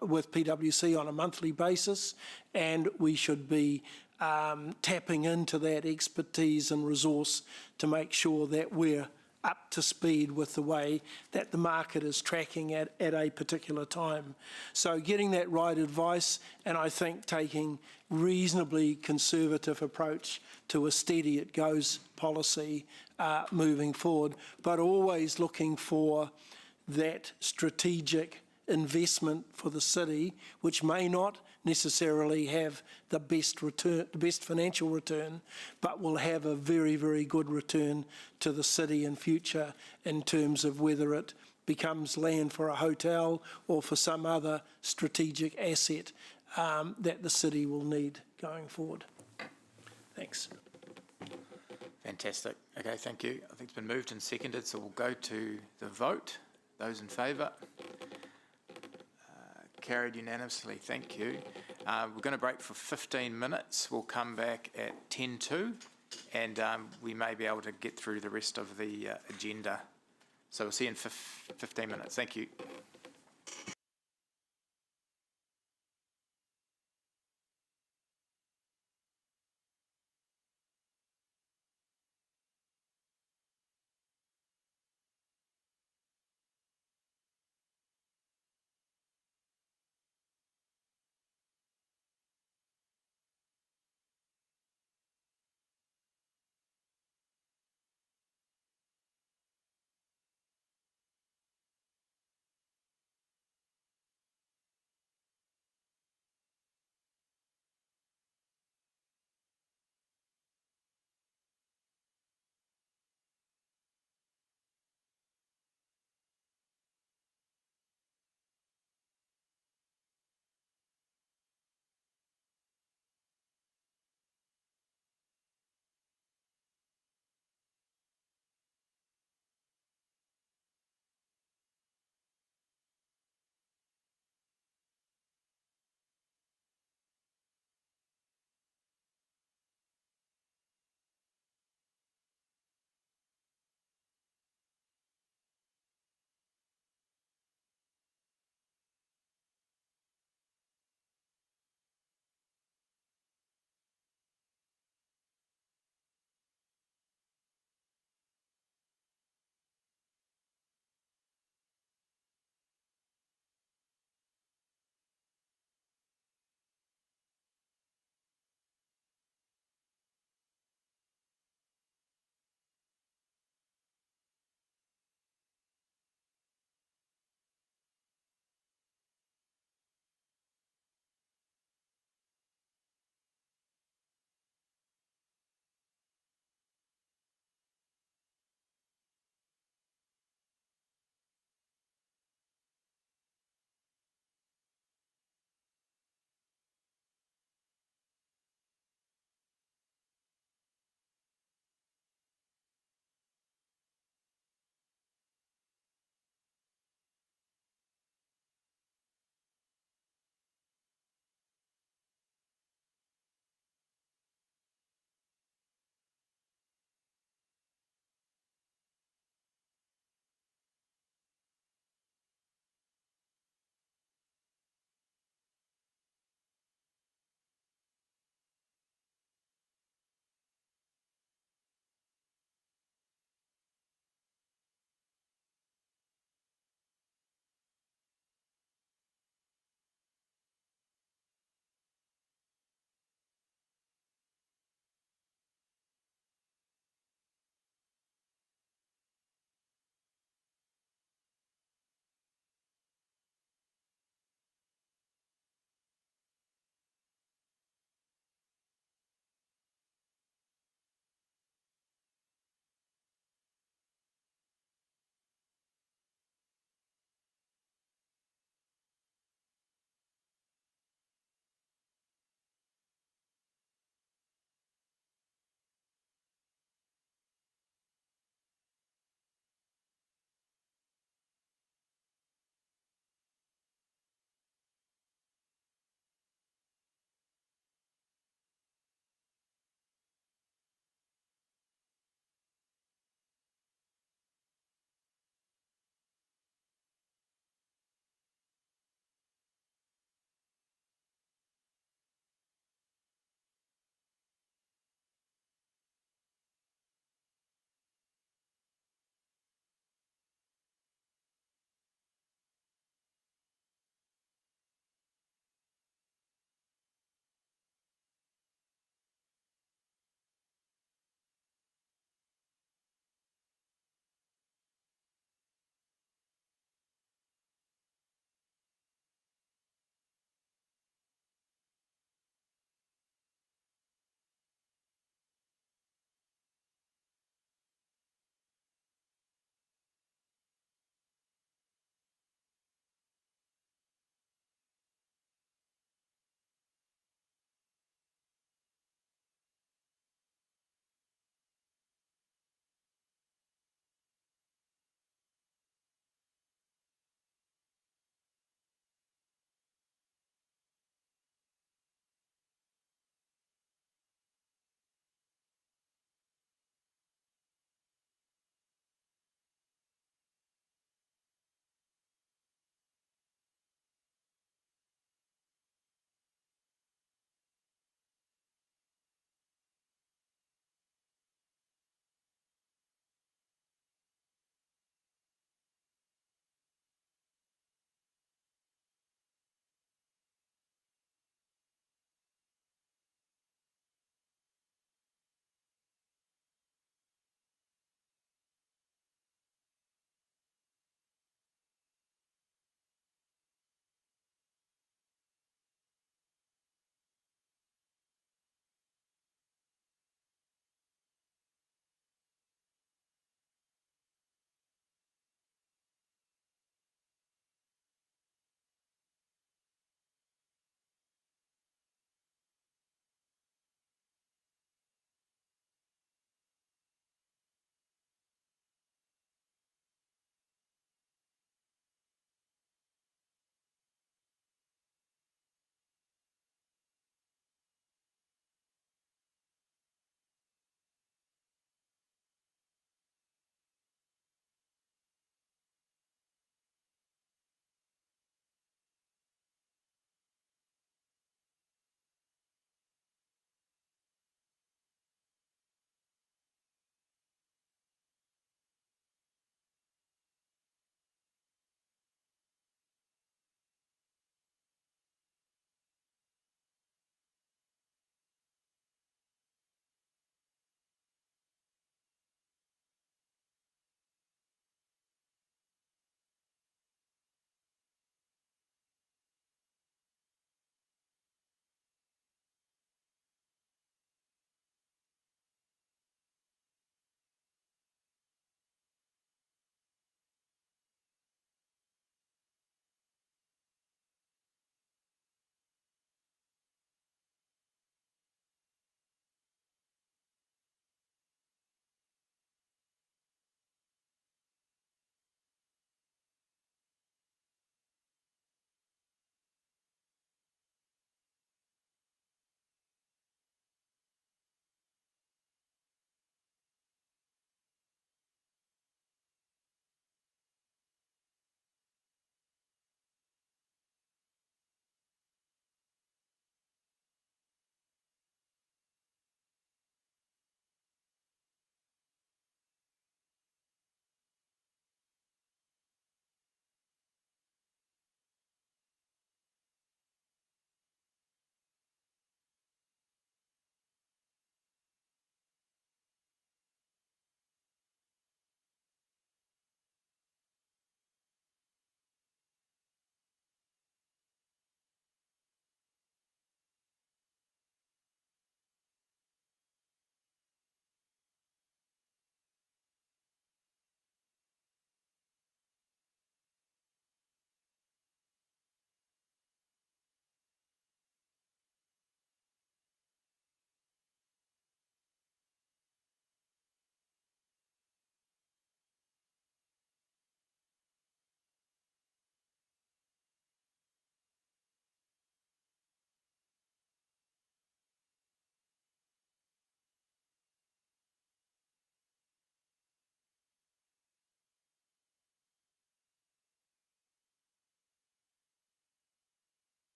with PwC on a monthly basis, and we should be tapping into that expertise and resource to make sure that we're up to speed with the way that the market is tracking at a particular time. So getting that right advice, and I think taking reasonably conservative approach to a steady it goes policy moving forward, but always looking for that strategic investment for the city, which may not necessarily have the best return, the best financial return, but will have a very good return to the city in future in terms of whether it becomes land for a hotel or for some other strategic asset that the city will need going forward. Thanks. Fantastic. Okay, thank you. I think it's been moved and seconded, so we'll go to the vote. Those in favour? Carried unanimously, thank you. We're going to break for 15 minutes. We'll come back at 10:02 and we may be able to get through the rest of the agenda. So we'll see you in 15 minutes. Thank you.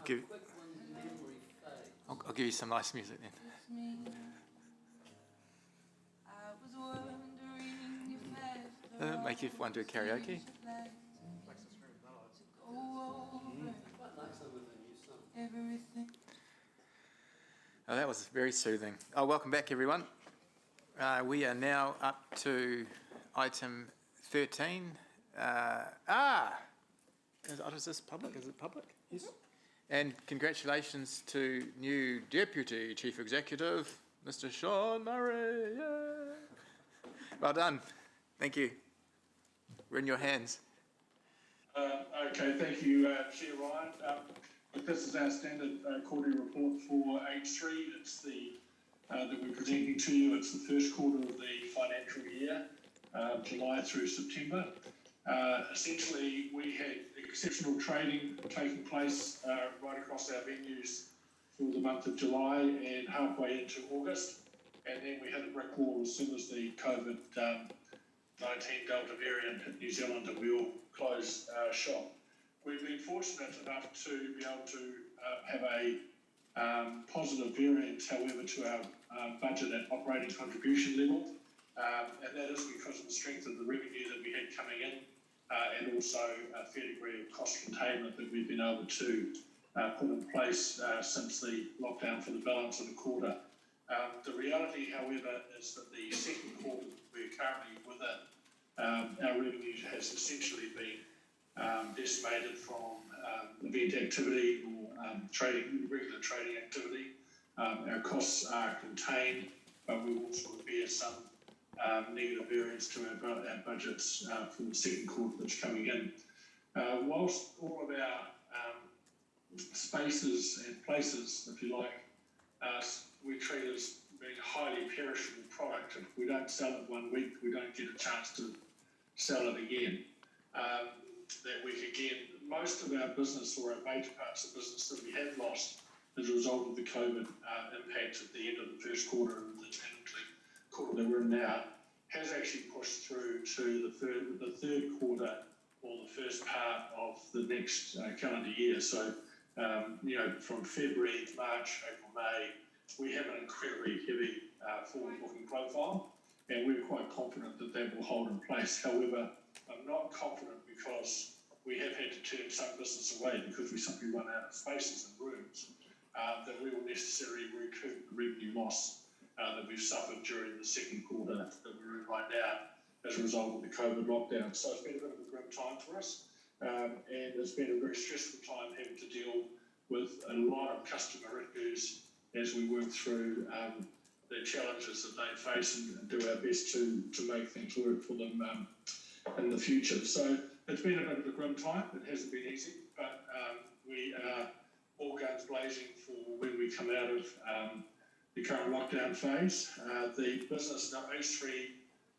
give you some nice music then. Make you want to do karaoke? Oh, that was very soothing. Oh, welcome back, everyone. We are now up to item 13. Is this public? Is it public? Yes. And congratulations to new Deputy Chief Executive, Mr. Sean Murray. Yay. Well done. Thank you. We're in your hands. Okay, thank you, Chair Ryan. This is our standard quarterly report for H3. It's the that we're presenting to you. It's the first quarter of the financial year, July through September. Essentially, we had exceptional trading taking place right across our venues through the month of July and halfway into August. And then we hit a brick wall as soon as the COVID-19 Delta variant hit New Zealand and we all closed shop. We've been fortunate enough to be able to have a positive variance, however, to our budget and operating contribution level. And that is because of the strength of the revenue that we had coming in and also a fair degree of cost containment that we've been able to put in place since the lockdown for the balance of the quarter. The reality, however, is that the second quarter we're currently within, our revenue has essentially been decimated from event activity or regular trading activity. Our costs are contained, but we also bear some negative variance to our budgets for the second quarter that's coming in. Whilst all of our spaces and places, if you like, we treat as being highly perishable product. If we don't sell it 1 week, we don't get a chance to sell it again. That week again, most of our business or our major parts of business that we have lost as a result of the COVID impact at the end of the first quarter and the quarter that we're in now has actually pushed through to the third quarter or the first part of the next calendar year. So, from February, March, April, May, we have an incredibly heavy forward booking profile, and we're quite confident that that will hold in place. However, I'm not confident because we have had to turn some business away because we simply run out of spaces and rooms, that we will necessarily recoup the revenue loss that we've suffered during the second quarter that we're in right now as a result of the COVID lockdown. So it's been a bit of a grim time for us, and it's been a very stressful time having to deal with a lot of customer issues as we work through the challenges that they face and do our best to make things work for them in the future. So it's been a bit of a grim time. It hasn't been easy, but we are all guns blazing for when we come out of the current lockdown phase. The business now, H3,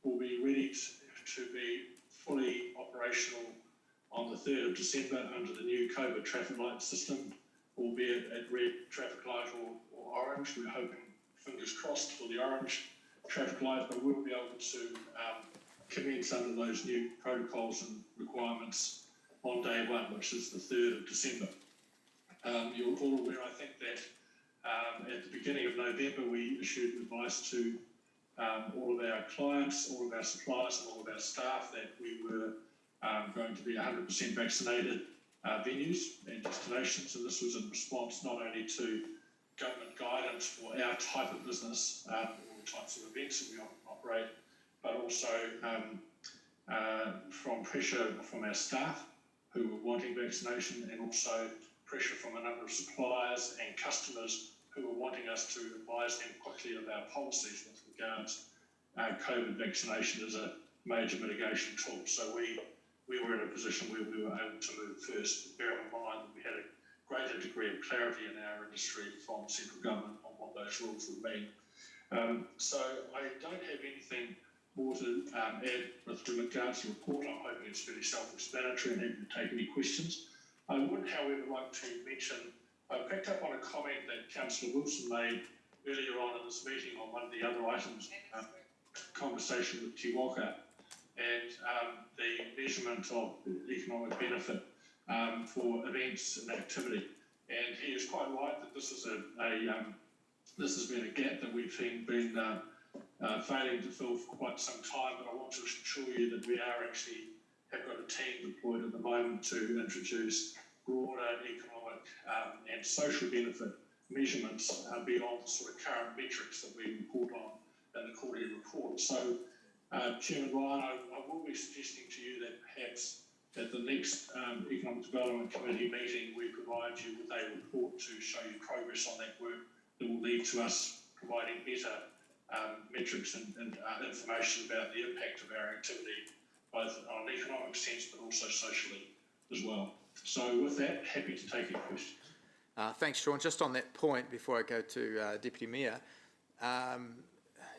will be ready to be fully operational on the 3rd of December under the new COVID traffic light system, albeit at red traffic light or orange. We're hoping, fingers crossed, for the orange traffic light, but we'll be able to commence under those new protocols and requirements on day one, which is the 3rd of December. You're all aware, I think, that at the beginning of November, we issued advice to all of our clients, all of our suppliers and all of our staff that we were going to be 100% vaccinated venues and destinations, and this was in response not only to government guidance for our type of business or the types of events that we operate, but also from pressure from our staff who were wanting vaccination, and also pressure from a number of suppliers and customers who were wanting us to advise them quickly of our policies with regards COVID vaccination as a major mitigation tool. So we were in a position where we were able to move first, bearing in mind that we had a greater degree of clarity in our industry from central government on what those rules would mean. So I don't have anything more to add with regards to the report. I'm hoping it's fairly self-explanatory and happy to take any questions. I would, however, like to mention, I picked up on a comment that Councillor Wilson made earlier on in this meeting on one of the other items, conversation with Te Waka, and the measurement of economic benefit for events and activity. And he is quite right that this is this has been a gap that we've been failing to fill for quite some time. But I want to assure you that we have got a team deployed at the moment to introduce broader economic and social benefit measurements beyond the sort of current metrics that we report on in the quarterly report. So, Chairman Ryan, I will be suggesting to you that perhaps at the next Economic Development Committee meeting, we provide you with a report to show you progress on that work that will lead to us providing better metrics and information about the impact of our activity, both on an economic sense but also socially as well. So with that, happy to take your questions. Thanks, Sean. Just on that point, before I go to Deputy Mayor,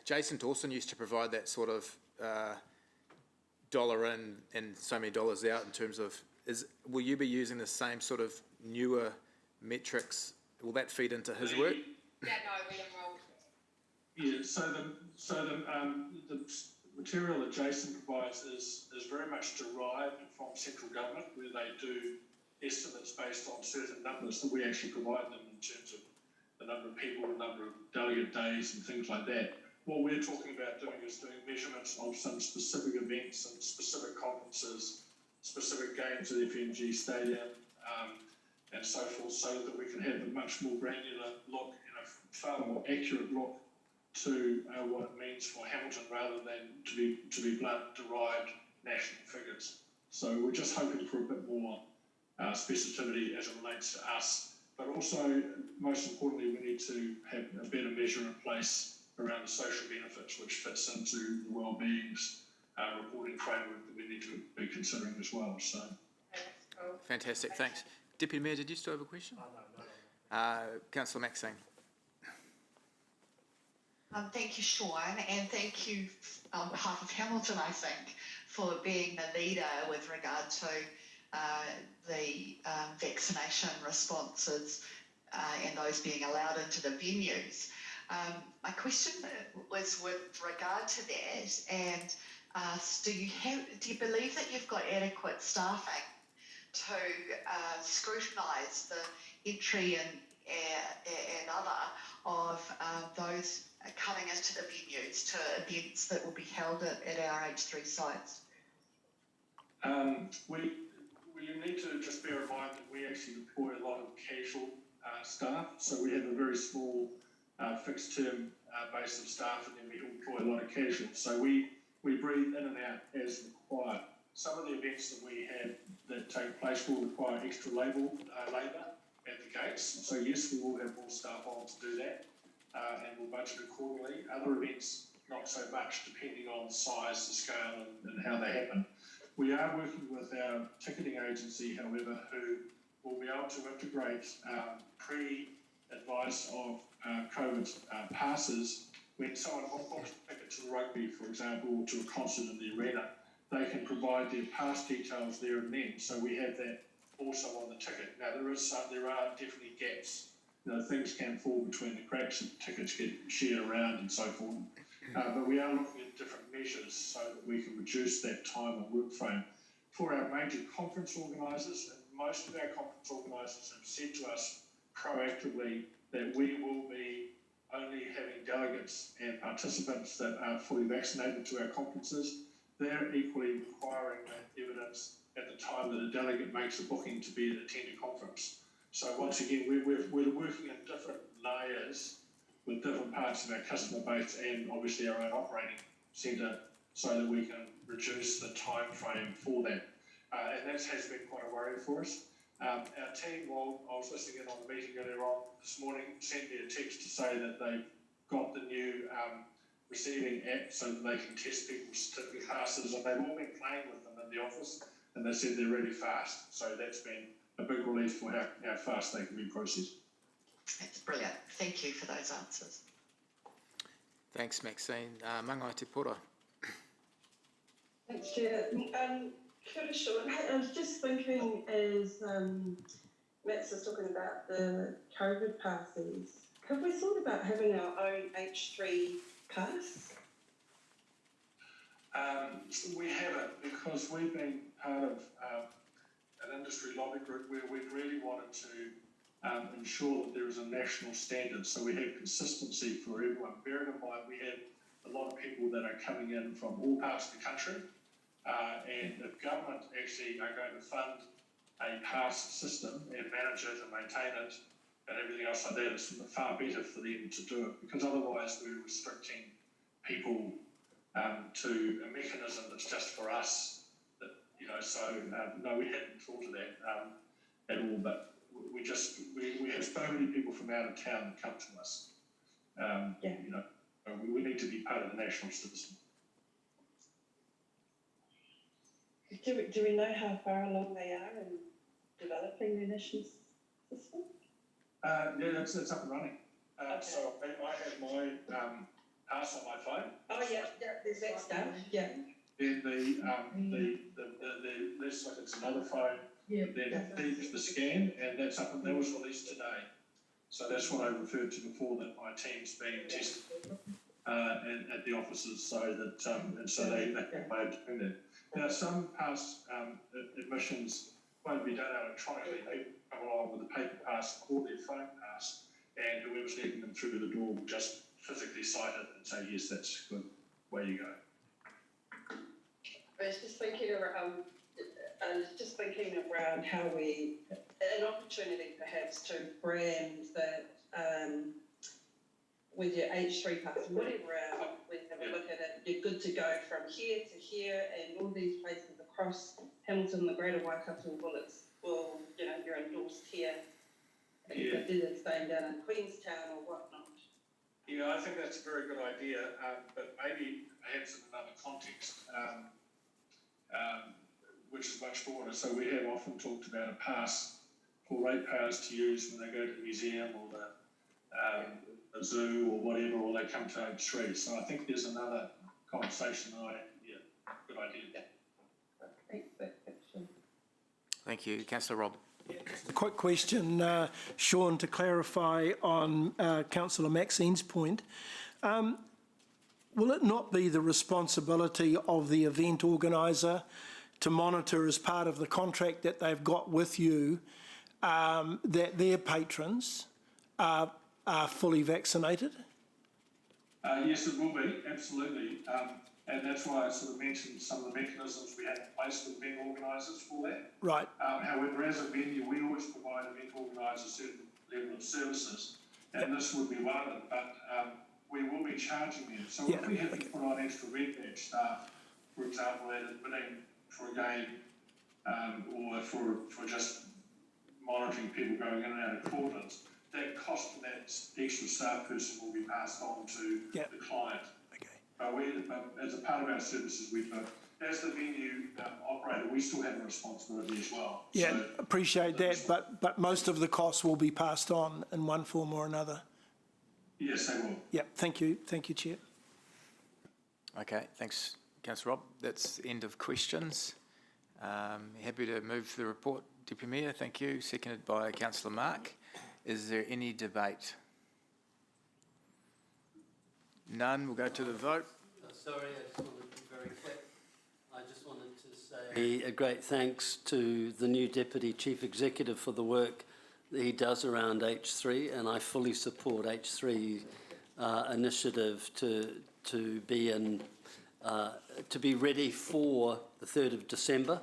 Jason Dawson used to provide that sort of dollar in and so many dollars out in terms of, will you be using the same sort of newer metrics? Will that feed into his work? Yeah, no, we enrolled. Yeah, so the material that Jason provides is very much derived from central government, where they do estimates based on certain numbers that we actually provide them in terms of the number of people, the number of delegate days and things like that. What we're talking about doing is doing measurements of some specific events and specific conferences, specific games at FMG Stadium, and so forth, so that we can have a much more granular look and a far more accurate look to what it means for Hamilton, rather than to be blunt, derived national figures. So we're just hoping for a bit more specificity as it relates to us, but also, most importantly, we need to have a better measure in place around the social benefits, which fits into the wellbeing's reporting framework that we need to be considering as well. So, Fantastic, thanks. Deputy Mayor, did you still have a question? No. Councillor Maxine. Thank you, Sean, and thank you on behalf of Hamilton, I think, for being the leader with regard to the vaccination responses and those being allowed into the venues. My question was with regard to that, and do you believe that you've got adequate staffing to scrutinise the entry and other of those coming into the venues to events that will be held at our H3 sites? You need to just bear in mind that we actually deploy a lot of casual staff, so we have a very small fixed term base of staff, and then we employ a lot of casual. So we breathe in and out as required. Some of the events that we have that take place will require extra labour at the gates. So yes, we will have more staff on to do that, and we'll budget accordingly. Other events, not so much, depending on the size, the scale, and how they happen. We are working with our ticketing agency, however, who will be able to integrate pre-advice of COVID passes. When someone books a ticket to the rugby, for example, or to a concert in the arena, they can provide their pass details there and then. So we have that also on the ticket. Now there are definitely gaps. Things can fall between the cracks and tickets get shared around and so forth. But we are looking at different measures so that we can reduce that time and work frame. For our major conference organisers, and most of our conference organisers have said to us proactively that we will be only having delegates and participants that are fully vaccinated to our conferences. They're equally requiring that evidence at the time that a delegate makes a booking to be at attend a conference. So once again, we're working in different layers with different parts of our customer base and obviously our own operating centre, so that we can reduce the time frame for that. And that has been quite a worry for us. Our team, while I was listening in on the meeting earlier on this morning, sent me a text to say that they've got the new receiving app so that they can test people's certificate passes, and they've all been playing with them in the office, and they said they're really fast. So that's been a big relief for how fast they can be processed. That's brilliant. Thank you for those answers. Thanks, Maxine. Mangai Te Pora. Thanks, Chair. Kia ora, Sean. I was just thinking, as Max was talking about the COVID passes, have we thought about having our own H3 pass? We haven't, because we've been part of an industry lobby group where we really wanted to ensure that there is a national standard so we have consistency for everyone. Bearing in mind we have a lot of people that are coming in from all parts of the country, and if government actually are going to fund a pass system and manage it and maintain it and everything else like that, it's far better for them to do it, because otherwise we're restricting people to a mechanism that's just for us. That, you know, so no, we hadn't thought of that at all, but we have so many people from out of town that come to us. You know, we need to be part of the national system. Do we know how far along they are in developing the national system? Yeah, it's up and running. So I have my pass on my phone. Oh yeah, there's that stuff. Yeah. Then there's like it's another phone. Yeah. Then the scan, and that's up, and that was released today. So that's what I referred to before, that my team's being tested at the offices, so that and so they have a way of doing that. Now some pass admissions won't be done electronically. They come along with a paper pass or their phone pass, and whoever's letting them through the door will just physically cite it and say, yes, that's good, way you go. I was just thinking around how we, an opportunity perhaps to brand that with your H3 pass, whatever, we have a look at it, you're good to go from here to here, and all these places across Hamilton, the Greater Waikato will, you know, you're endorsed here. And you could do the same down in Queenstown or whatnot. Yeah, I think that's a very good idea, but maybe perhaps in another context, which is much broader. So we have often talked about a pass for ratepayers to use when they go to the museum or the zoo or whatever, or they come to H3. So I think there's another conversation. Good idea. Thank you. Councillor Robb. Quick question, Sean, to clarify on Councillor Maxine's point. Will it not be the responsibility of the event organiser to monitor, as part of the contract that they've got with you, that their patrons are fully vaccinated? Yes, it will be, absolutely. And that's why I sort of mentioned some of the mechanisms we have in place with event organisers for that. Right. However, as a venue, we always provide event organisers a certain level of services, and this would be one of them, but we will be charging them. So if we have to put on extra red badge staff, for example, at admitting for a game, or for just monitoring people going in and out of quarters, that cost of that extra staff person will be passed on to the client. But as a part of our services, as the venue operator, we still have a responsibility as well. Yeah, so, appreciate that, but most of the costs will be passed on in one form or another. Yes, they will. Yeah, thank you, Chair. Okay, thanks, Councillor Robb. That's the end of questions. Happy to move the report, Deputy Mayor. Thank you. Seconded by Councillor Mark. Is there any debate? None. We'll go to the vote. Sorry, I just wanted to be very quick. I just wanted to say a great thanks to the new Deputy Chief Executive for the work that he does around H3, and I fully support H3 initiative to be ready for the 3rd of December.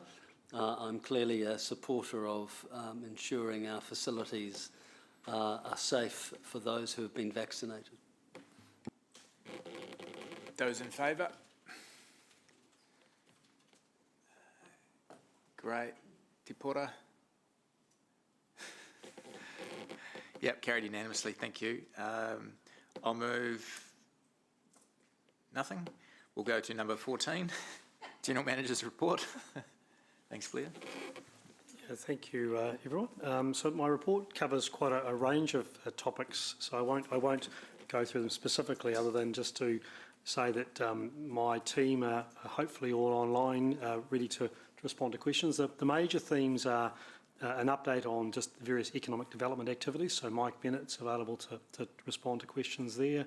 I'm clearly a supporter of ensuring our facilities are safe for those who have been vaccinated. Those in favour? Great. Te Pora? Yep, carried unanimously. Thank you. I'll move... Nothing? We'll go to number 14. General Manager's report. Thanks, Blair. Yeah, thank you, everyone. So my report covers quite a range of topics, so I won't go through them specifically, other than just to say that my team are hopefully all online, ready to respond to questions. The major themes are an update on just the various economic development activities, so Mike Bennett's available to respond to questions there,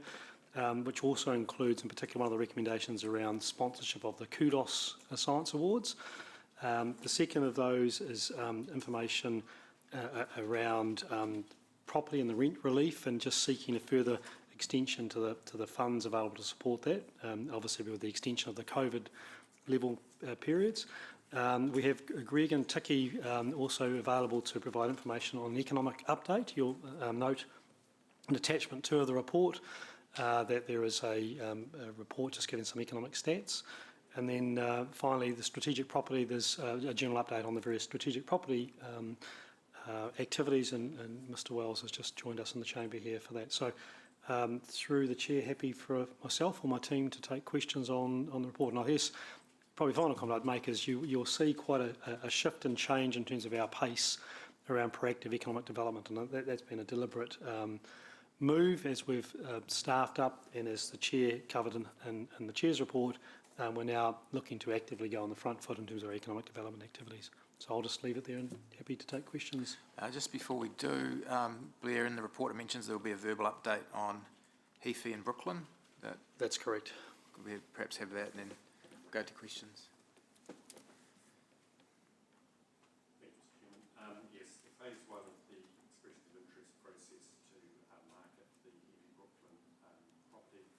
which also includes in particular one of the recommendations around sponsorship of the Kudos Science Awards. The second of those is information around property and the rent relief, and just seeking a further extension to the funds available to support that, obviously with the extension of the COVID level periods. We have Greg and Tiki also available to provide information on the economic update. You'll note in attachment 2 of the report that there is a report just giving some economic stats. And then finally, the strategic property, there's a general update on the various strategic property activities, and Mr Wells has just joined us in the chamber here for that. So through the chair, happy for myself or my team to take questions on the report. And I guess probably final comment I'd make is you'll see quite a shift and change in terms of our pace around proactive economic development, and that's been a deliberate move as we've staffed up, and as the chair covered in the chair's report, we're now looking to actively go on the front foot in terms of our economic development activities. So I'll just leave it there and happy to take questions. Just before we do, Blair, in the report it mentions there will be a verbal update on Heafy and Brooklyn. That's correct. Could we perhaps have that and then go to questions? Yes, phase 1 of the expression of interest process to market the Heafy Brooklyn property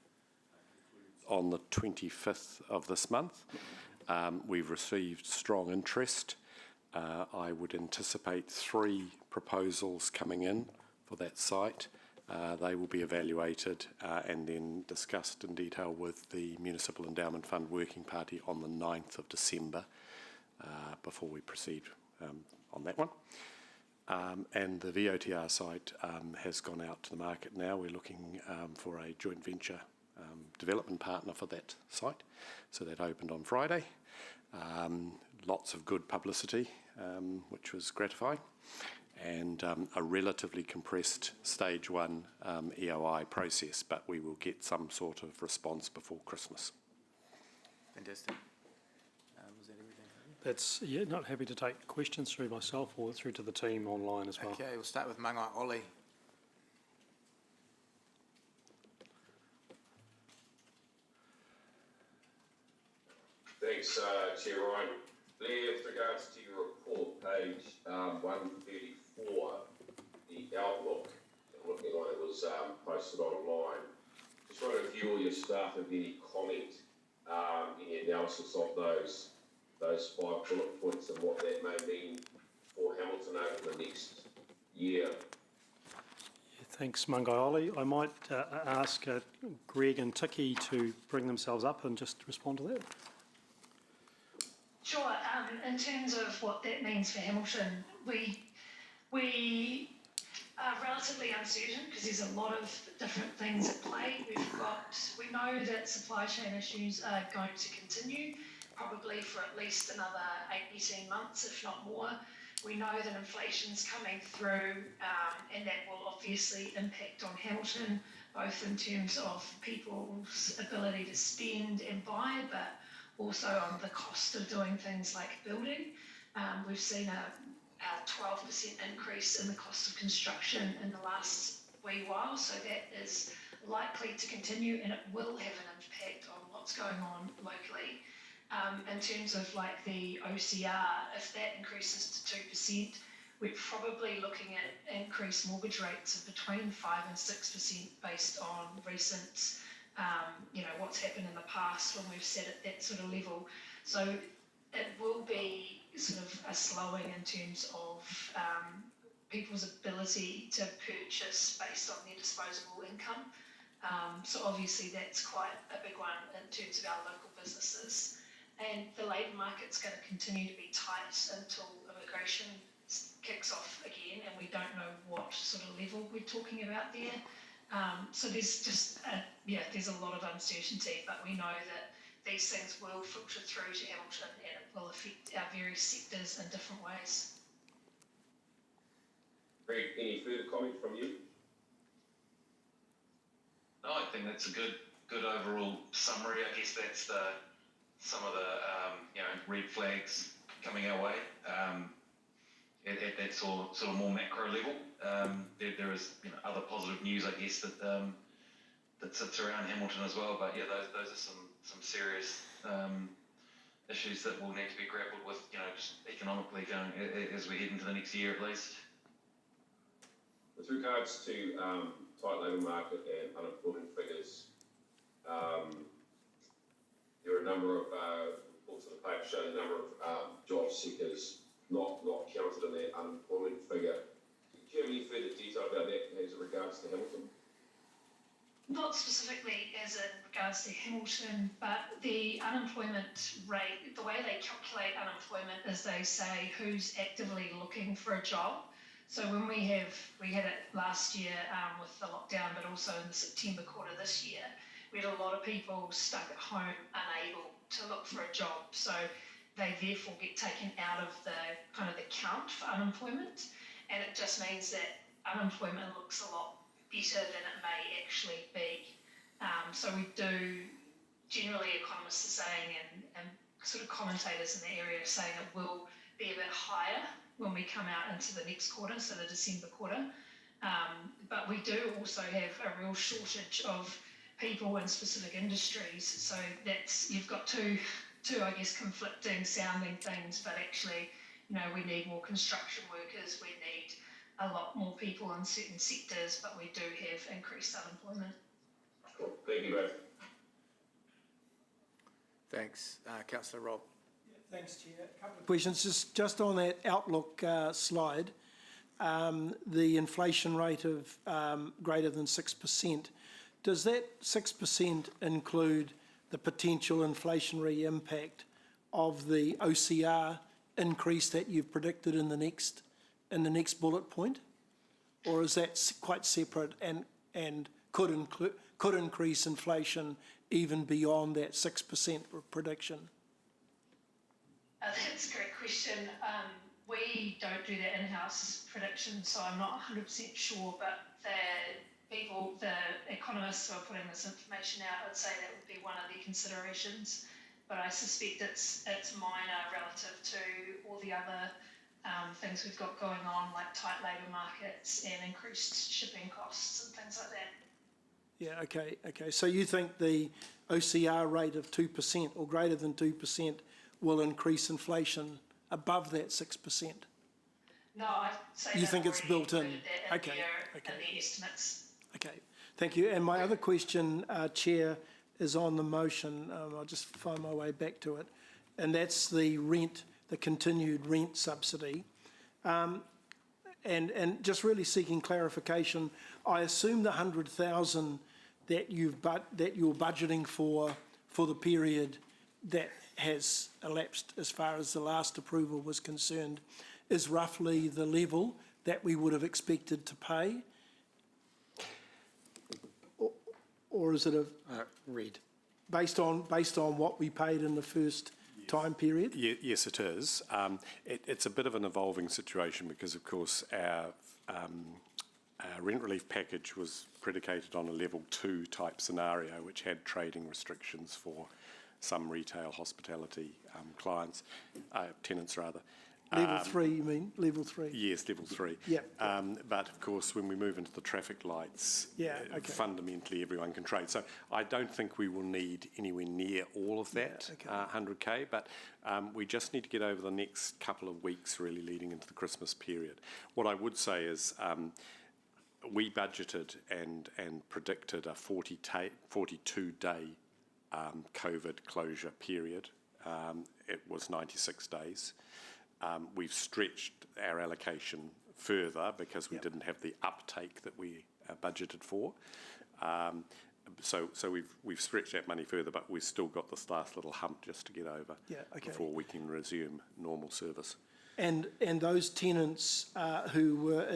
concludes on the 25th of this month. We've received strong interest. I would anticipate 3 proposals coming in for that site. They will be evaluated and then discussed in detail with the Municipal Endowment Fund Working Party on the 9th of December before we proceed on that one. And the VOTR site has gone out to the market now. We're looking for a joint venture development partner for that site. So that opened on Friday. Lots of good publicity, which was gratifying, and a relatively compressed stage 1 EOI process, but we will get some sort of response before Christmas. Fantastic. Was that everything? That's, not happy to take questions through myself or through to the team online as well. Okay, we'll start with Mangai Ollie. Thanks, Chair Ryan. Blair, with regards to your report, page 134, the outlook, looking like it was posted online. Just wondering if you or your staff have any comment in the analysis of those 5 bullet points and what that may mean for Hamilton over the next year. Thanks, Mangai Ollie. I might ask Greg and Tiki to bring themselves up and just respond to that. Sure. In terms of what that means for Hamilton, we are relatively uncertain because there's a lot of different things at play. We know that supply chain issues are going to continue, probably for at least another 18 months, if not more. We know that inflation's coming through, and that will obviously impact on Hamilton, both in terms of people's ability to spend and buy, but also on the cost of doing things like building. We've seen a 12% increase in the cost of construction in the last wee while, so that is likely to continue, and it will have an impact on what's going on locally. In terms of like the OCR, if that increases to 2%, we're probably looking at increased mortgage rates of between 5 and 6% based on recent what's happened in the past when we've set at that sort of level. So it will be sort of a slowing in terms of people's ability to purchase based on their disposable income. So obviously that's quite a big one in terms of our local businesses. And the labour market's going to continue to be tight until immigration kicks off again, and we don't know what sort of level we're talking about there. So there's just, there's a lot of uncertainty, but we know that these things will filter through to Hamilton and it will affect our various sectors in different ways. Greg, any further comment from you? No, I think that's a good overall summary. I guess that's some of the red flags coming our way. At that sort of more macro level, there is other positive news, I guess, that sits around Hamilton as well. But those are some serious issues that will need to be grappled with, just economically going as we head into the next year at least. With regards to tight labour market and unemployment figures, there are a number of reports in the paper showing a number of job seekers not counted in that unemployment figure. Do you have any further detail about that as regards to Hamilton? Not specifically as in regards to Hamilton, but the unemployment rate, the way they calculate unemployment is they say who's actively looking for a job. So when we had it last year with the lockdown, but also in the September quarter this year, we had a lot of people stuck at home unable to look for a job. So they therefore get taken out of the kind of the count for unemployment. And it just means that unemployment looks a lot better than it may actually be. So we do, generally economists are saying, and sort of commentators in the area are saying it will be a bit higher when we come out into the next quarter, so the December quarter. But we do also have a real shortage of people in specific industries. So that's, you've got two, I guess, conflicting sounding things, but actually, you know, we need more construction workers, we need a lot more people in certain sectors, but we do have increased unemployment. Cool. Thank you both. Thanks. Councillor Rob. Thanks, Chair. A couple of questions. Just on that Outlook slide, the inflation rate of greater than 6%, does that 6% include the potential inflationary impact of the OCR increase that you've predicted in the next bullet point, or is that quite separate and could increase inflation even beyond that 6% prediction? That's a great question. We don't do that in-house prediction, so I'm not 100% sure, but the economists who are putting this information out would say that would be one of the considerations, but I suspect it's minor relative to all the other things we've got going on, like tight labour markets and increased shipping costs and things like that. Yeah, okay. So you think the OCR rate of 2% or greater than 2% will increase inflation above that 6%? No, I say you think it's built in? Okay. In the estimates. Okay, thank you. And my other question, Chair, is on the motion. I'll just find my way back to it. And that's the rent, the continued rent subsidy. And just really seeking clarification, I assume the 100,000 that you're budgeting for the period that has elapsed as far as the last approval was concerned is roughly the level that we would have expected to pay? Or is it based on what we paid in the first time period? Yes, it is. It's a bit of an evolving situation because, of course, our rent relief package was predicated on a level 2 type scenario, which had trading restrictions for some retail hospitality clients, tenants rather. Level 3, you mean? Level 3? Yes, level 3. Yeah. But of course, when we move into the traffic lights, okay. fundamentally everyone can trade. So I don't think we will need anywhere near all of that 100K, but we just need to get over the next couple of weeks really leading into the Christmas period. What I would say is we budgeted and predicted a 42-day COVID closure period. It was 96 days. We've stretched our allocation further because we didn't have the uptake that we budgeted for. So we've stretched that money further, but we've still got this last little hump just to get over before we can resume normal service. And those tenants who were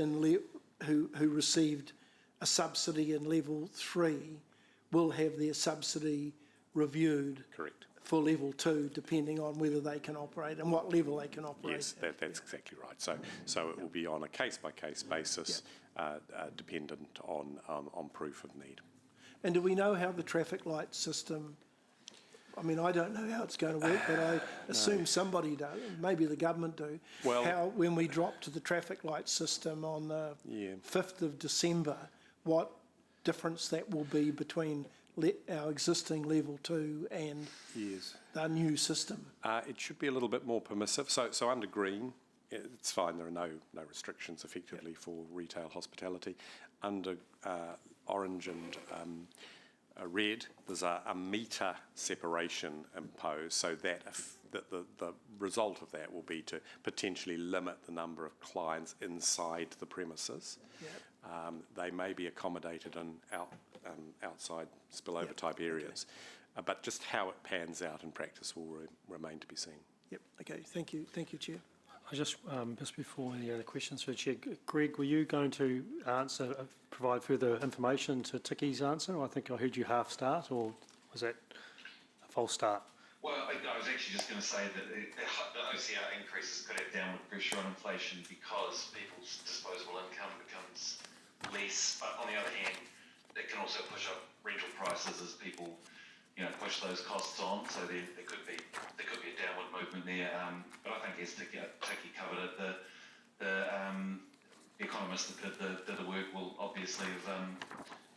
who received a subsidy in level 3 will have their subsidy reviewed. Correct. For level 2, depending on whether they can operate and what level they can operate. Yes, that's exactly right. So it will be on a case-by-case basis, dependent on proof of need. And do we know how the traffic light system? I mean, I don't know how it's going to work, but I assume somebody does. Maybe the government do. Well, how when we drop to the traffic light system on the 5th of December, what difference that will be between our existing level 2 and the new system? It should be a little bit more permissive. So under green, it's fine. There are no restrictions effectively for retail hospitality. Under orange and red, there's a metre separation imposed, so that the result of that will be to potentially limit the number of clients inside the premises. They may be accommodated in outside spillover type areas, but just how it pans out in practice will remain to be seen. Yep. Okay. Thank you, Chair. I just before any other questions for the Chair, Greg, were you going to provide further information to Tiki's answer? I think I heard you half start, or was that a false start? Well, I was actually just going to say that the OCR increases could have downward pressure on inflation because people's disposable income becomes less. But on the other hand, it can also push up rental prices as people, push those costs on. So there could be a downward movement there. But I think as Tiki covered it, the economists that did the work will obviously have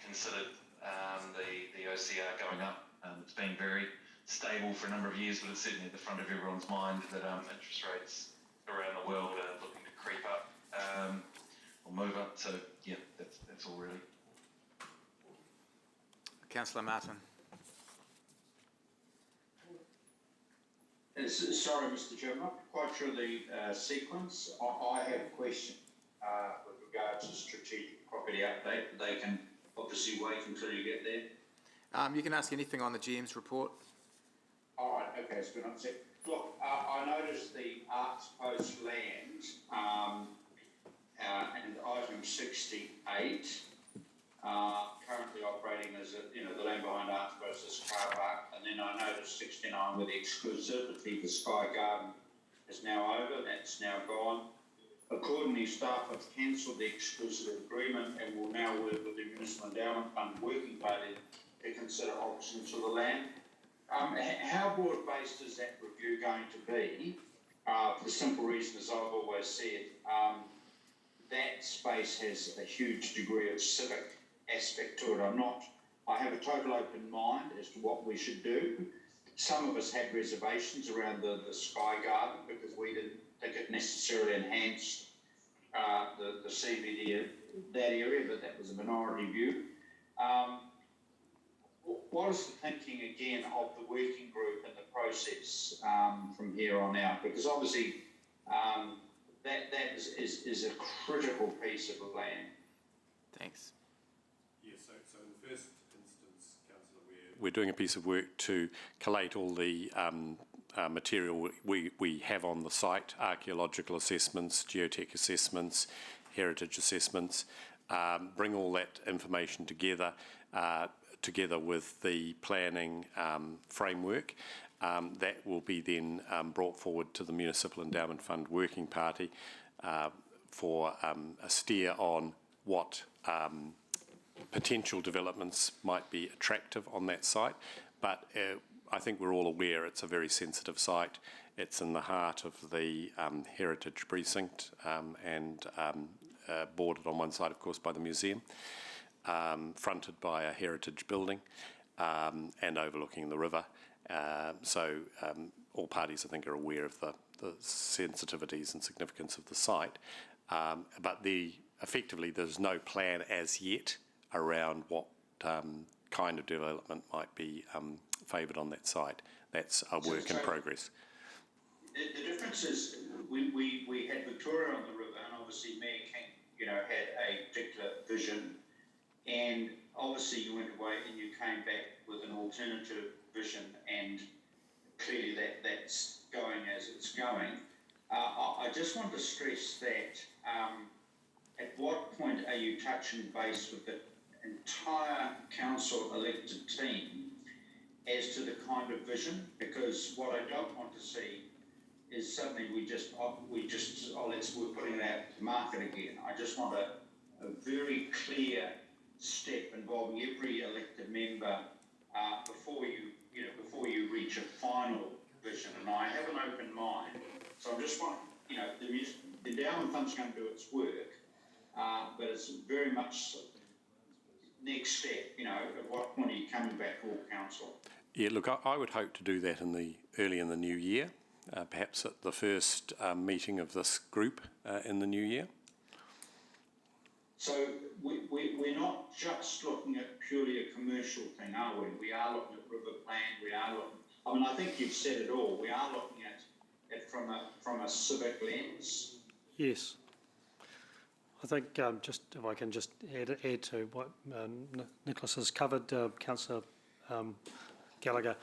considered the OCR going up. It's been very stable for a number of years, but it's certainly at the front of everyone's mind that interest rates around the world are looking to creep up or move up. So yeah, that's all really. Councillor Martin. Sorry, Mr. Chair, I'm not quite sure the sequence. I have a question with regards to strategic property update. They can obviously wait until you get there. You can ask anything on the GM's report. All right, okay, it's good answer. Look, I noticed the Arts Post land and item 68 currently operating as the land behind Arts Post is car park, and then I noticed 69 with the exclusivity for Sky Garden is now over, that's now gone. Accordingly, staff have cancelled the exclusive agreement and will now work with the Municipal Endowment Fund Working Party to consider options for the land. How broad-based is that review going to be? For the simple reason, as I've always said, that space has a huge degree of civic aspect to it. I have a total open mind as to what we should do. Some of us had reservations around the Sky Garden because we didn't think it necessarily enhanced the CBD, that area, but that was a minority view. What is the thinking again of the working group and the process from here on out? Because obviously that is a critical piece of land. Thanks. Yes, so in the first instance, Councillor, we're doing a piece of work to collate all the material we have on the site, archaeological assessments, geotech assessments, heritage assessments, bring all that information together with the planning framework. That will be then brought forward to the Municipal Endowment Fund Working Party for a steer on what potential developments might be attractive on that site. But I think we're all aware it's a very sensitive site. It's in the heart of the heritage precinct and bordered on one side, of course, by the museum, fronted by a heritage building and overlooking the river. So all parties, I think, are aware of the sensitivities and significance of the site. But effectively, there's no plan as yet around what kind of development might be favoured on that site. That's a work in progress. The difference is we had Victoria on the river, and obviously Mayor King, had a particular vision, and obviously you went away and you came back with an alternative vision, and clearly that's going as it's going. I just want to stress that at what point are you touching base with the entire council elected team as to the kind of vision? Because what I don't want to see is suddenly we're putting it out to market again. I just want a very clear step involving every elected member before you reach a final vision. And I have an open mind, so I'm just wondering, the endowment fund's going to do its work, but it's very much next step. At what point are you coming back to all council? Yeah, look, I would hope to do that early in the new year. perhaps at the first meeting of this group in the new year. So we're not just looking at purely a commercial thing, are we? We are looking at river plan, we are looking, I mean, I think you've said it all. We are looking at it from a civic lens. Yes. I think just if I can just add to what Nicholas has covered, Councillor Gallagher.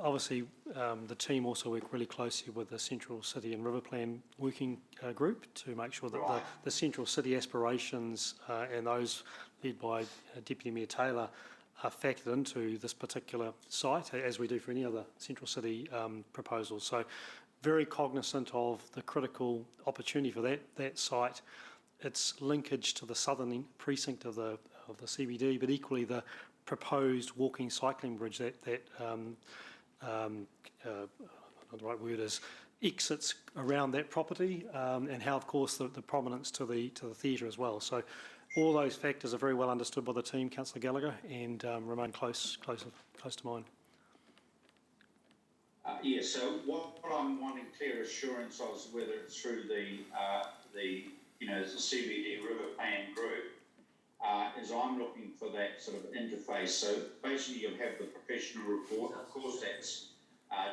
Obviously, the team also work really closely with the Central City and River Plan Working Group to make sure that the Central City aspirations and those led by Deputy Mayor Taylor are factored into this particular site, as we do for any other Central City proposal. So very cognisant of the critical opportunity for that site, its linkage to the southern precinct of the CBD, but equally the proposed walking cycling bridge that not the right word is, exits around that property, and how, of course, the prominence to the theatre as well. So all those factors are very well understood by the team, Councillor Gallagher, and remain close to mind. Yeah, so what I'm wanting clear assurance of is whether it's through the CBD River Plan Group, is I'm looking for that sort of interface. So basically you'll have the professional report. Of course, that's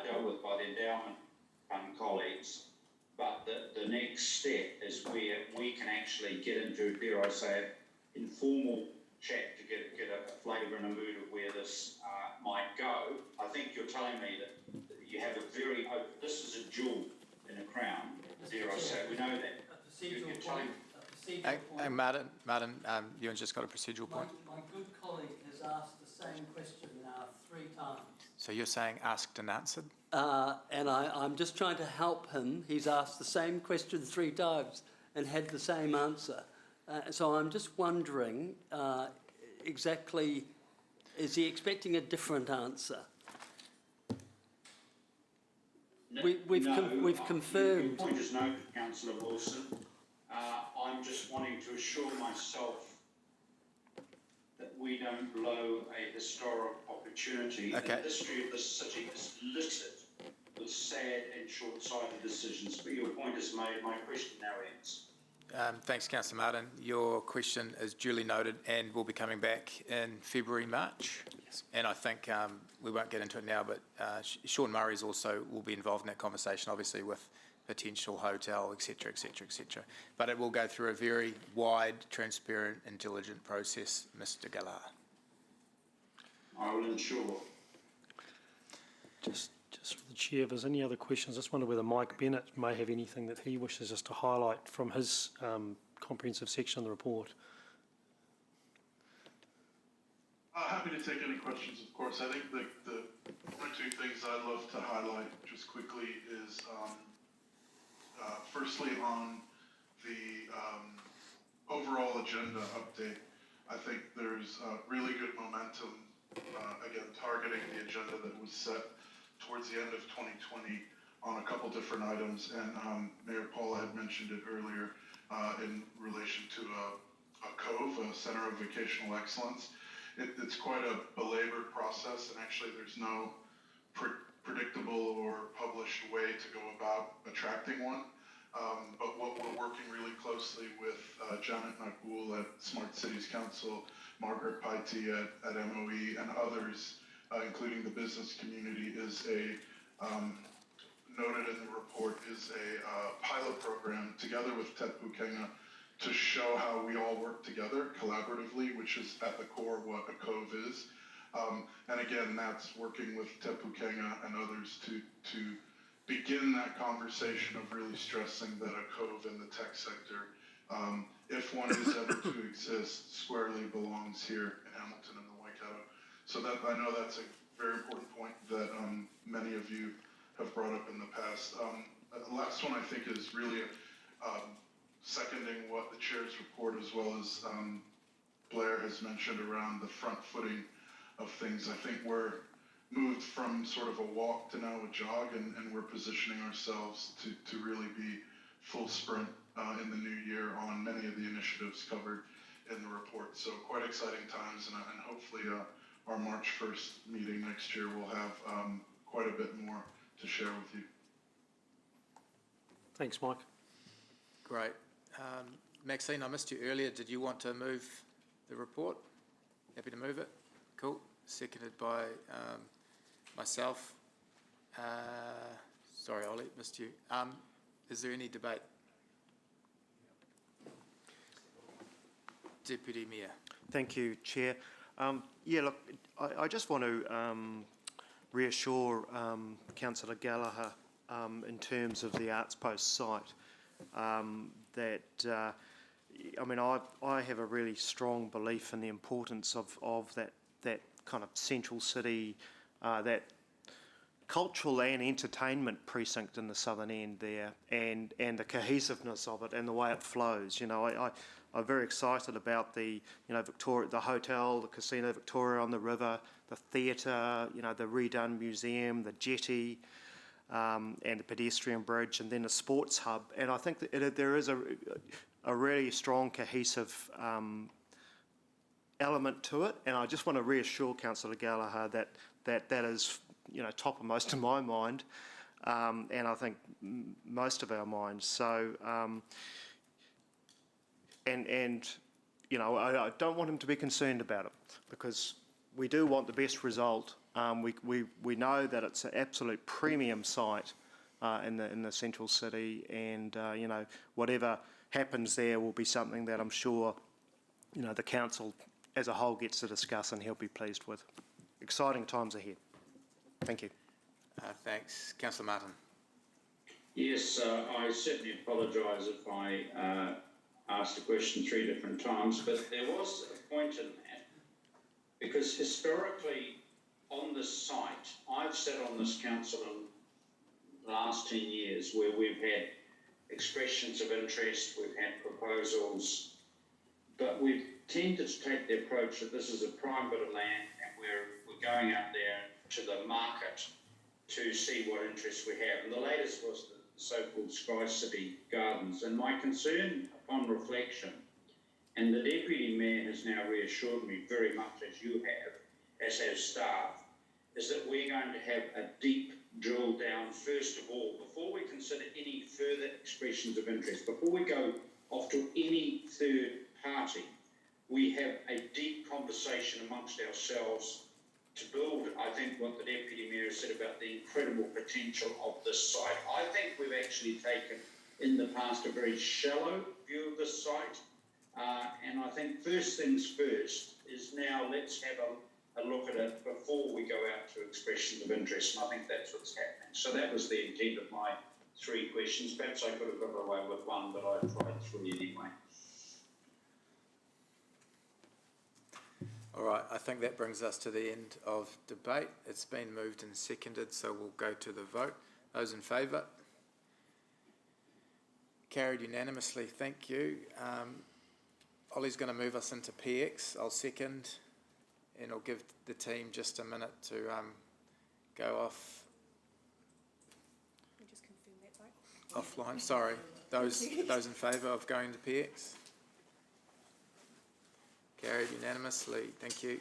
dealt with by the endowment colleagues. But the next step is where we can actually get into, dare I say, informal chat to get a flavour and a mood of where this might go. I think you're telling me that you have a very open, this is a jewel in a crown, dare I say, we know that. You're telling Hey, Martin, Ewan's just got a procedural point. My good colleague has asked the same question now 3 times. So you're saying asked and answered? And I'm just trying to help him. He's asked the same question 3 times and had the same answer. So I'm just wondering exactly, is he expecting a different answer? We've confirmed. Your point is noted, Councillor Wilson. I'm just wanting to assure myself that we don't blow a historic opportunity. Okay. The history of this city is littered with sad and short-sighted decisions. But your point is made. My question now ends. Thanks, Councillor Martin. Your question is duly noted and will be coming back in February, March. Yes. And I think we won't get into it now, but Sean Murray's also will be involved in that conversation, obviously, with potential hotel, etc., etc., etc. But it will go through a very wide, transparent and diligent process, Mr. Gallagher. I will ensure. Just for the Chair, if there's any other questions, I just wonder whether Mike Bennett may have anything that he wishes us to highlight from his comprehensive section of the report. Happy to take any questions, of course. I think the 1 or 2 things I'd love to highlight just quickly is firstly on the overall agenda update. I think there's really good momentum, again, targeting the agenda that was set towards the end of 2020 on a couple different items, and Mayor Paula had mentioned it earlier in relation to a COVE, a Centre of Vocational Excellence. It's quite a belabored process, and actually there's no predictable or published way to go about attracting one. But what we're working really closely with Janet Makboul at Smart Cities Council, Margaret Paiti at MOE, and others, including the business community, is noted in the report, is a pilot program together with Te Pūkenga to show how we all work together collaboratively, which is at the core of what a COVE is. And again, that's working with Te Pūkenga and others to begin that conversation of really stressing that a COVE in the tech sector, if one is ever to exist, squarely belongs here in Hamilton and the Waikato. So that I know that's a very important point that many of you have brought up in the past. The last one I think is really seconding what the chair's report, as well as Blair has mentioned around the front footing of things. I think we're moved from sort of a walk to now a jog, and we're positioning ourselves to really be full sprint in the new year on many of the initiatives covered in the report. So quite exciting times, and hopefully our March 1st meeting next year will have quite a bit more to share with you. Thanks, Mike. Great. Maxine, I missed you earlier. Did you want to move the report? Happy to move it? Cool. Seconded by myself. Sorry, Ollie, missed you. Is there any debate? Deputy Mayor. Thank you, Chair. Yeah, look, I just want to reassure Councillor Gallagher in terms of the Arts Post site that, I mean, I have a really strong belief in the importance of that kind of central city, that cultural and entertainment precinct in the southern end there, and the cohesiveness of it and the way it flows. You know, I'm very excited about the, you know, Victoria, the hotel, the Casino Victoria on the river, the theatre, you know, the redone museum, the jetty, and the pedestrian bridge, and then the sports hub. And I think that there is a really strong, cohesive element to it. And I just want to reassure Councillor Gallagher that is, you know, toppermost in my mind, and I think most of our minds. So, and you know, I don't want him to be concerned about it, because we do want the best result. We know that it's an absolute premium site in the central city, and you know, whatever happens there will be something that I'm sure, you know, the council as a whole gets to discuss, and he'll be pleased with. Exciting times ahead. Thank you. Thanks. Councillor Martin. Yes, I certainly apologise if I asked a question 3 different times, but there was a point in that, because historically on this site, I've sat on this council in the last 10 years where we've had expressions of interest, we've had proposals, but we've tended to take the approach that this is a prime bit of land and we're going out there to the market to see what interest we have. And the latest was the so-called Sky City Gardens. And my concern upon reflection, and the Deputy Mayor has now reassured me very much, as you have, as have staff, is that we're going to have a deep drill down, first of all, before we consider any further expressions of interest, before we go off to any third party, we have a deep conversation amongst ourselves to build, I think, what the Deputy Mayor said about the incredible potential of this site. I think we've actually taken, in the past, a very shallow view of this site. And I think first things first is now let's have a look at it before we go out to expressions of interest. And I think that's what's happening. So that was the intent of my 3 questions. Perhaps I could have got away with 1, but I tried 3 anyway. All right, I think that brings us to the end of debate. It's been moved and seconded, so we'll go to the vote. Those in favour? Carried unanimously, thank you. Ollie's going to move us into PX. I'll second, and I'll give the team just a minute to go off. Just confirm that vote. Offline, sorry. Those in favour of going to PX? Carried unanimously, thank you.